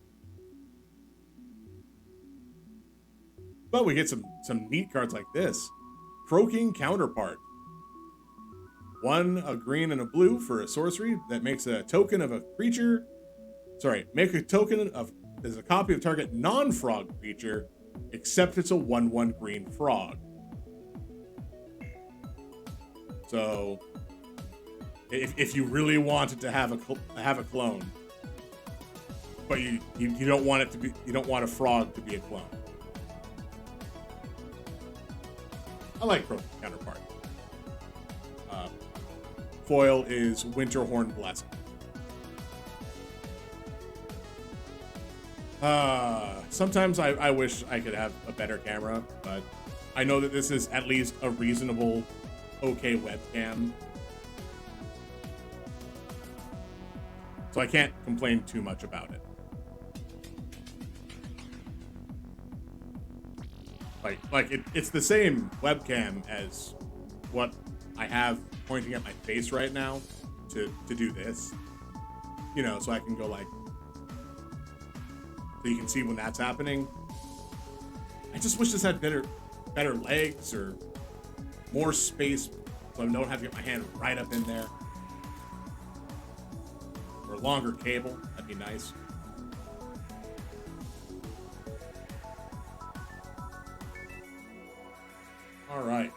But we get some neat cards like this. Croaking Counterpart. 1 a green and a blue for a sorcery that makes a token of a creature. Sorry, make a token of as a copy of target non-frog creature, except it's a 1/1 green frog. So, if you really wanted to have a clone, but you don't want it to be, you don't want a frog to be a clone. I like Croaking Counterpart. Foil is Winterhorn Blessing. Sometimes I wish I could have a better camera, but I know that this is at least a reasonable, okay webcam. So I can't complain too much about it. It's the same webcam as what I have pointing at my face right now to do this. You know, so I can go like, so you can see when that's happening. I just wish this had better legs or more space so I don't have to get my hand right up in there. Or a longer cable, that'd be nice. All right.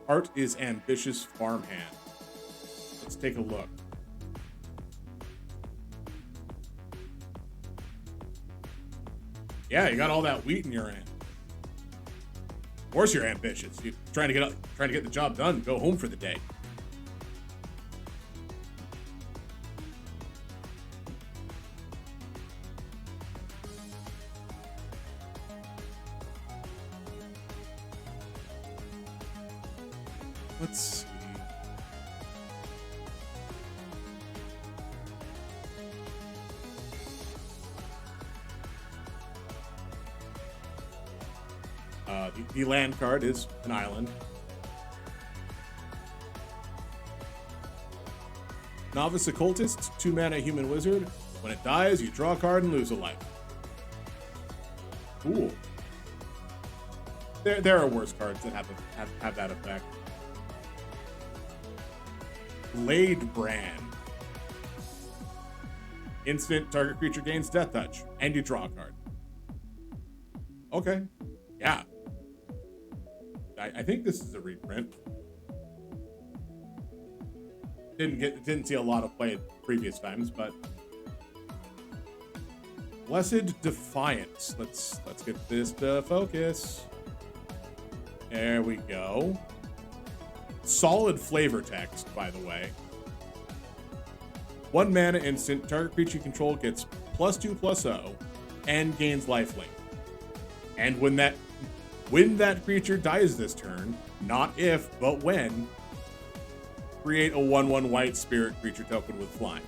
Art is Ambitious Farmhand. Let's take a look. Yeah, you got all that wheat in your hand. Of course you're ambitious. You're trying to get the job done, go home for the day. Let's see. The land card is an island. Novice Occultist, 2 mana human wizard. When it dies, you draw a card and lose a life. Cool. There are worse cards that have that effect. Blade Brand. Instant, target creature gains death touch, and you draw a card. Okay. Yeah. I think this is a reprint. Didn't see a lot of play at previous times, but Blessed Defiance. Let's get this to focus. There we go. Solid flavor text, by the way. 1 mana instant, target creature you control gets +2/+0 and gains lifelink. And when that creature dies this turn, not if, but when, create a 1/1 white spirit creature token with flying.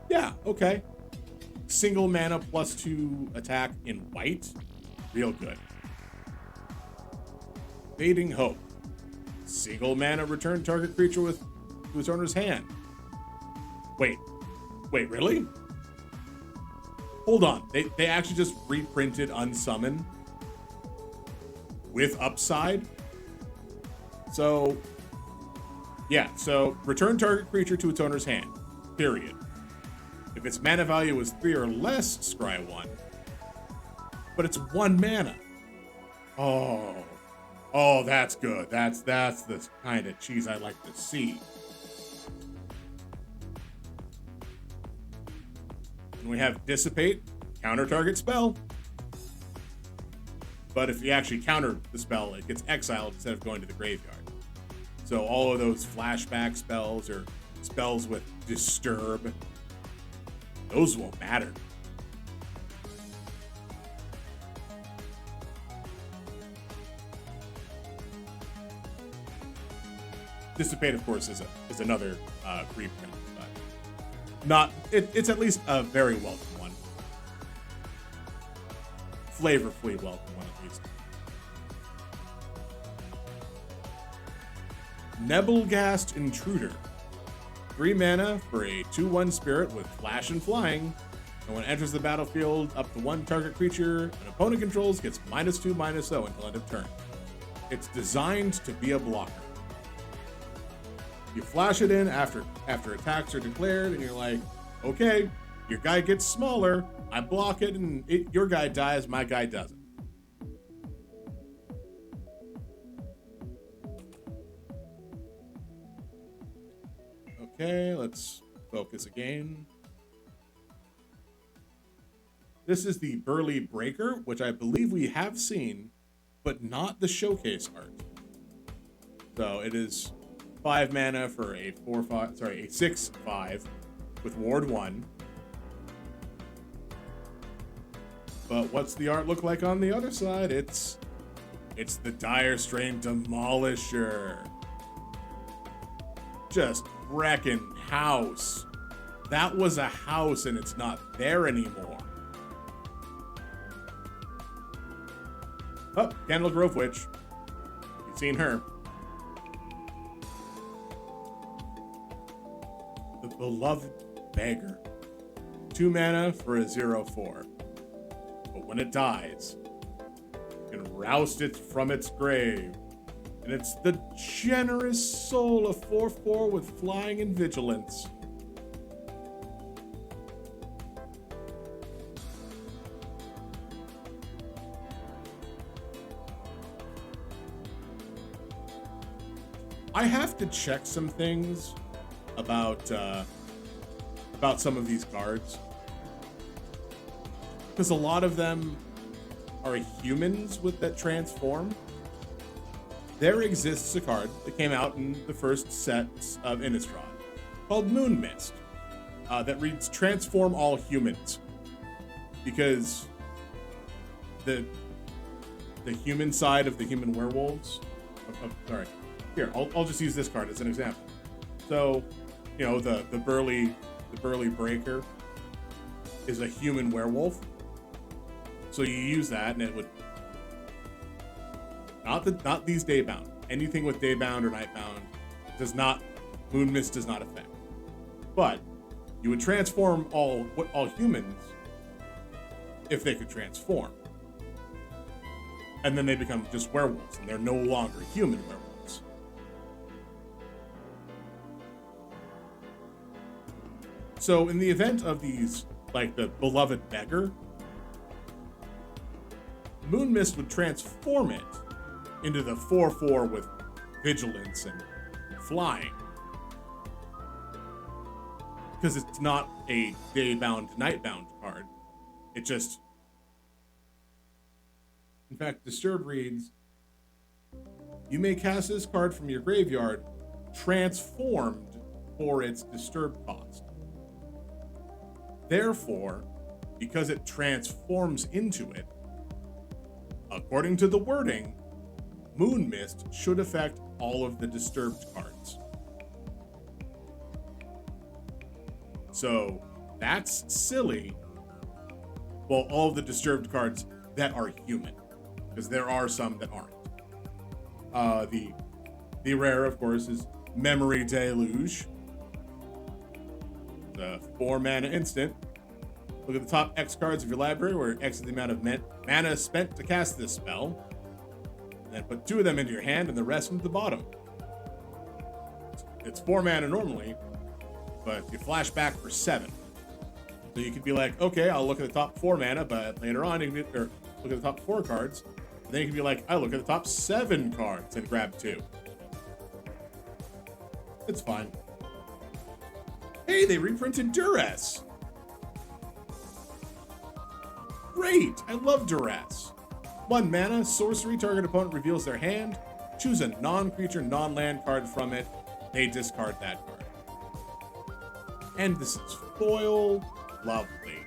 Yeah, okay. Single mana +2 attack in white. Real good. Fading Hope. Single mana return target creature to its owner's hand. Wait, really? Hold on. They actually just reprinted Unsummon with upside. So, yeah. So, return target creature to its owner's hand. Period. If its mana value is 3 or less, scry 1. But it's 1 mana. Oh, that's good. That's the kind of cheese I like to see. And we have Dissipate, counter target spell. But if you actually counter the spell, it gets exiled instead of going to the graveyard. So all of those flashback spells or spells with Disturb, those won't matter. Dissipate, of course, is another reprint, but not. It's at least a very welcome one. Flavorfully welcome one, at least. Nebelgast Intruder. 3 mana for a 2/1 spirit with flash and flying. And when it enters the battlefield, up to 1 target creature an opponent controls gets -2/-0 until end of turn. It's designed to be a blocker. You flash it in after attacks are declared, and you're like, okay, your guy gets smaller, I block it, and your guy dies, my guy doesn't. Okay, let's focus again. This is the Burly Breaker, which I believe we have seen, but not the showcase art. So it is 5 mana for a 6/5 with Ward 1. But what's the art look like on the other side? It's the Dire Strain Demolisher. Just wrecking house. That was a house and it's not there anymore. Oh, Candle Grove Witch. You've seen her. The Beloved Beggar. 2 mana for a 0/4. But when it dies, you can roust it from its grave. And it's the generous soul of 4/4 with flying and vigilance. I have to check some things about some of these cards, because a lot of them are humans that transform. There exists a card that came out in the first sets of Innistrad called Moon Mist that reads Transform All Humans, because the human side of the human werewolves. Sorry. Here, I'll just use this card as an example. So, you know, the burly breaker is a human werewolf. So you use that, and it would not these daybound. Anything with daybound or nightbound Moon Mist does not affect. But you would transform all humans if they could transform, and then they become just werewolves, and they're no longer human werewolves. So in the event of these, like the Beloved Beggar, Moon Mist would transform it into the 4/4 with vigilance and flying. Because it's not a daybound, nightbound card. It just... In fact, Disturb reads, you may cast this card from your graveyard transformed for its Disturb cost. Therefore, because it transforms into it, according to the wording, Moon Mist should affect all of the disturbed cards. So that's silly. Well, all of the disturbed cards that are human, because there are some that aren't. The rare, of course, is Memory Deluge. The 4 mana instant. Look at the top X cards of your library, where X is the amount of mana spent to cast this spell. And then put 2 of them into your hand and the rest into the bottom. It's 4 mana normally, but you flash back for 7. So you could be like, okay, I'll look at the top 4 mana, but later on, look at the top 4 cards. And then you can be like, I look at the top 7 cards and grab 2. It's fine. Hey, they reprinted Duress. Great! I love Duress. 1 mana, sorcery, target opponent reveals their hand. Choose a non-creature, non-land card from it. They discard that card. And this is foil. Lovely.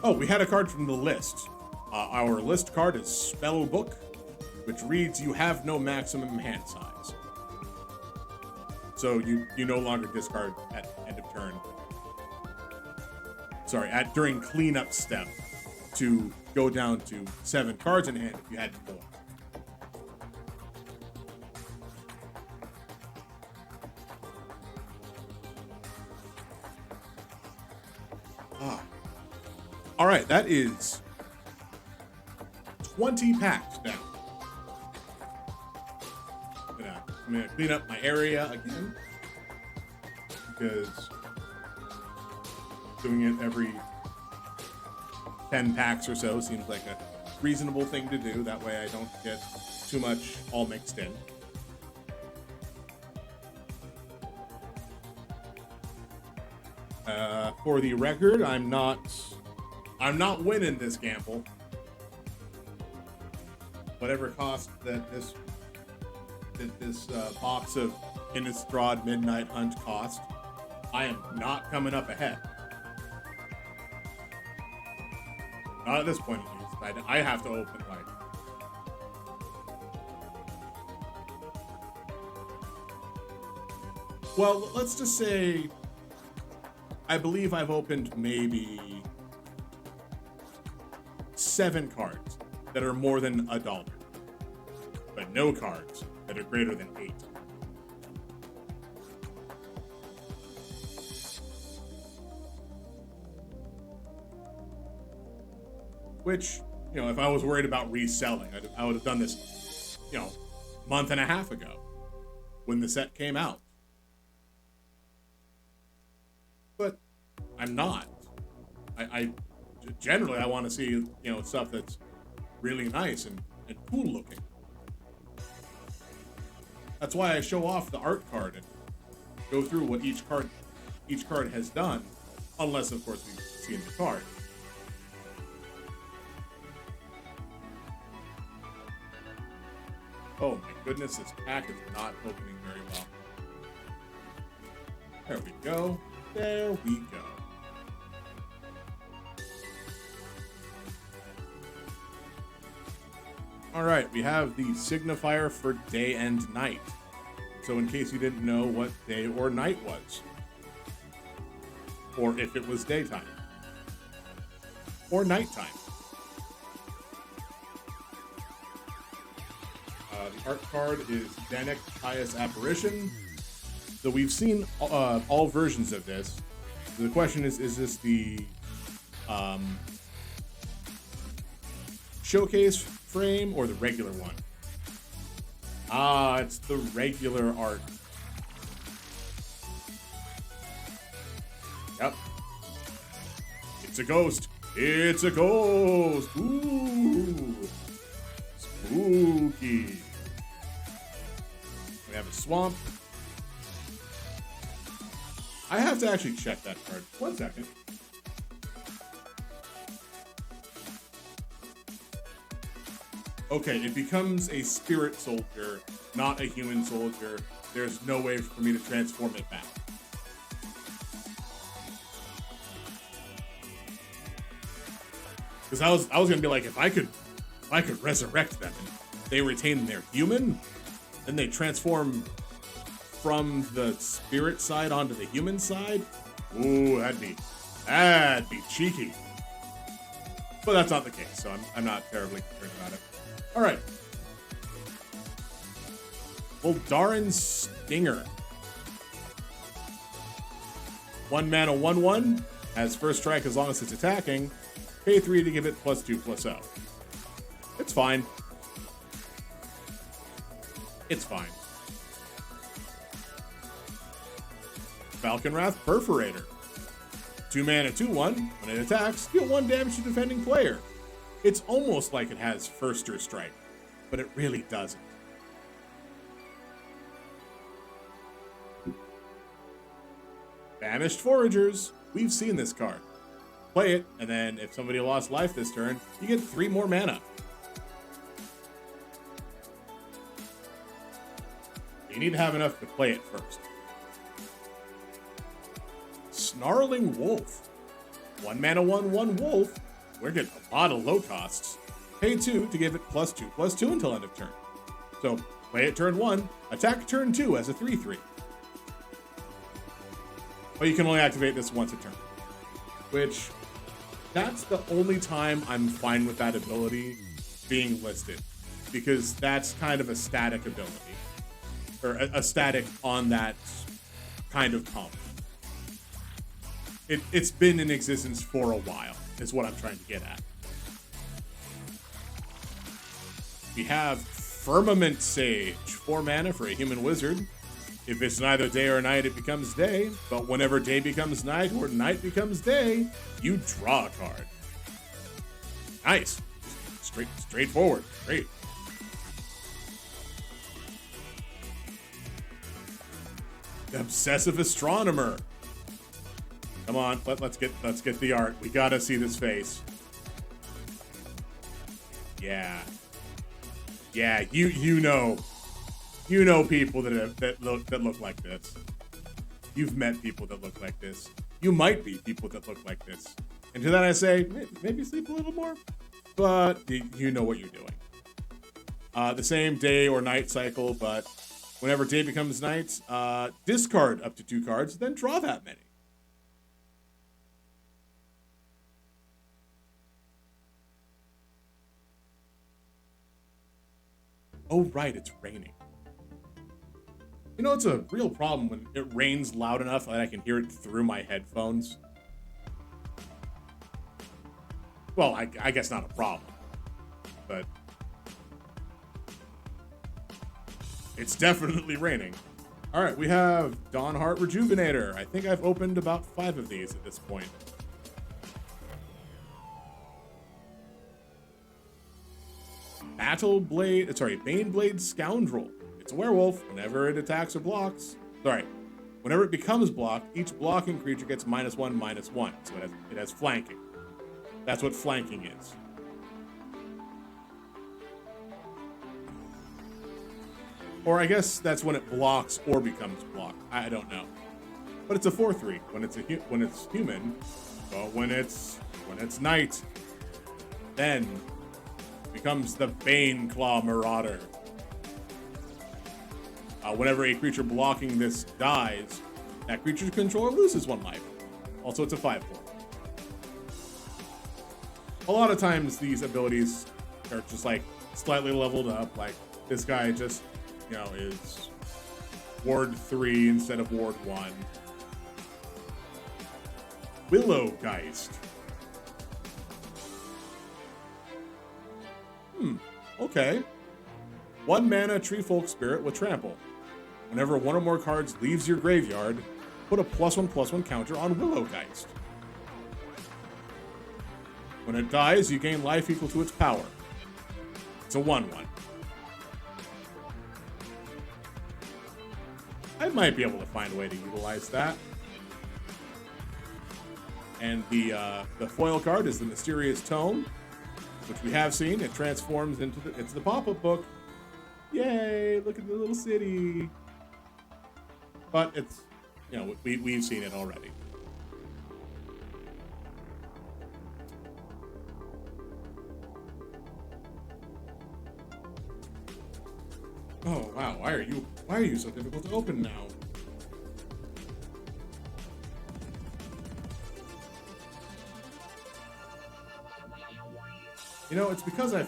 Oh, we had a card from the list. Our list card is Spellbook. which reads you have no maximum hand size. So you no longer discard at end of turn. Sorry, during cleanup step to go down to 7 cards in hand if you had more. All right, that is 20 packs now. I'm gonna clean up my area again because doing it every 10 packs or so seems like a reasonable thing to do. That way I don't get too much all mixed in. For the record, I'm not winning this gamble. Whatever cost that this box of Innistrad Midnight Hunt cost, I am not coming up ahead. Not at this point, at least. I have to open right. Well, let's just say I believe I've opened maybe 7 cards that are more than $1, but no cards that are greater than 8. Which, if I was worried about reselling, I would have done this, month and a half ago when the set came out. But I'm not. I generally I want to see, stuff that's really nice and cool looking. That's why I show off the art card and go through what each card has done, unless of course we've seen the card. Oh my goodness, this pack is not opening very well. There we go. There we go. All right, we have the signifier for day and night. So in case you didn't know what day or night was, or if it was daytime, or nighttime. The art card is Danik Pious Apparition. So we've seen all versions of this. The question is this the showcase frame or the regular one? It's the regular art. Yep. It's a ghost. It's a ghost. Ooh. Spooky. We have a swamp. I have to actually check that card. 1 second. Okay, it becomes a spirit soldier, not a human soldier. There's no way for me to transform it back. Because I was gonna be like, if I could resurrect them and they retain their human, then they transform from the spirit side onto the human side. Ooh, that'd be cheeky. But that's not the case, so I'm not terribly concerned about it. All right. Voldarin Stinger. 1 mana, 1/1. Has first strike as long as it's attacking. Pay 3 to give it +2/+0. It's fine. It's fine. Falcon Wrath Perforator. 2 mana, 2/1. When it attacks, deal 1 damage to defending player. It's almost like it has Firster Strike, but it really doesn't. Banished Foragers. We've seen this card. Play it, and then if somebody lost life this turn, you get 3 more mana. You need to have enough to play it first. Snarling Wolf. 1 mana, 1/1 Wolf. We're getting a lot of low costs. pay 2 to give it +2/+2 until end of turn. So play it turn 1, attack turn 2 as a 3/3. But you can only activate this once a turn, which that's the only time I'm fine with that ability being listed, because that's kind of a static ability, or a static on that kind of comp. It's been in existence for a while, is what I'm trying to get at. We have Firmament Sage, 4 mana for a human wizard. If it's neither day or night, it becomes day. But whenever day becomes night or night becomes day, you draw a card. Nice. Straightforward. Great. The Obsessive Astronomer. Come on, let's get the art. We gotta see this face. Yeah. Yeah, you know people that look like this. You've met people that look like this. You might be people that look like this. And to that I say, maybe sleep a little more, but you know what you're doing. The same day or night cycle, but whenever day becomes night, discard up to 2 cards, then draw that many. Oh, right, it's raining. You know, it's a real problem when it rains loud enough that I can hear it through my headphones. Well, I guess not a problem, but it's definitely raining. All right, we have Dawnheart Rejuvenator. I think I've opened about 5 of these at this point. Baneblade Scoundrel. It's a werewolf. Whenever it attacks or blocks, whenever it becomes blocked, each blocking creature gets -1/-1. So it has flanking. That's what flanking is. Or I guess that's when it blocks or becomes blocked. I don't know. But it's a 4/3 when it's human. But when it's night, then becomes the Baneclaw Marauder. Whenever a creature blocking this dies, that creature's controller loses 1 life. Also, it's a 5/4. A lot of times these abilities are just like slightly leveled up. Like this guy just, is Ward 3 instead of Ward 1. Willowgeist. Okay. 1 mana Treefolk Spirit with Trample. Whenever 1 or more cards leaves your graveyard, put a +1/+1 counter on Willowgeist. When it dies, you gain life equal to its power. It's a 1/1. I might be able to find a way to utilize that. And the foil card is the Mysterious Tome, which we have seen. It transforms into the pop-up book. Yay! Look at the little city. But it's, we've seen it already. Oh wow! Why are you so difficult to open now? It's because I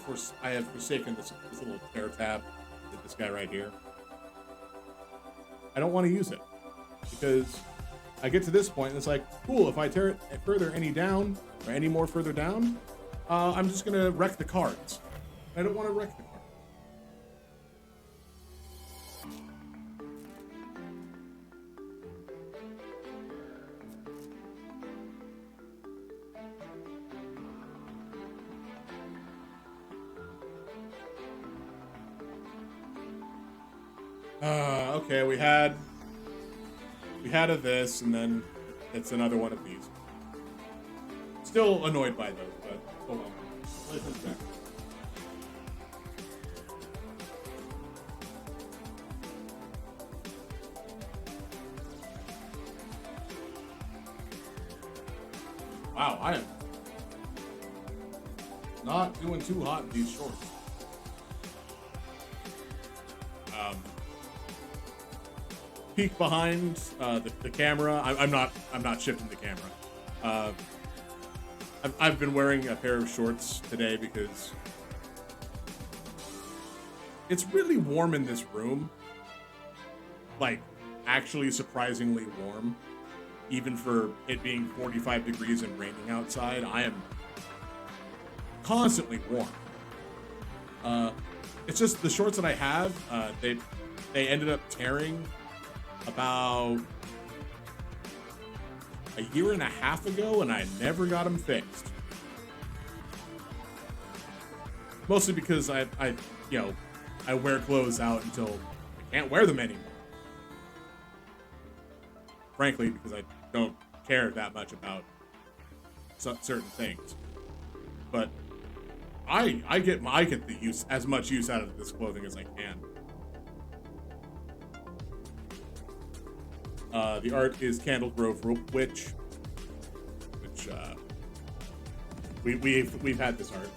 have forsaken this little tear tab with this guy right here. I don't want to use it because I get to this point and it's like, cool, if I tear it any more further down, I'm just gonna wreck the cards. I don't want to wreck the cards. Okay, we had a this, and then it's another one of these. Still annoyed by those, but hold on. Listen back. Wow, not doing too hot in these shorts. Peek behind the camera. I'm not shifting the camera. I've been wearing a pair of shorts today because it's really warm in this room. Like, actually surprisingly warm. Even for it being 45 degrees and raining outside, I am constantly warm. It's just the shorts that I have, they ended up tearing about a year and a half ago, and I never got them fixed. Mostly because I wear clothes out until I can't wear them anymore. Frankly, because I don't care that much about certain things. But I get as much use out of this clothing as I can. The art is Candle Grove Rope Witch, which we've had this art.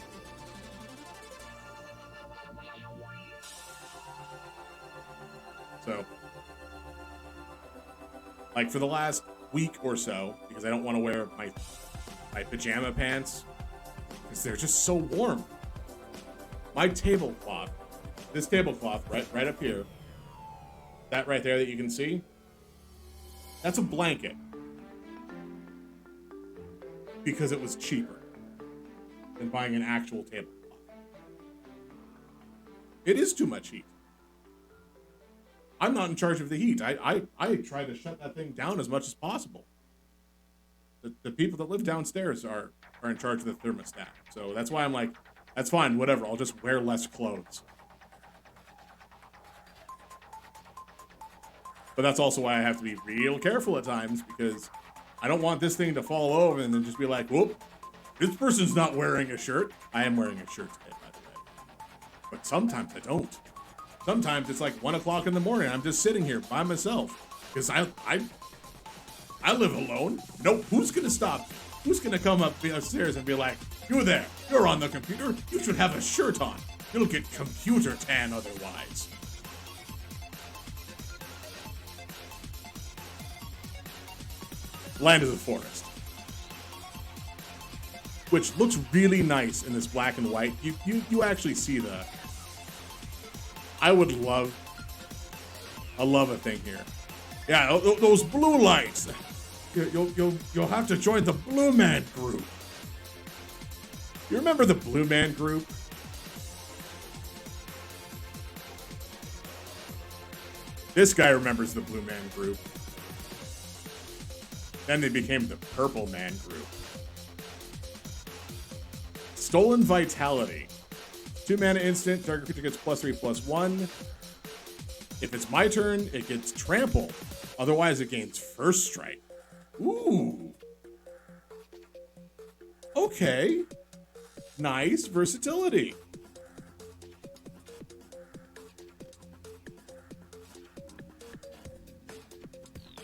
So, like, for the last week or so, because I don't want to wear my pajama pants, because they're just so warm. My tablecloth, this tablecloth right up here, that right there that you can see, that's a blanket. Because it was cheaper than buying an actual tablecloth. It is too much heat. I'm not in charge of the heat. I try to shut that thing down as much as possible. The people that live downstairs are in charge of the thermostat. So that's why I'm like, that's fine, whatever. I'll just wear less clothes. But that's also why I have to be real careful at times, because I don't want this thing to fall over and then just be like, whoop, this person's not wearing a shirt. I am wearing a shirt today, by the way. But sometimes I don't. Sometimes it's like 1 o'clock in the morning. I'm just sitting here by myself because I live alone. Nope. Who's going to stop? Who's going to come up upstairs and be like, you there, you're on the computer. You should have a shirt on. You'll get computer tan otherwise. Land of the Forest, which looks really nice in this black and white. You actually see the. I love a thing here. Yeah, those blue lights. You'll have to join the Blue Man group. You remember the Blue Man group? This guy remembers the Blue Man group. Then they became the Purple Man group. Stolen Vitality. 2 mana instant, target creature gets +3/+1. If it's my turn, it gets trample. Otherwise, it gains first strike. Ooh. Okay. Nice versatility.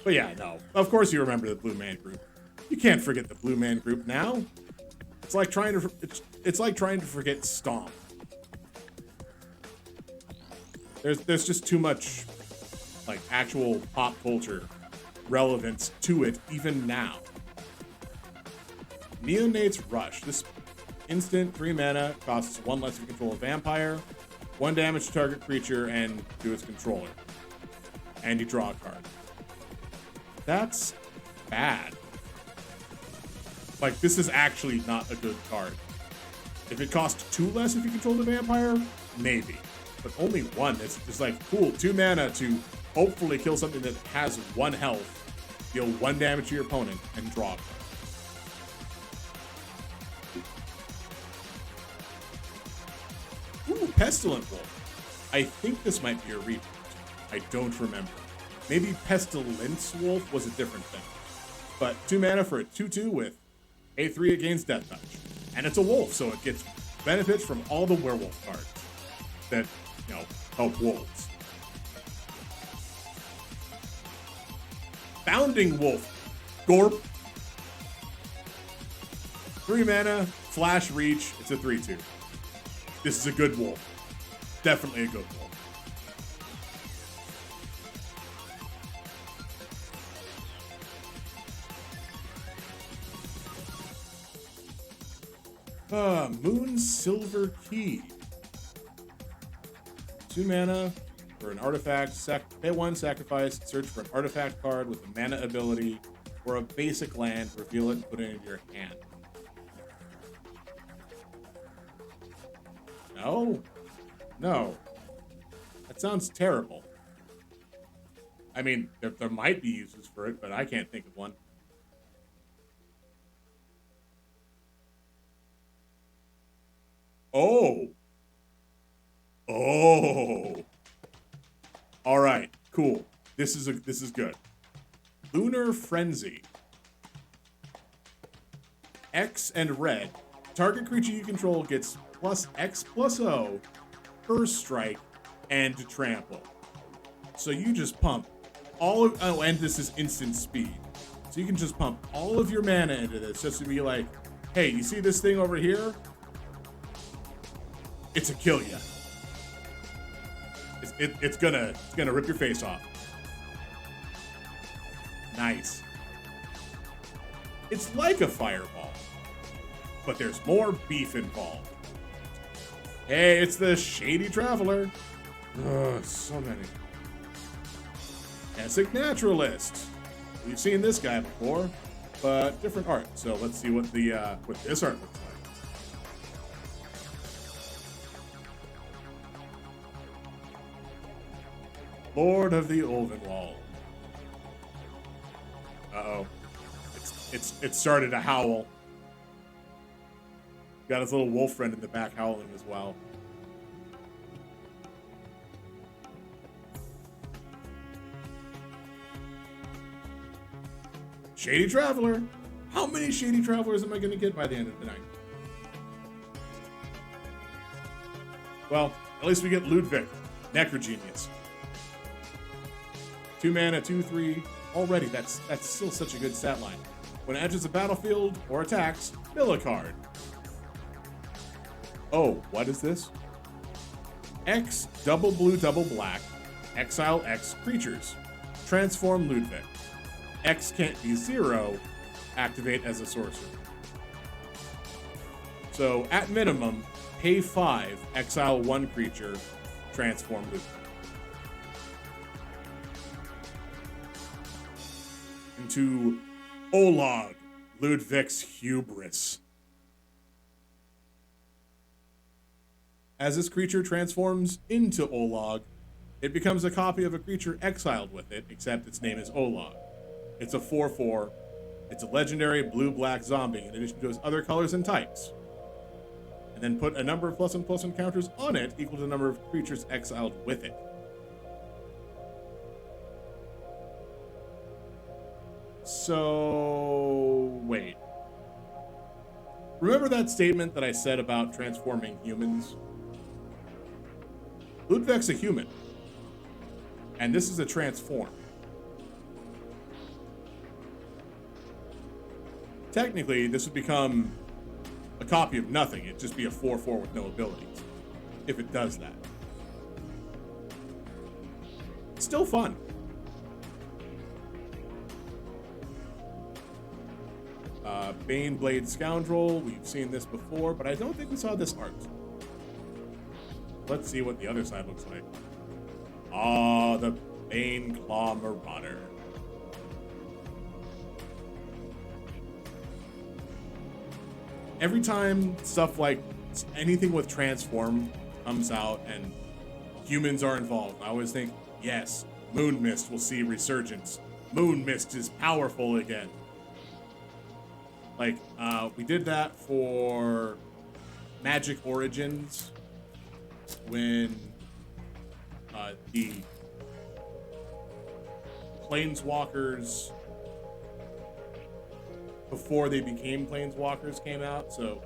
But yeah, no. Of course you remember the Blue Man group. You can't forget the Blue Man group now. It's like trying to forget Stomp. There's just too much like actual pop culture relevance to it even now. Neonate's Rush. This instant 3 mana costs 1 less to control a vampire, 1 damage to target creature and to its controller. And you draw a card. That's bad. Like, this is actually not a good card. If it costs 2 less if you control the vampire, maybe. But only 1. It's just like, cool, 2 mana to hopefully kill something that has 1 health, deal 1 damage to your opponent, and draw a card. Ooh, Pestilence Wolf. I think this might be a reprint. I don't remember. Maybe Pestilence Wolf was a different thing. But 2 mana for a 2/2 with A3 against Death Touch. And it's a wolf, so it gets benefits from all the werewolf cards that, help wolves. Bounding Wolf. Gorp. 3 mana, Flash reach, it's a 3/2. This is a good wolf. Definitely a good wolf. Moon Silver Key. 2 mana for an artifact. Pay 1, sacrifice, search for an artifact card with a mana ability or a basic land, reveal it, and put it into your hand. No? No. That sounds terrible. I mean, there might be uses for it, but I can't think of one. Oh. Oh. All right. Cool. This is good. Lunar Frenzy. X and red. Target creature you control gets +X+O per strike and to trample. So you just pump all of, oh, and this is instant speed. So you can just pump all of your mana into this just to be like, hey, you see this thing over here? It's a kill ya. It's gonna rip your face off. Nice. It's like a fireball, but there's more beef involved. Hey, it's the Shady Traveler. Ugh, so many. Cathartic Naturalist. We've seen this guy before, but different art. So let's see what this art looks like. Lord of the Ulvenwald. Uh-oh. It started to howl. Got his little wolf friend in the back howling as well. Shady Traveler. How many Shady Travelers am I going to get by the end of the night? Well, at least we get Ludwig, Necrogenius. 2 mana, 2/3. Already, that's still such a good stat line. When it enters the battlefield or attacks, mill a card. Oh, what is this? X, double blue, double black. Exile X creatures. Transform Ludwig. X can't be 0. Activate as a sorcerer. So, at minimum, pay 5, exile 1 creature, transform Ludwig. Into Olag, Ludwig's Hubris. As this creature transforms into Olag, it becomes a copy of a creature exiled with it, except its name is Olag. It's a 4/4. It's a legendary blue-black zombie in addition to its other colors and types. And then put a number of +1/+1 counters on it equal to the number of creatures exiled with it. So, wait. Remember that statement that I said about transforming humans? Ludwig's a human. And this is a transform. Technically, this would become a copy of nothing. It'd just be a 4/4 with no abilities. If it does that. It's still fun. Baneblade Scoundrel. We've seen this before, but I don't think we saw this art. Let's see what the other side looks like. Ah, the Bane Claw Marauder. Every time stuff like anything with transform comes out and humans are involved, I always think, yes, Moon Mist will see resurgence. Moon Mist is powerful again. Like, we did that for Magic Origins when the Planeswalkers, before they became Planeswalkers, came out. So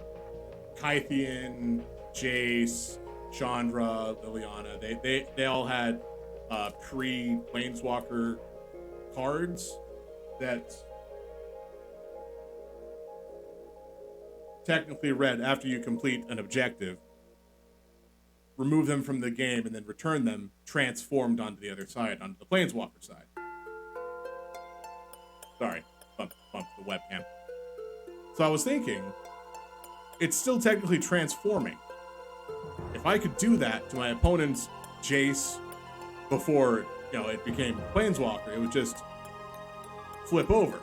Kythian, Jace, Chandra, Liliana, they all had pre-Planeswalker cards that technically read after you complete an objective, remove them from the game, and then return them transformed onto the other side, onto the Planeswalker side. Sorry, bump the webcam. So I was thinking, it's still technically transforming. If I could do that to my opponent's Jace before, it became Planeswalker, it would just flip over.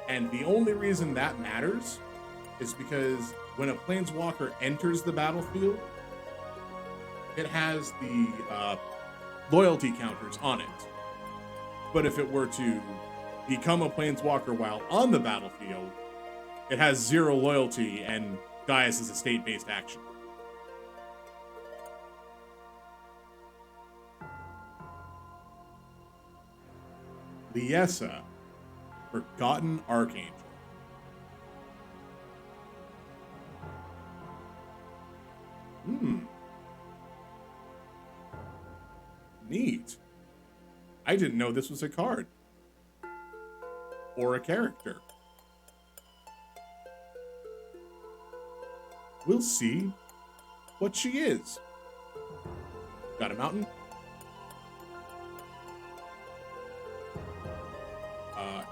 And the only reason that matters is because when a Planeswalker enters the battlefield, it has the loyalty counters on it. But if it were to become a Planeswalker while on the battlefield, it has 0 loyalty and dies as a state-based action. Liesa, Forgotten Archangel. Neat. I didn't know this was a card. Or a character. We'll see what she is. Got a mountain?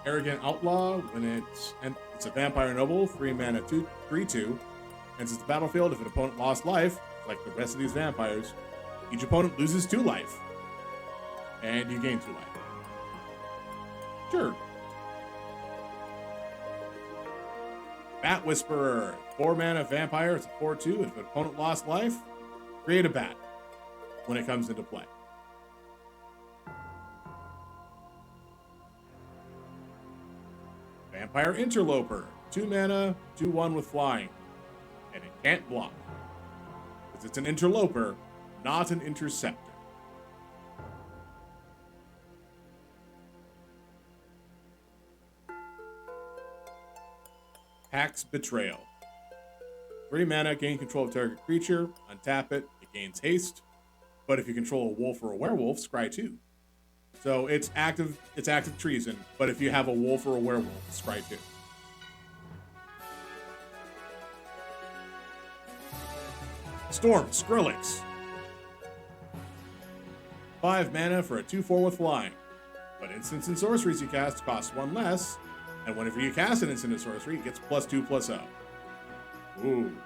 Arrogant Outlaw, when it's a vampire noble, 3 mana, 3/2. Enters the battlefield. If an opponent lost life, like the rest of these vampires, each opponent loses 2 life. And you gain 2 life. Sure. Bat Whisperer, 4 mana vampire, it's a 4/2. If an opponent lost life, create a bat when it comes into play. Vampire Interloper, 2 mana, 2/1 with flying. And it can't block. Because it's an interloper, not an interceptor. Pax Betrayal. 3 mana, gain control of target creature. Untap it, it gains haste. But if you control a wolf or a werewolf, scry 2. So it's active treason, but if you have a wolf or a werewolf, scry 2. Storm, Skrillex. 5 mana for a 2/4 with flying. But instants and sorceries you cast cost 1 less, and whenever you cast an instant and sorcery, it gets +2/+0. Ooh.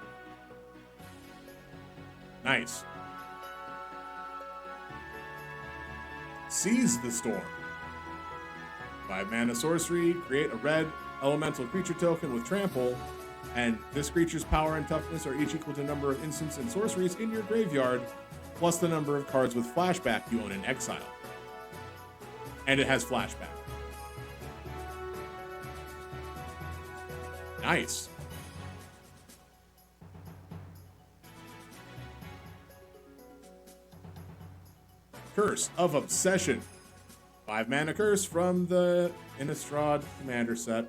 Nice. Seize the Storm. 5 mana sorcery, create a red elemental creature token with trample, and this creature's power and toughness are each equal to the number of instants and sorceries in your graveyard, plus the number of cards with flashback you own in exile. And it has flashback. Nice. Curse of Obsession. 5 mana curse from the Innistrad commander set.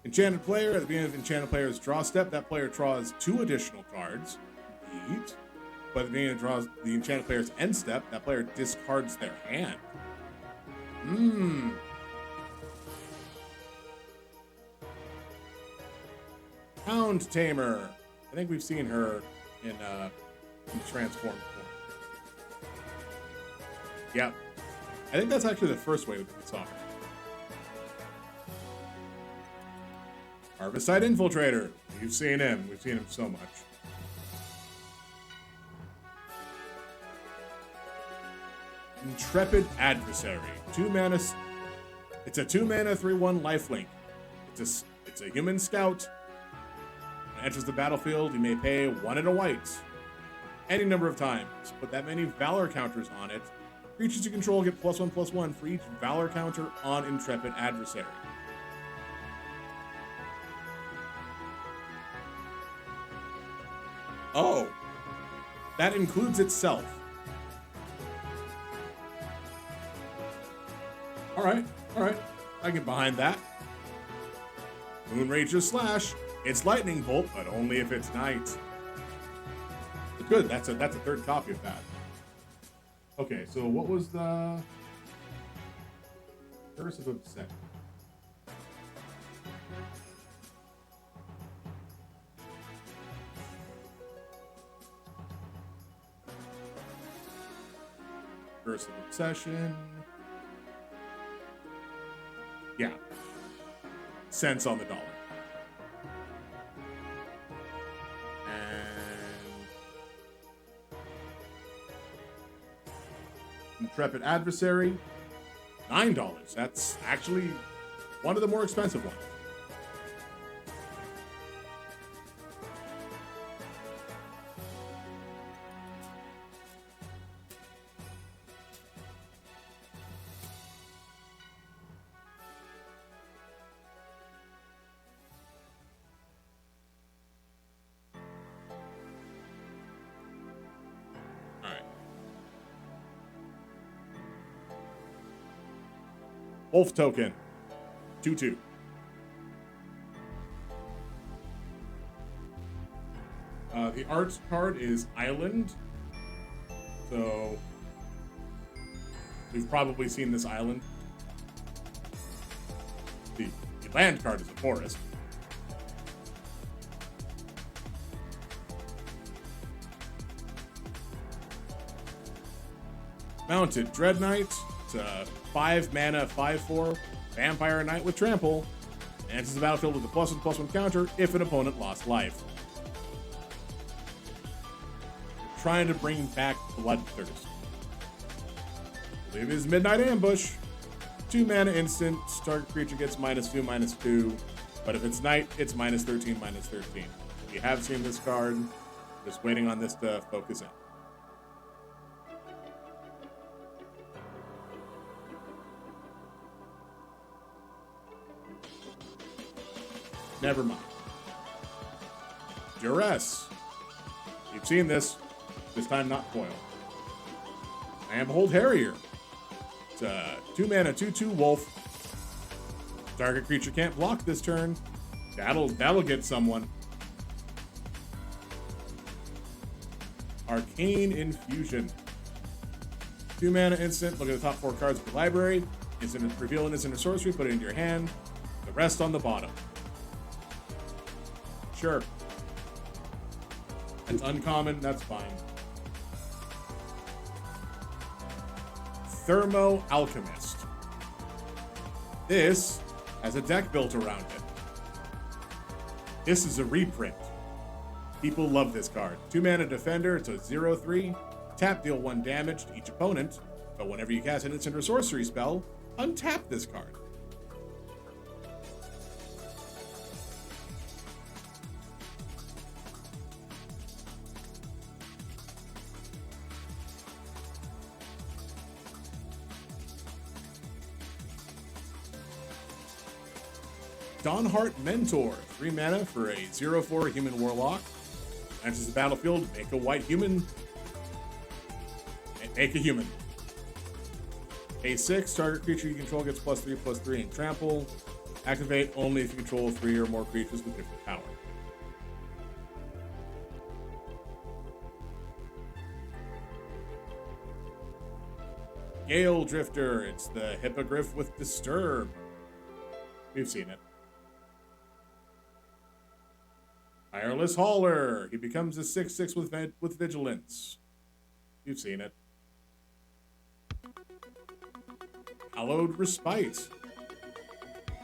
Enchanted player, at the beginning of Enchanted player's draw step, that player draws 2 additional cards. Neat. But at the beginning of the Enchanted player's end step, that player discards their hand. Hound Tamer. I think we've seen her in transform form. Yep. I think that's actually the first way that we saw her. Harvesttide Infiltrator. We've seen him. We've seen him so much. Intrepid Adversary. 2 mana. It's a 2 mana 3/1 lifelink. It's a human scout. When it enters the battlefield, you may pay 1 and a white. Any number of times. Put that many Valor counters on it. Creatures you control get +1/+1 for each Valor counter on Intrepid Adversary. Oh, that includes itself. All right. I get behind that. Moonrager Slash. It's Lightning Bolt, but only if it's night. Good. That's a third copy of that. Okay, so what was the Curse of Obsession? Curse of Obsession. Yeah. Cents on the dollar. And Intrepid Adversary, $9. That's actually one of the more expensive ones. Wolf token, 2/2. The art card is Island. So we've probably seen this island. The land card is a forest. Mounted Dread Knight. It's a 5 mana, 5/4 Vampire Knight with Trample. Enters the battlefield with a +1/+1 counter if an opponent lost life. We're trying to bring back Bloodthirst. I believe it is Midnight Ambush. 2 mana instant. Target creature gets -2/-2. But if it's night, it's -13/-13. We have seen this card. Just waiting on this to focus in. Never mind. Duress. You've seen this. This time not Coil. Behold Harrier. It's a 2 mana 2/2 wolf. Target creature can't block this turn. That'll get someone. Arcane Infusion. 2 mana instant. Look at the top 4 cards of the library. Instant reveal an instant or sorcery. Put it into your hand. The rest on the bottom. Sure. It's uncommon, that's fine. Thermo Alchemist. This has a deck built around it. This is a reprint. People love this card. 2 mana defender, it's a 0/3. Tap, deal 1 damage to each opponent, but whenever you cast an instant or sorcery spell, untap this card. Dawnheart Mentor, 3 mana for a 0/4 human warlock. Enters the battlefield, make a white human. And make a human. A 6, target creature you control gets +3/+3 and trample. Activate only if you control 3 or more creatures with different power. Gale Drifter, it's the Hippogriff with Disturb. We've seen it. Tireless Hauler. He becomes a 6/6 with Vigilance. You've seen it. Hallowed Respite.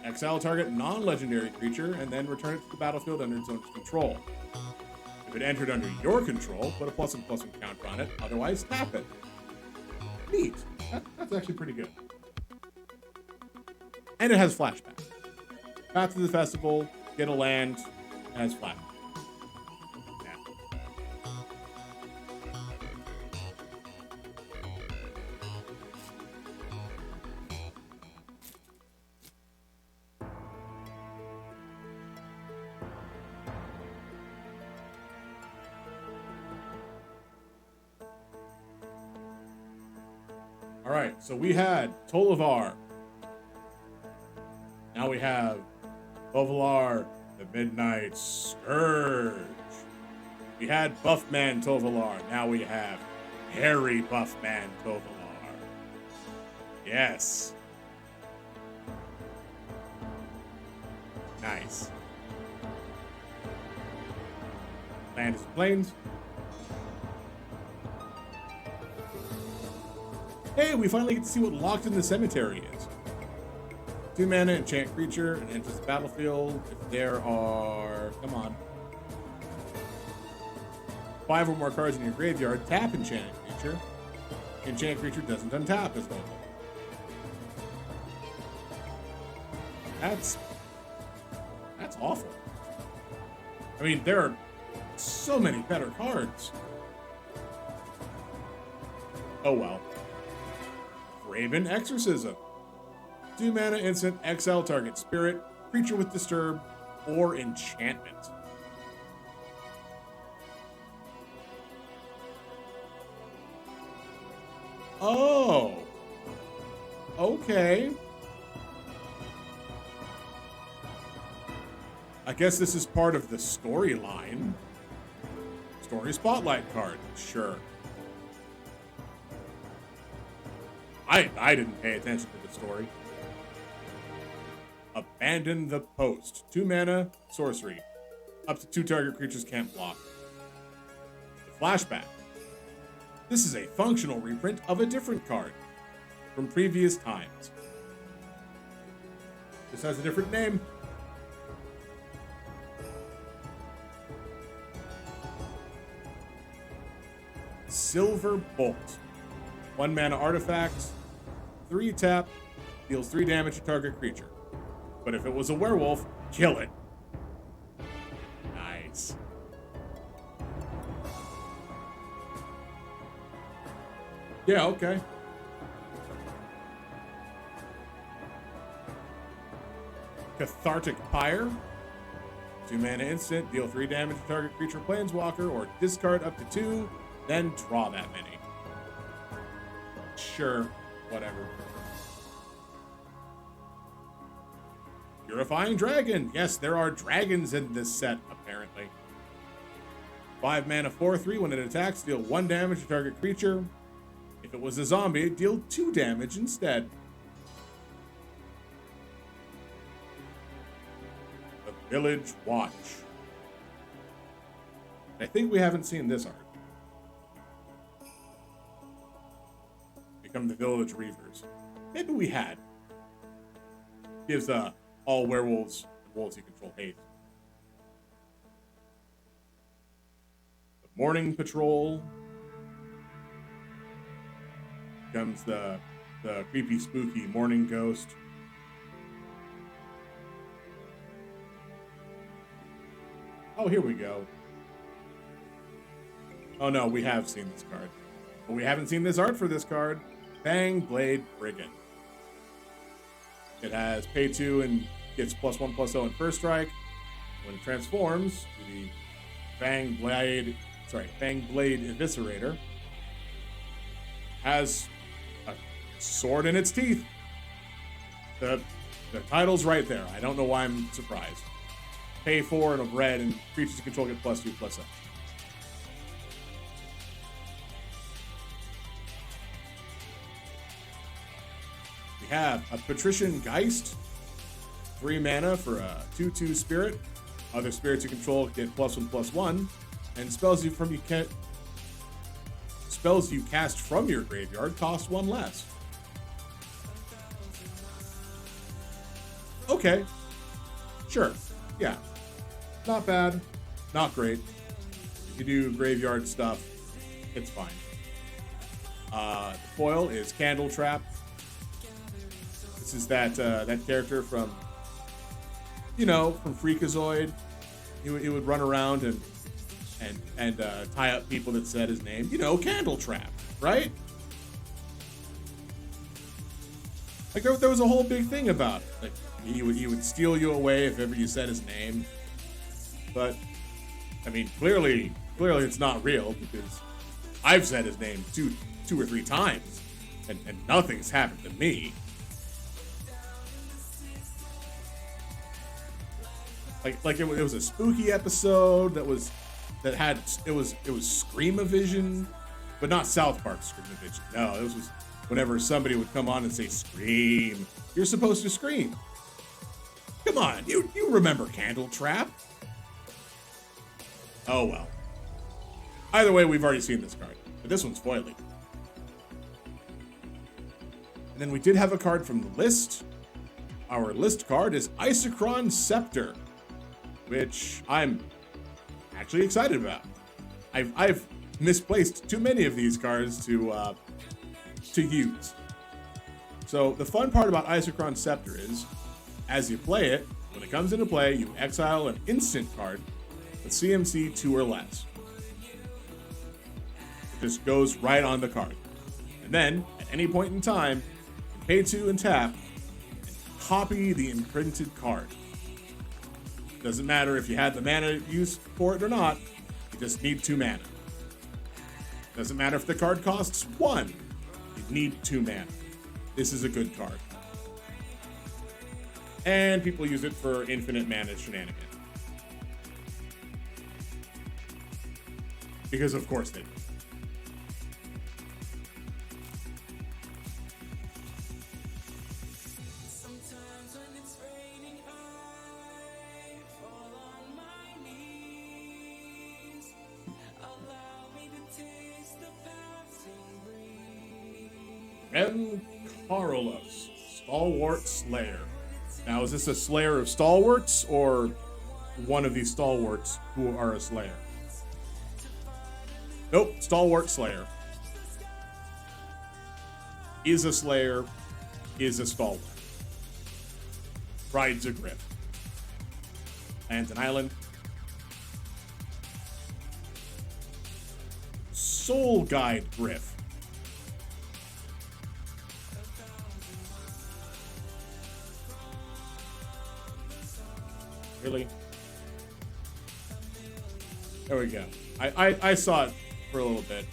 Exile target non-legendary creature and then return it to the battlefield under its own control. If it entered under your control, put a +1/+1 counter on it. Otherwise, tap it. Neat. That's actually pretty good. And it has flashback. Path to the festival, get a land, and has flashback. All right, so we had Tolivar. Now we have Tovalar, the Midnight Scourge. We had Buffman Tovalar. Now we have Hairy Buffman Tovalar. Yes. Nice. Land is plains. Hey, we finally get to see what Locked in the Cemetery is. 2 mana, enchant creature, and enters the battlefield. If there are, come on, 5 or more cards in your graveyard, tap enchanted creature. Enchanted creature doesn't untap as well. That's awful. I mean, there are so many better cards. Oh well. Raven Exorcism. 2 mana instant, exile target spirit, creature with disturb, or enchantment. Oh. Okay. I guess this is part of the storyline. Story Spotlight card, sure. I didn't pay attention to the story. Abandon the Post. 2 mana, sorcery. Up to 2 target creatures can't block. The Flashback. This is a functional reprint of a different card from previous times. This has a different name. Silver Bolt. 1 mana artifact, 3 tap, deals 3 damage to target creature. But if it was a werewolf, kill it. Nice. Yeah, okay. Cathartic Fire. 2 mana instant, deal 3 damage to target creature planeswalker, or discard up to 2, then draw that many. Sure, whatever. Purifying Dragon. Yes, there are dragons in this set, apparently. 5 mana, 4/3. When it attacks, deal 1 damage to target creature. If it was a zombie, deal 2 damage instead. The Village Watch. I think we haven't seen this art. Become the Village Reavers. Maybe we had. Gives all werewolves and wolves you control haste. The Morning Patrol. Becomes the creepy, spooky Morning Ghost. Oh, here we go. Oh no, we have seen this card. But we haven't seen this art for this card. Fang Blade Brigand. It has pay 2 and gets +1/+0 in first strike. When it transforms to the Fang Blade Eviscerator, has a sword in its teeth. The title's right there. I don't know why I'm surprised. Pay 4 and a red, and creatures you control get +2/+0. We have a Patrician Geist, 3 mana for a 2/2 spirit. Other spirits you control get +1/+1, and spells you cast from your graveyard cost 1 less. Okay, sure, yeah, not bad, not great. If you do graveyard stuff, it's fine. The foil is Candle Trap. This is that character from Freakazoid. He would run around and tie up people that said his name. Candle Trap, right? Like there was a whole big thing about it. Like he would steal you away if ever you said his name. But I mean, clearly it's not real, because I've said his name two or three times, and nothing's happened to me. Like it was a spooky episode that was Scream-O-Vision, but not South Park Scream-O-Vision. No, this was whenever somebody would come on and say scream. You're supposed to scream. Come on, you remember Candle Trap? Oh well. Either way, we've already seen this card, but this one's foily. And then we did have a card from the list. Our list card is Isochron Scepter, which I'm actually excited about. I've misplaced too many of these cards to use. So the fun part about Isochron Scepter is, as you play it, when it comes into play, you exile an instant card with CMC 2 or less. It just goes right on the card. And then, at any point in time, you pay 2 and tap, and copy the imprinted card. Doesn't matter if you had the mana used for it or not, you just need 2 mana. Doesn't matter if the card costs 1, you need 2 mana. This is a good card. And people use it for infinite mana shenanigans. Because of course they do. M. Carlos, Stalwart Slayer. Now, is this a Slayer of Stalwarts, or one of these Stalwarts who are a Slayer? Nope, Stalwart Slayer. Is a Slayer, is a Stalwart. Rides a Griff. Lands an island. Soul Guide Griff. Really? There we go. I saw it for a little bit.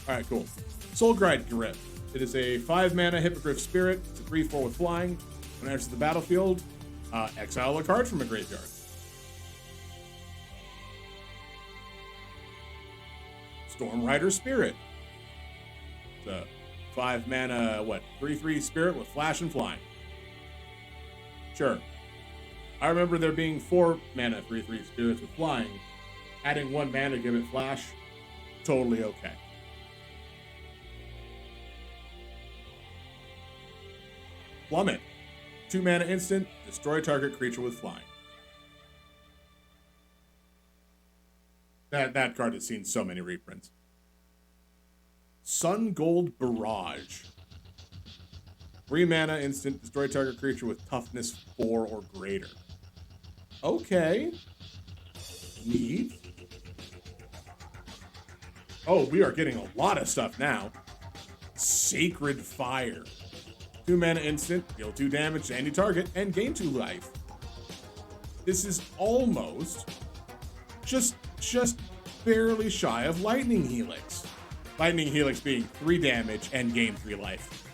Alright, cool. Soul Guide Griff. It is a 5 mana Hippogriff Spirit. It's a 3/4 with flying. When it enters the battlefield, exile a card from a graveyard. Storm Rider Spirit. It's a 5 mana, 3/3 Spirit with flash and flying. Sure. I remember there being 4 mana 3/3 Spirits with flying. Adding 1 mana to give it flash, totally okay. Plummet. 2 mana instant, destroy target creature with flying. That card has seen so many reprints. Sun Gold Barrage. 3 mana instant, destroy target creature with toughness 4 or greater. Okay. Neat. Oh, we are getting a lot of stuff now. Sacred Fire. 2 mana instant, deal 2 damage to any target, and gain 2 life. This is almost just barely shy of Lightning Helix. Lightning Helix being 3 damage and gain 3 life.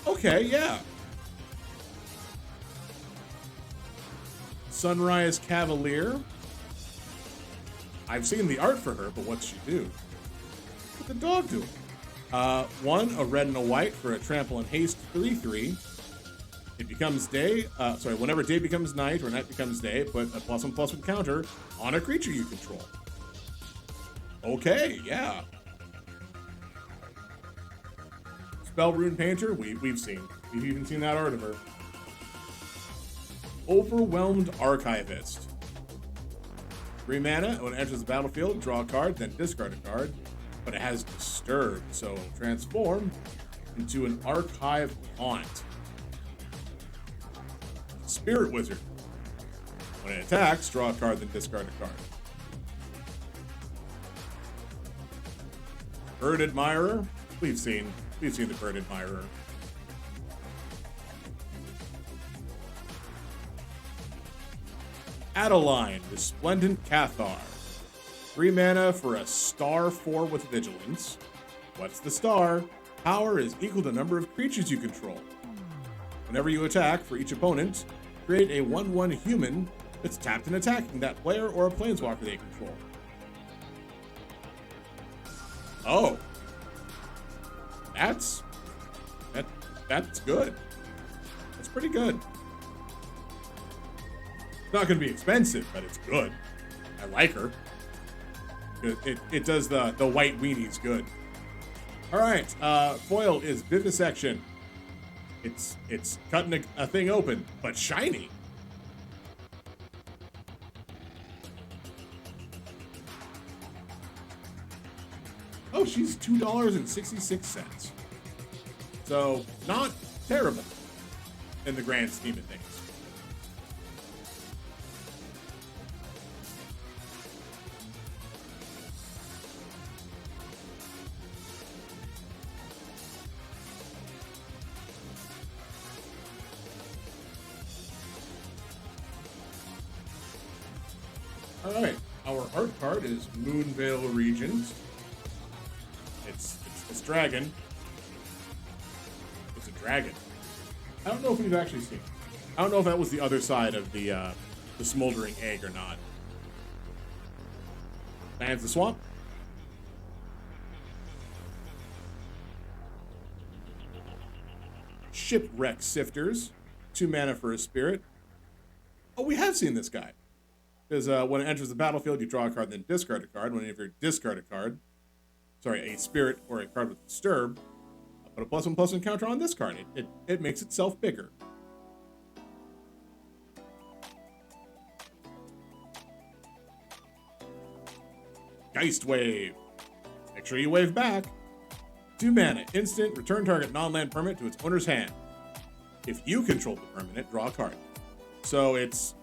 Okay, yeah. Sunrise Cavalier. I've seen the art for her, but what's she do? What's the dog doing? 1, a red and a white for a trample and haste 3/3. It becomes day, whenever day becomes night or night becomes day, put a +1/+1 counter on a creature you control. Okay, yeah. Spell Roon Painter, we've seen. We've even seen that art of her. Overwhelmed Archivist. 3 mana, when it enters the battlefield, draw a card, then discard a card. But it has Disturb, so it'll transform into an Archive Haunt. Spirit Wizard. When it attacks, draw a card, then discard a card. Bird Admirer. We've seen the Bird Admirer. Adeline, Resplendent Cathar. 3 mana for a star 4 with Vigilance. What's the star? Power is equal to the number of creatures you control. Whenever you attack for each opponent, create a 1/1 human that's tapped and attacking that player or a planeswalker they control. Oh. That's good. That's pretty good. It's not going to be expensive, but it's good. I like her. It does the white weenies good. All right, foil is Vivisection. It's cutting a thing open, but shiny. Oh, she's $2.66. So not terrible in the grand scheme of things. All right, our art card is Moonveil Regent. It's dragon. It's a dragon. I don't know if we've actually seen it. I don't know if that was the other side of the smoldering egg or not. Lands the swamp. Shipwreck Sifters. 2 mana for a spirit. Oh, we have seen this guy. Because when it enters the battlefield, you draw a card, then discard a card. Whenever you discard a card, a spirit or a card with disturb, put a +1/+1 counter on this card. It makes itself bigger. Geist Wave. Make sure you wave back. 2 mana, instant, return target non-land permanent to its owner's hand. If you control the permanent, draw a card. So it's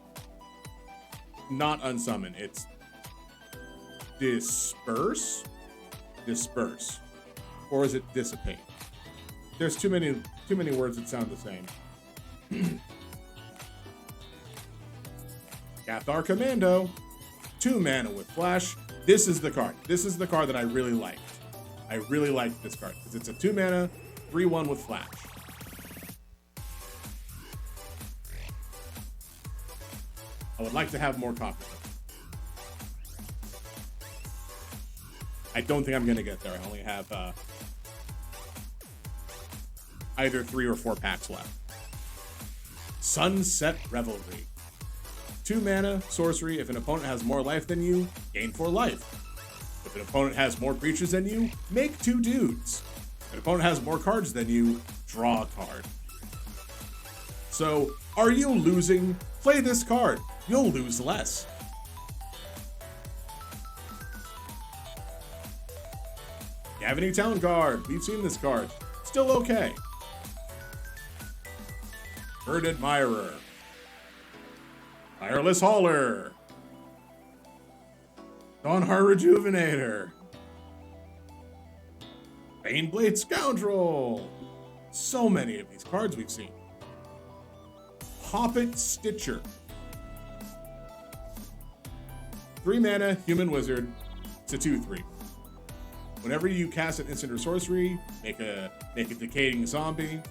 not unsummon, it's disperse? Disperse. Or is it dissipate? There's too many words that sound the same. Cathar Commando. 2 mana with flash. This is the card. This is the card that I really liked. I really liked this card because it's a 2 mana, 3/1 with flash. I would like to have more copies of it. I don't think I'm going to get there. I only have either 3 or 4 packs left. Sunset Revelry. 2 mana, sorcery. If an opponent has more life than you, gain 4 life. If an opponent has more creatures than you, make 2 dudes. If an opponent has more cards than you, draw a card. So, are you losing? Play this card. You'll lose less. Gavany Town Guard. We've seen this card. Still okay. Bird Admirer. Tireless Hauler. Dawnheart Rejuvenator. Baneblade Scoundrel. So many of these cards we've seen. Hoppet Stitcher. 3 mana, Human Wizard. It's a 2/3. Whenever you cast an instant or sorcery, make a decaying zombie. At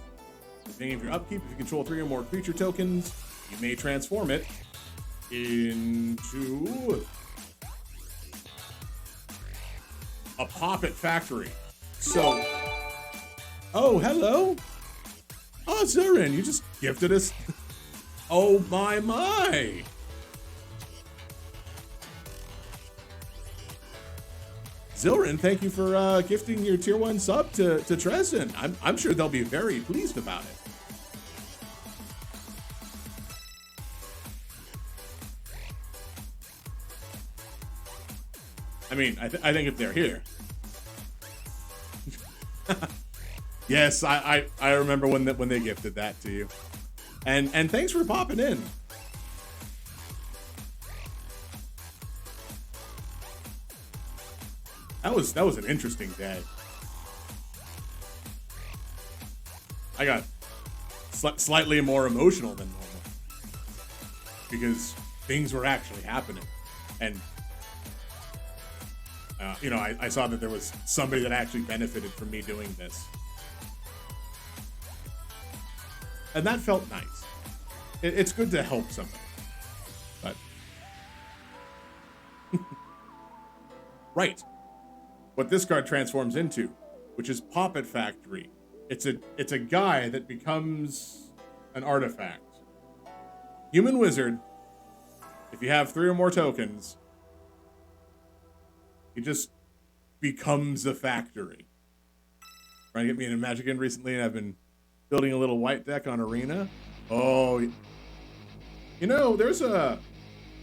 the beginning of your upkeep, if you control 3 or more creature tokens, you may transform it into a Poppet Factory. So, oh, hello. Oh, Zurin, you just gifted us. Oh my. Zilrin, thank you for gifting your tier 1 sub to Tresden. I'm sure they'll be very pleased about it. I mean, I think if they're here. Yes, I remember when they gifted that to you. And thanks for popping in. That was an interesting day. I got slightly more emotional than normal because things were actually happening, and I saw that there was somebody that actually benefited from me doing this, and that felt nice. It's good to help somebody, but right. What this card transforms into, which is Poppet Factory. It's a guy that becomes an artifact. Human wizard. If you have 3 or more tokens, he just becomes a factory. Trying to get me into Magic in recently, and I've been building a little white deck on Arena. Oh, you know, there's a.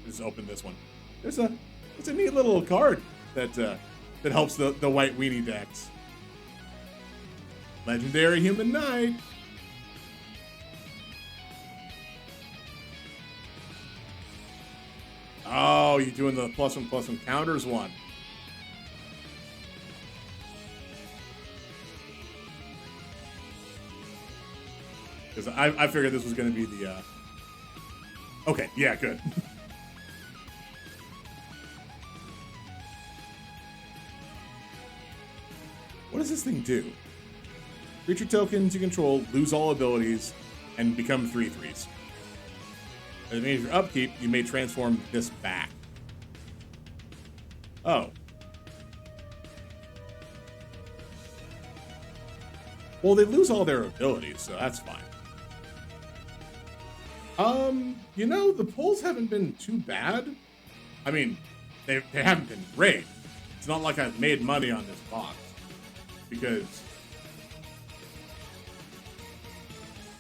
Just open this one. It's a neat little card that helps the white weenie decks. Legendary Human Knight. Oh, you're doing the +1/+1 counters one. Because I figured this was going to be the... Okay, yeah, good. What does this thing do? Creature tokens you control lose all abilities and become 3/3s. That means for upkeep, you may transform this back. Oh. Well, they lose all their abilities, so that's fine. You know, the polls haven't been too bad. I mean, they haven't been great. It's not like I've made money on this box. Because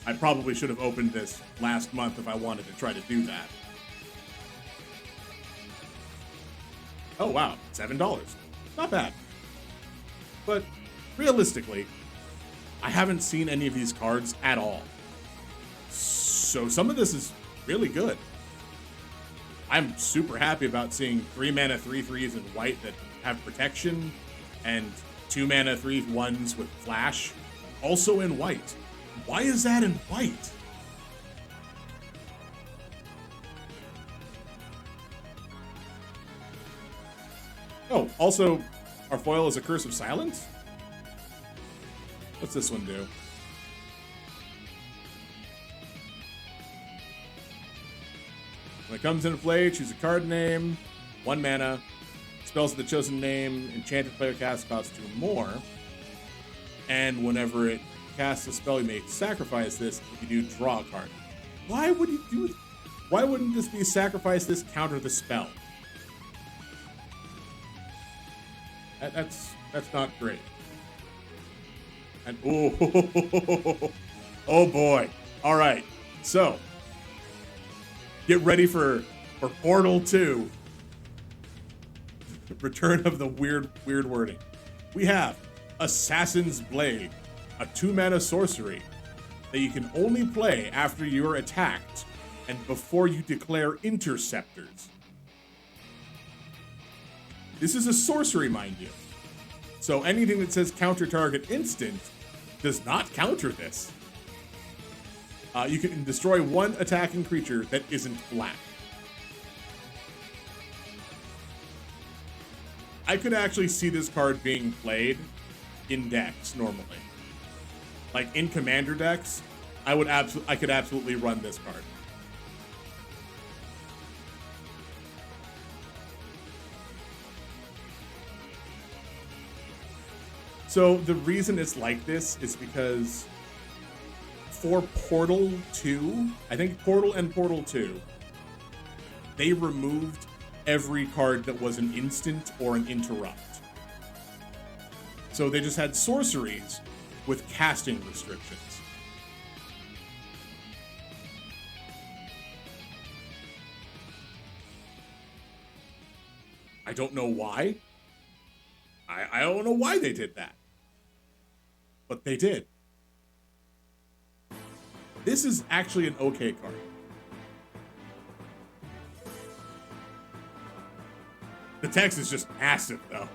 I probably should have opened this last month if I wanted to try to do that. Oh, wow. $7. Not bad. But realistically, I haven't seen any of these cards at all. So some of this is really good. I'm super happy about seeing 3 mana 3/3s in white that have protection and 2 mana 3/1s with flash, also in white. Why is that in white? Oh, also, our foil is a Curse of Silence? What's this one do? When it comes into play, choose a card name, 1 mana. Spells of the chosen name, enchanted player casts costs 2 more. And whenever it casts a spell, you may sacrifice this. If you do, draw a card. Why would you do it? Why wouldn't this be sacrifice this, counter the spell? That's not great. And oh boy. All right. So get ready for Portal 2. Return of the weird wording. We have Assassin's Blade, a 2 mana sorcery that you can only play after you're attacked and before you declare interceptors. This is a sorcery, mind you. So anything that says counter target instant does not counter this. You can destroy 1 attacking creature that isn't black. I could actually see this card being played in decks normally. Like in commander decks, I could absolutely run this card. So the reason it's like this is because for Portal 2, I think Portal and Portal 2, they removed every card that was an instant or an interrupt. So they just had sorceries with casting restrictions. I don't know why. I don't know why they did that. But they did. This is actually an okay card. The text is just massive, though.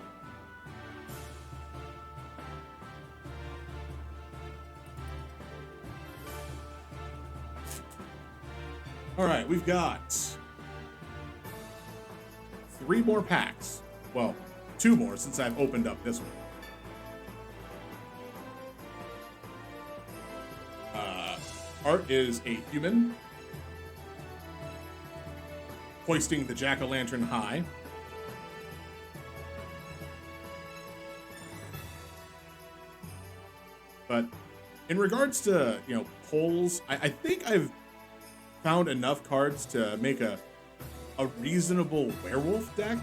All right, we've got 3 more packs. Well, 2 more since I've opened up this one. Art is a human hoisting the jack-o'-lantern high. But in regards to, pulls, I think I've found enough cards to make a reasonable werewolf deck,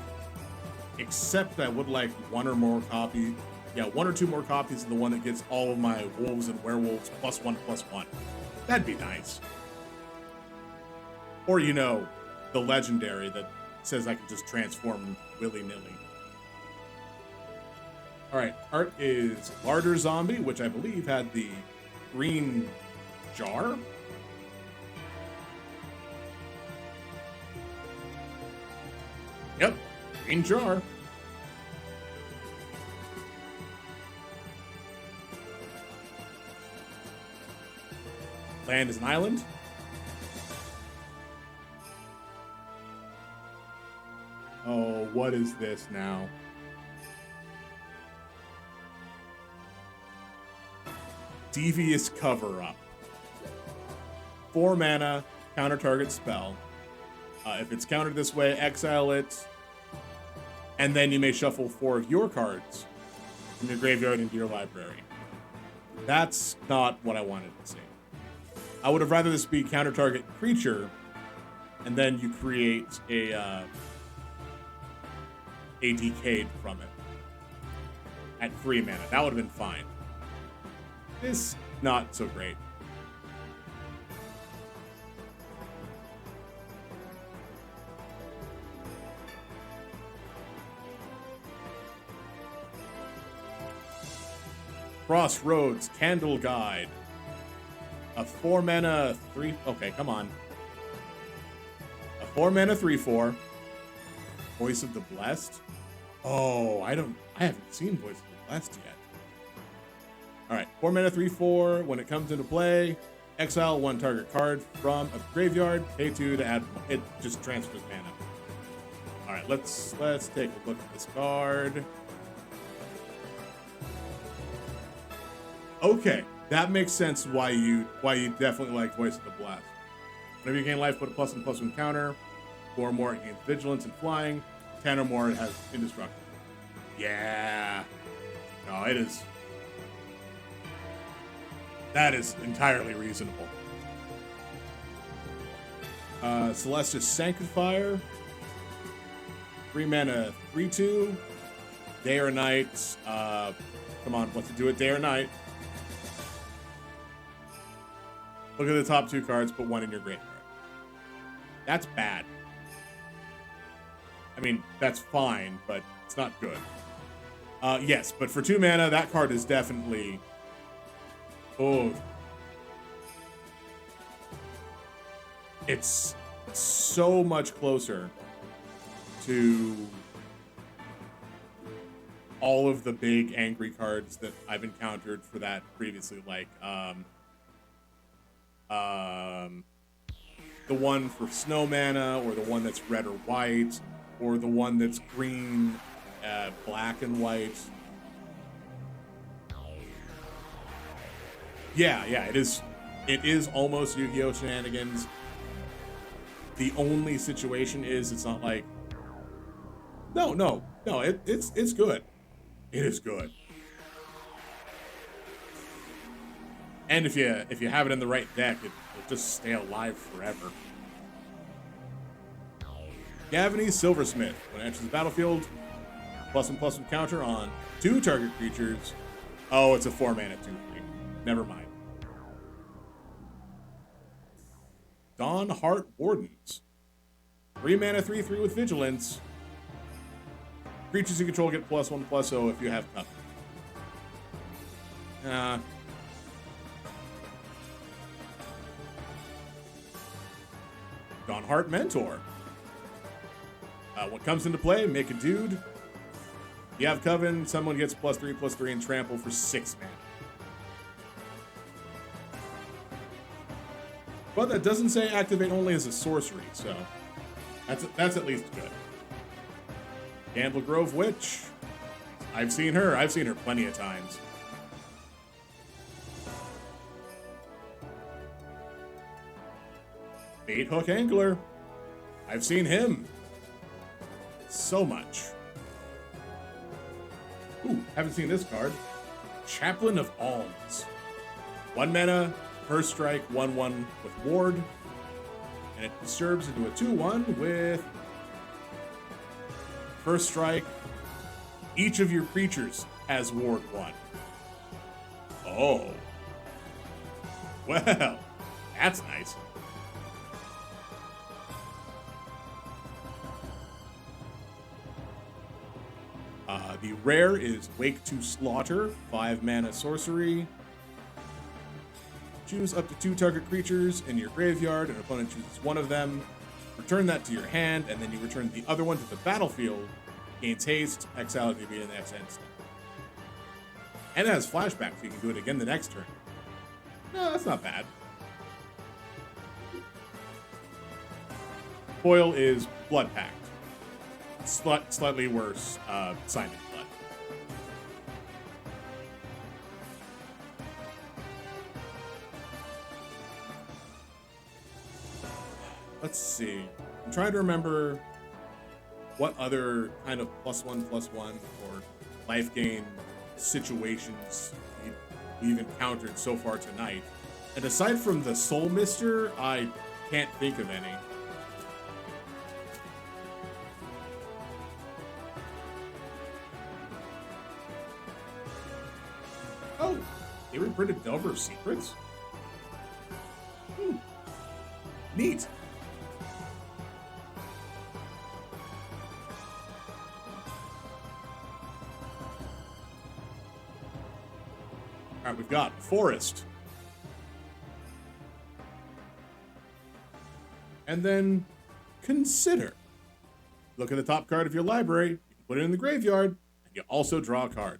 except I would like one or two more copies of the one that gets all of my wolves and werewolves +1/+1. That'd be nice. Or, the legendary that says I can just transform willy-nilly. All right, art is Larder Zombie, which I believe had the green jar. Yep, green jar. Land is an island. Oh, what is this now? Devious Cover-Up. 4 mana, counter target spell. If it's countered this way, exile it, and then you may shuffle 4 of your cards from your graveyard into your library. That's not what I wanted to see. I would have rather this be counter target creature, and then you create a decayed from it at 3 mana. That would have been fine. This, not so great. Crossroads Candle Guide. A 4 mana 3. Okay, come on. A 4 mana 3/4. Voice of the Blessed. Oh, I haven't seen Voice of the Blessed yet. All right, 4 mana 3/4. When it comes into play, exile 1 target card from a graveyard. Pay 2 to add 1. It just transfers mana. All right, let's take a look at this card. Okay, that makes sense why you definitely like Voice of the Blessed. Whenever you gain life, put a +1/+1 counter. 4 or more, it gains vigilance and flying. 10 or more, it has indestructible. Yeah. No, it is. That is entirely reasonable. Celestis Sanctifier. 3 mana 3/2. Day or night. Come on, what's it do it? Day or night. Look at the top 2 cards, put 1 in your graveyard. That's bad. I mean, that's fine, but it's not good. Yes, but for 2 mana, that card is definitely... Oh. It's so much closer to all of the big angry cards that I've encountered for that previously, like the one for snow mana, or the one that's red or white, or the one that's green, black and white. Yeah, it is. It is almost Yu-Gi-Oh! Shenanigans. The only situation is it's not like. No. It's good. It is good. And if you have it in the right deck, it'll just stay alive forever. Gavany Silversmith. When it enters the battlefield, +1/+1 counter on 2 target creatures. Oh, it's a 4 mana 2/3. Never mind. Dawnheart Wardens. 3 mana 3/3 with vigilance. Creatures you control get +1/+0 if you have cover. Dawnheart Mentor. What comes into play, make a dude. You have Coven, someone gets +3/+3 and trample for 6 mana. But that doesn't say activate only as a sorcery, so that's at least good. Gamble Grove Witch. I've seen her plenty of times. Bait Hook Angler. I've seen him so much. Ooh, haven't seen this card. Chaplain of Alms. 1 mana, first strike, 1/1 with ward, and it disturbs into a 2/1 with first strike. Each of your creatures has ward 1. Oh. Well, that's nice. The rare is Wake to Slaughter, 5 mana sorcery. Choose up to 2 target creatures in your graveyard. An opponent chooses one of them. Return that to your hand, and then you return the other one to the battlefield. Gains haste, exile it to be in the next end step. And it has flashback, so you can do it again the next turn. No, that's not bad. Coil is Blood Pact. Slightly worse, Sign of Blood. Let's see. I'm trying to remember what other kind of +1/+1 or life gain situations we've encountered so far tonight. And aside from the Soul Mister, I can't think of any. Oh, they reprinted Delver's Secrets? Neat. All right, we've got Forest. And then Consider. Look at the top card of your library. You can put it in the graveyard, and you also draw a card.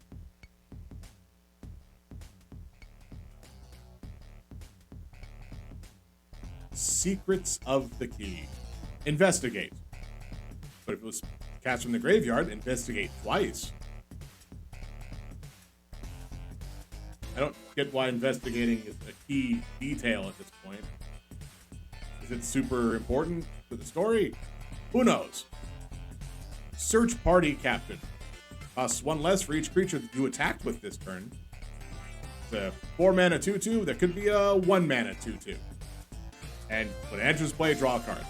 Secrets of the Key. Investigate. But if it was cast from the graveyard, investigate twice. I don't get why investigating is a key detail at this point. Is it super important to the story? Who knows? Search Party Captain. Costs 1 less for each creature that you attacked with this turn. It's a 4 mana 2/2 that could be a 1 mana 2/2. And when it enters play, draw a card.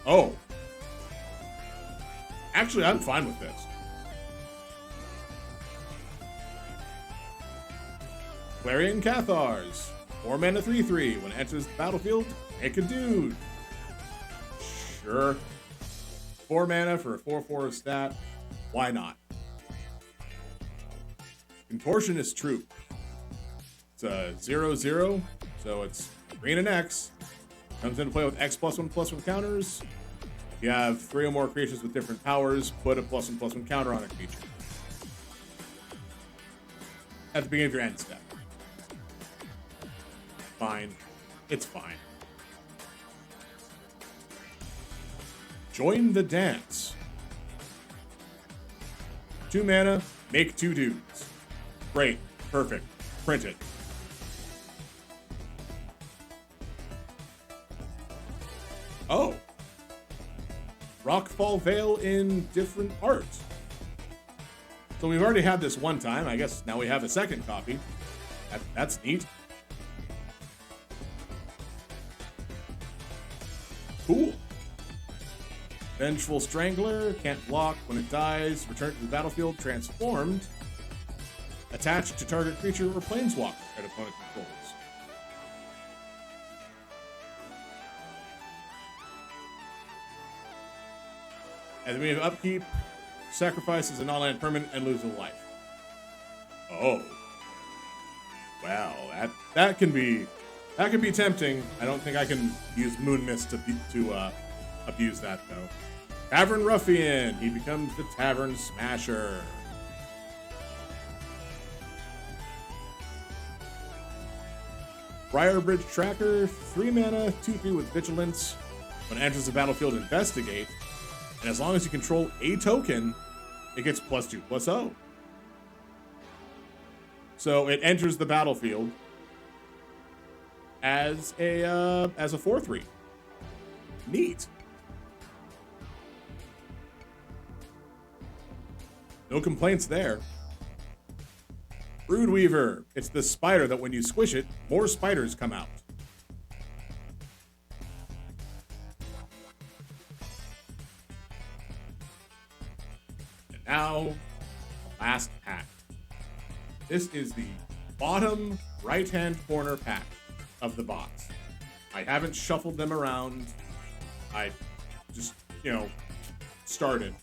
Oh. Actually, I'm fine with this. Clarion Cathars. 4 mana 3/3. When it enters the battlefield, make a dude. Sure. 4 mana for a 4/4 stat. Why not? Contortionist Troop. It's a 0/0, so it's green and X. Comes into play with X +1/+1 counters. If you have 3 or more creatures with different powers, put a +1/+1 counter on a creature. At the beginning of your end step. Fine. It's fine. Join the Dance. 2 mana, make 2 dudes. Great. Perfect. Print it. Oh. Rockfall Vale in different art. So we've already had this one time. I guess now we have a second copy. That's neat. Cool. Vengeful Strangler, can't block. When it dies, return to the battlefield transformed. Attached to target creature or planeswalker that opponent controls. And then we have Upkeep, sacrifices a non-land permanent and lose a life. Oh. Wow, that can be tempting. I don't think I can use Moon Mist to abuse that though. Tavern Ruffian, he becomes the Tavern Smasher. Briarbridge Tracker, 3 mana, 2/3 with Vigilance. When it enters the battlefield, investigate. And as long as you control a token, it gets +2/+0. So it enters the battlefield as a 4/3. Neat. No complaints there. Broodweaver. It's the spider that when you squish it, more spiders come out. And now, the last pack. This is the bottom right-hand corner pack of the box. I haven't shuffled them around. I just, started.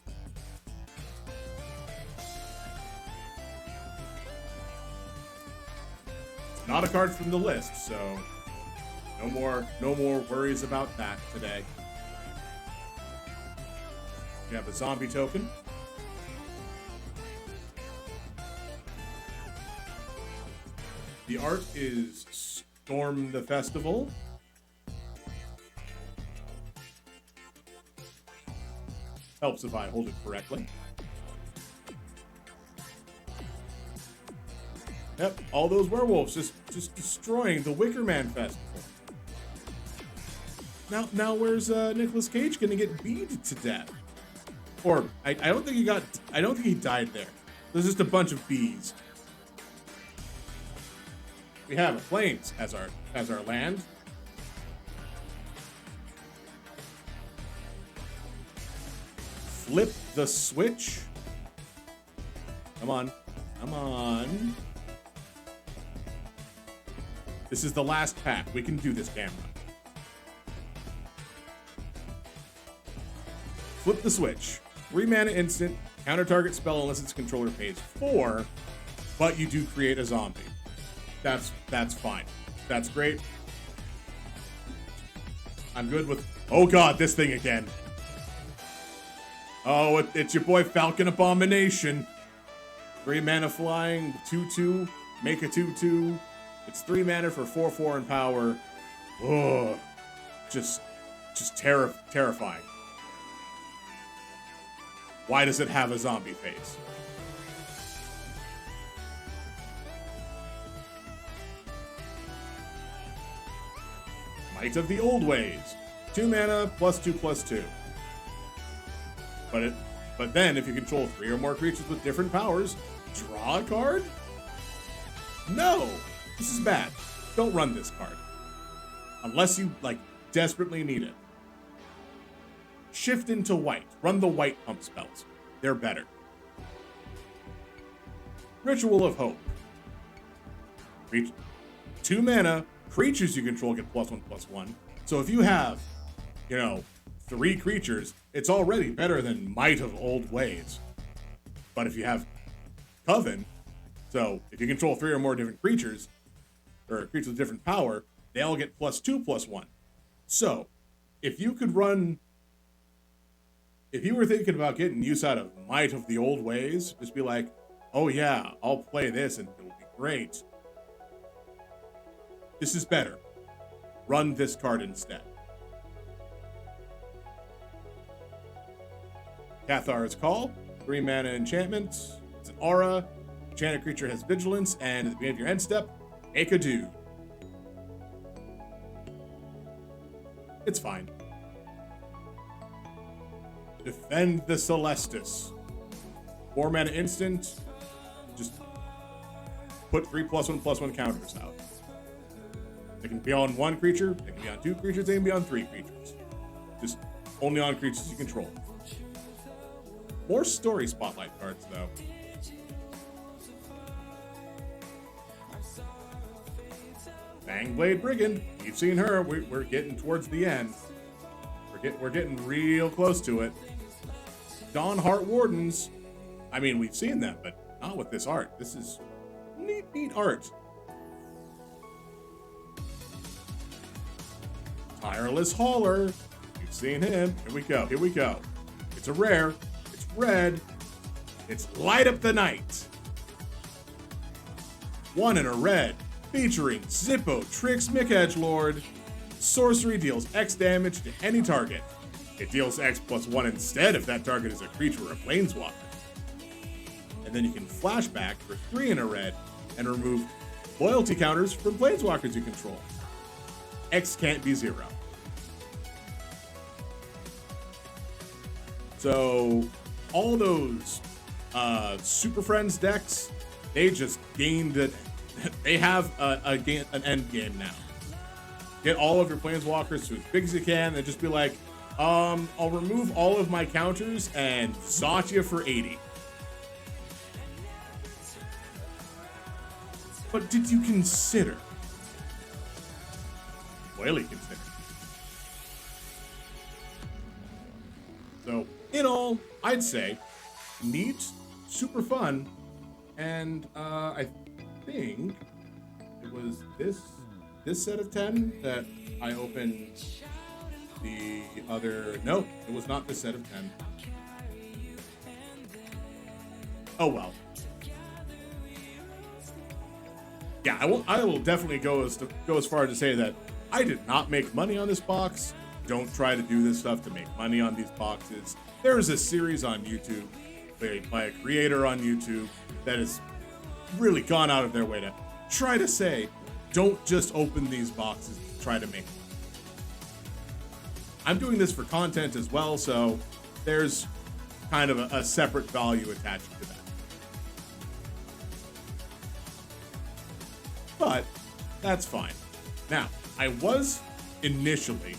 It's not a card from the list, so no more worries about that today. You have a zombie token. The art is Storm the Festival. Helps if I hold it correctly. Yep, all those werewolves just destroying the Wicker Man Festival. Now where's Nicolas Cage gonna get beat to death? Or I don't think he died there. There's just a bunch of bees. We have a Plains as our land. Flip the switch. Come on. Come on. This is the last pack. We can do this, camera. Flip the switch. 3 mana instant. Counter target spell unless its controller pays 4, but you do create a zombie. That's fine. That's great. I'm good with... Oh god, this thing again. Oh, it's your boy Falcon Abomination. 3 mana flying, 2/2, make a 2/2. It's 3 mana for 4/4 in power. Oh, just terrifying. Why does it have a zombie face? Might of the Old Ways. 2 mana, +2/+2. But then, if you control 3 or more creatures with different powers, draw a card? No! This is bad. Don't run this card. Unless you, desperately need it. Shift into white. Run the white pump spells. They're better. Ritual of Hope. 2 mana, creatures you control get +1/+1. So if you have, 3 creatures, it's already better than Might of Old Ways. But if you have Coven, so if you control 3 or more different creatures, or creatures with different power, they all get +2/+1. So, if you were thinking about getting use out of Might of the Old Ways, just be like, oh yeah, I'll play this and it'll be great. This is better. Run this card instead. Cathar's Call, 3 mana enchantment. It's an aura. Enchanted creature has vigilance, and at the beginning of your end step, make a dude. It's fine. Defend the Celestis. 4 mana instant. Just put 3 +1/+1 counters out. They can be on 1 creature, they can be on 2 creatures, they can be on 3 creatures. Just only on creatures you control. More story spotlight cards, though. Fangblade Brigand. We've seen her. We're getting towards the end. We're getting real close to it. Dawnheart Wardens. I mean, we've seen them, but not with this art. This is neat art. Tireless Hauler. You've seen him. Here we go. It's a rare. It's red. It's Light Up the Night. 1 in a red. Featuring Zippo Trix Mikedgelord. Sorcery deals X damage to any target. It deals X +1 instead if that target is a creature or a planeswalker. And then you can flashback for 3 in a red and remove loyalty counters from planeswalkers you control. X can't be 0. So all those Super Friends decks they just gained it. They have an end game now. Get all of your planeswalkers to as big as you can, and just be like, I'll remove all of my counters and zot you for 80. But did you consider? Royally consider. So, in all, I'd say neat, super fun, and I think it was this set of 10 that I opened the other. No, it was not this set of 10. Oh well. Yeah, I will definitely go as far as to say that I did not make money on this box. Don't try to do this stuff to make money on these boxes. There is a series on YouTube by a creator on YouTube that has really gone out of their way to try to say, don't just open these boxes to try to make money. I'm doing this for content as well, so there's kind of a separate value attached to that. But that's fine. Now, I was initially,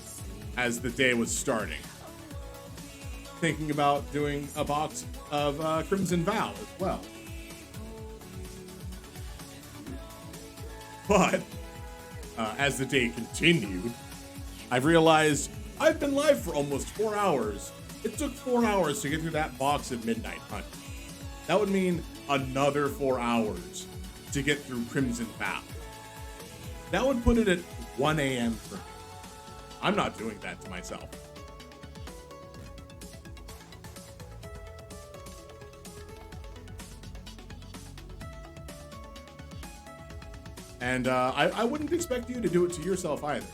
as the day was starting, thinking about doing a box of Crimson Vow as well. But as the day continued, I've realized I've been live for almost 4 hours. It took 4 hours to get through that box of Midnight Hunt. That would mean another 4 hours to get through Crimson Vow. That would put it at 1 a.m. for me. I'm not doing that to myself. And I wouldn't expect you to do it to yourself either.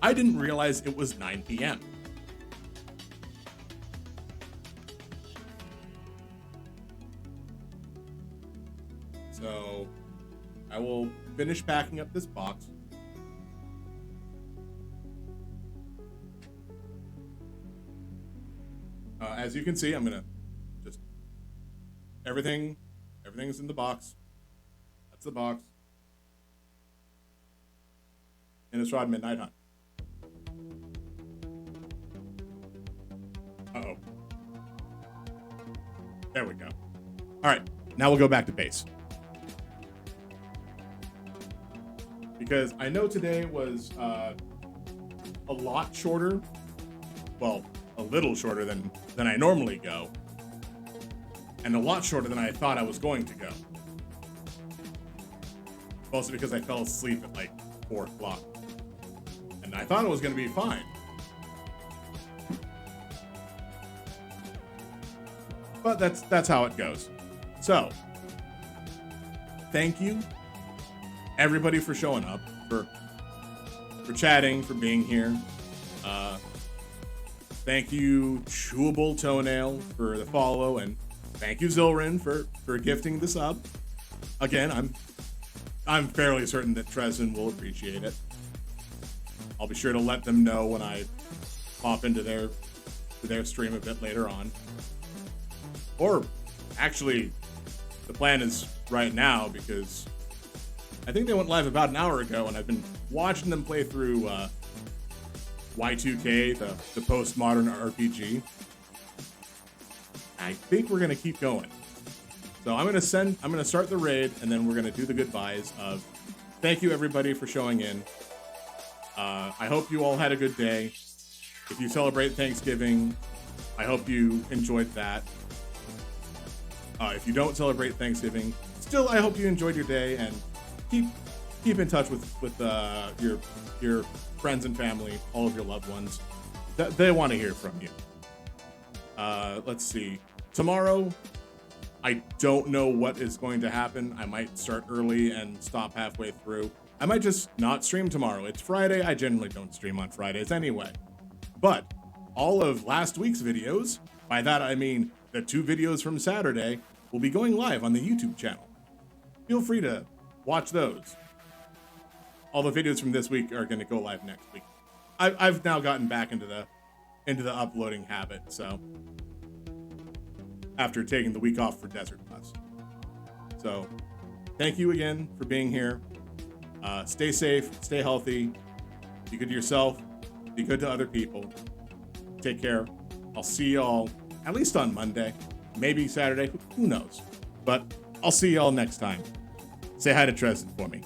I didn't realize it was 9 p.m. So I will finish packing up this box. As you can see, I'm gonna just everything's in the box. That's the box. Innistrad Midnight Hunt. Uh-oh. There we go. All right, now we'll go back to base. Because I know today was a lot shorter. Well, a little shorter than I normally go. And a lot shorter than I thought I was going to go. Mostly because I fell asleep at like 4 o'clock. And I thought it was going to be fine. But that's how it goes. So, thank you, everybody, for showing up, for chatting, for being here. Thank you, Chewable Toenail, for the follow, and thank you, Zilrin, for gifting the sub. Again, I'm fairly certain that Tresson will appreciate it. I'll be sure to let them know when I pop into their stream a bit later on. Or, actually, the plan is right now, because I think they went live about an hour ago, and I've been watching them play through Y2K, the postmodern RPG. I think we're gonna keep going. So I'm gonna start the raid, and then we're gonna do the goodbyes of thank you everybody for showing in. I hope you all had a good day. If you celebrate Thanksgiving, I hope you enjoyed that. If you don't celebrate Thanksgiving, still I hope you enjoyed your day, and keep in touch with your friends and family, all of your loved ones. They want to hear from you. Let's see. Tomorrow, I don't know what is going to happen. I might start early and stop halfway through. I might just not stream tomorrow. It's Friday. I generally don't stream on Fridays anyway. But all of last week's videos, by that I mean the 2 videos from Saturday, will be going live on the YouTube channel. Feel free to watch those. All the videos from this week are going to go live next week. I've now gotten back into the uploading habit, so after taking the week off for Desert Bus. So thank you again for being here. Stay safe, stay healthy, be good to yourself, be good to other people. Take care. I'll see y'all at least on Monday, maybe Saturday, who knows. But I'll see y'all next time. Say hi to Tresden for me.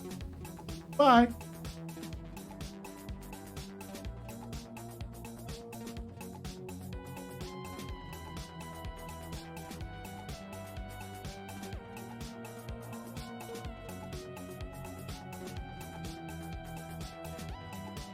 Bye.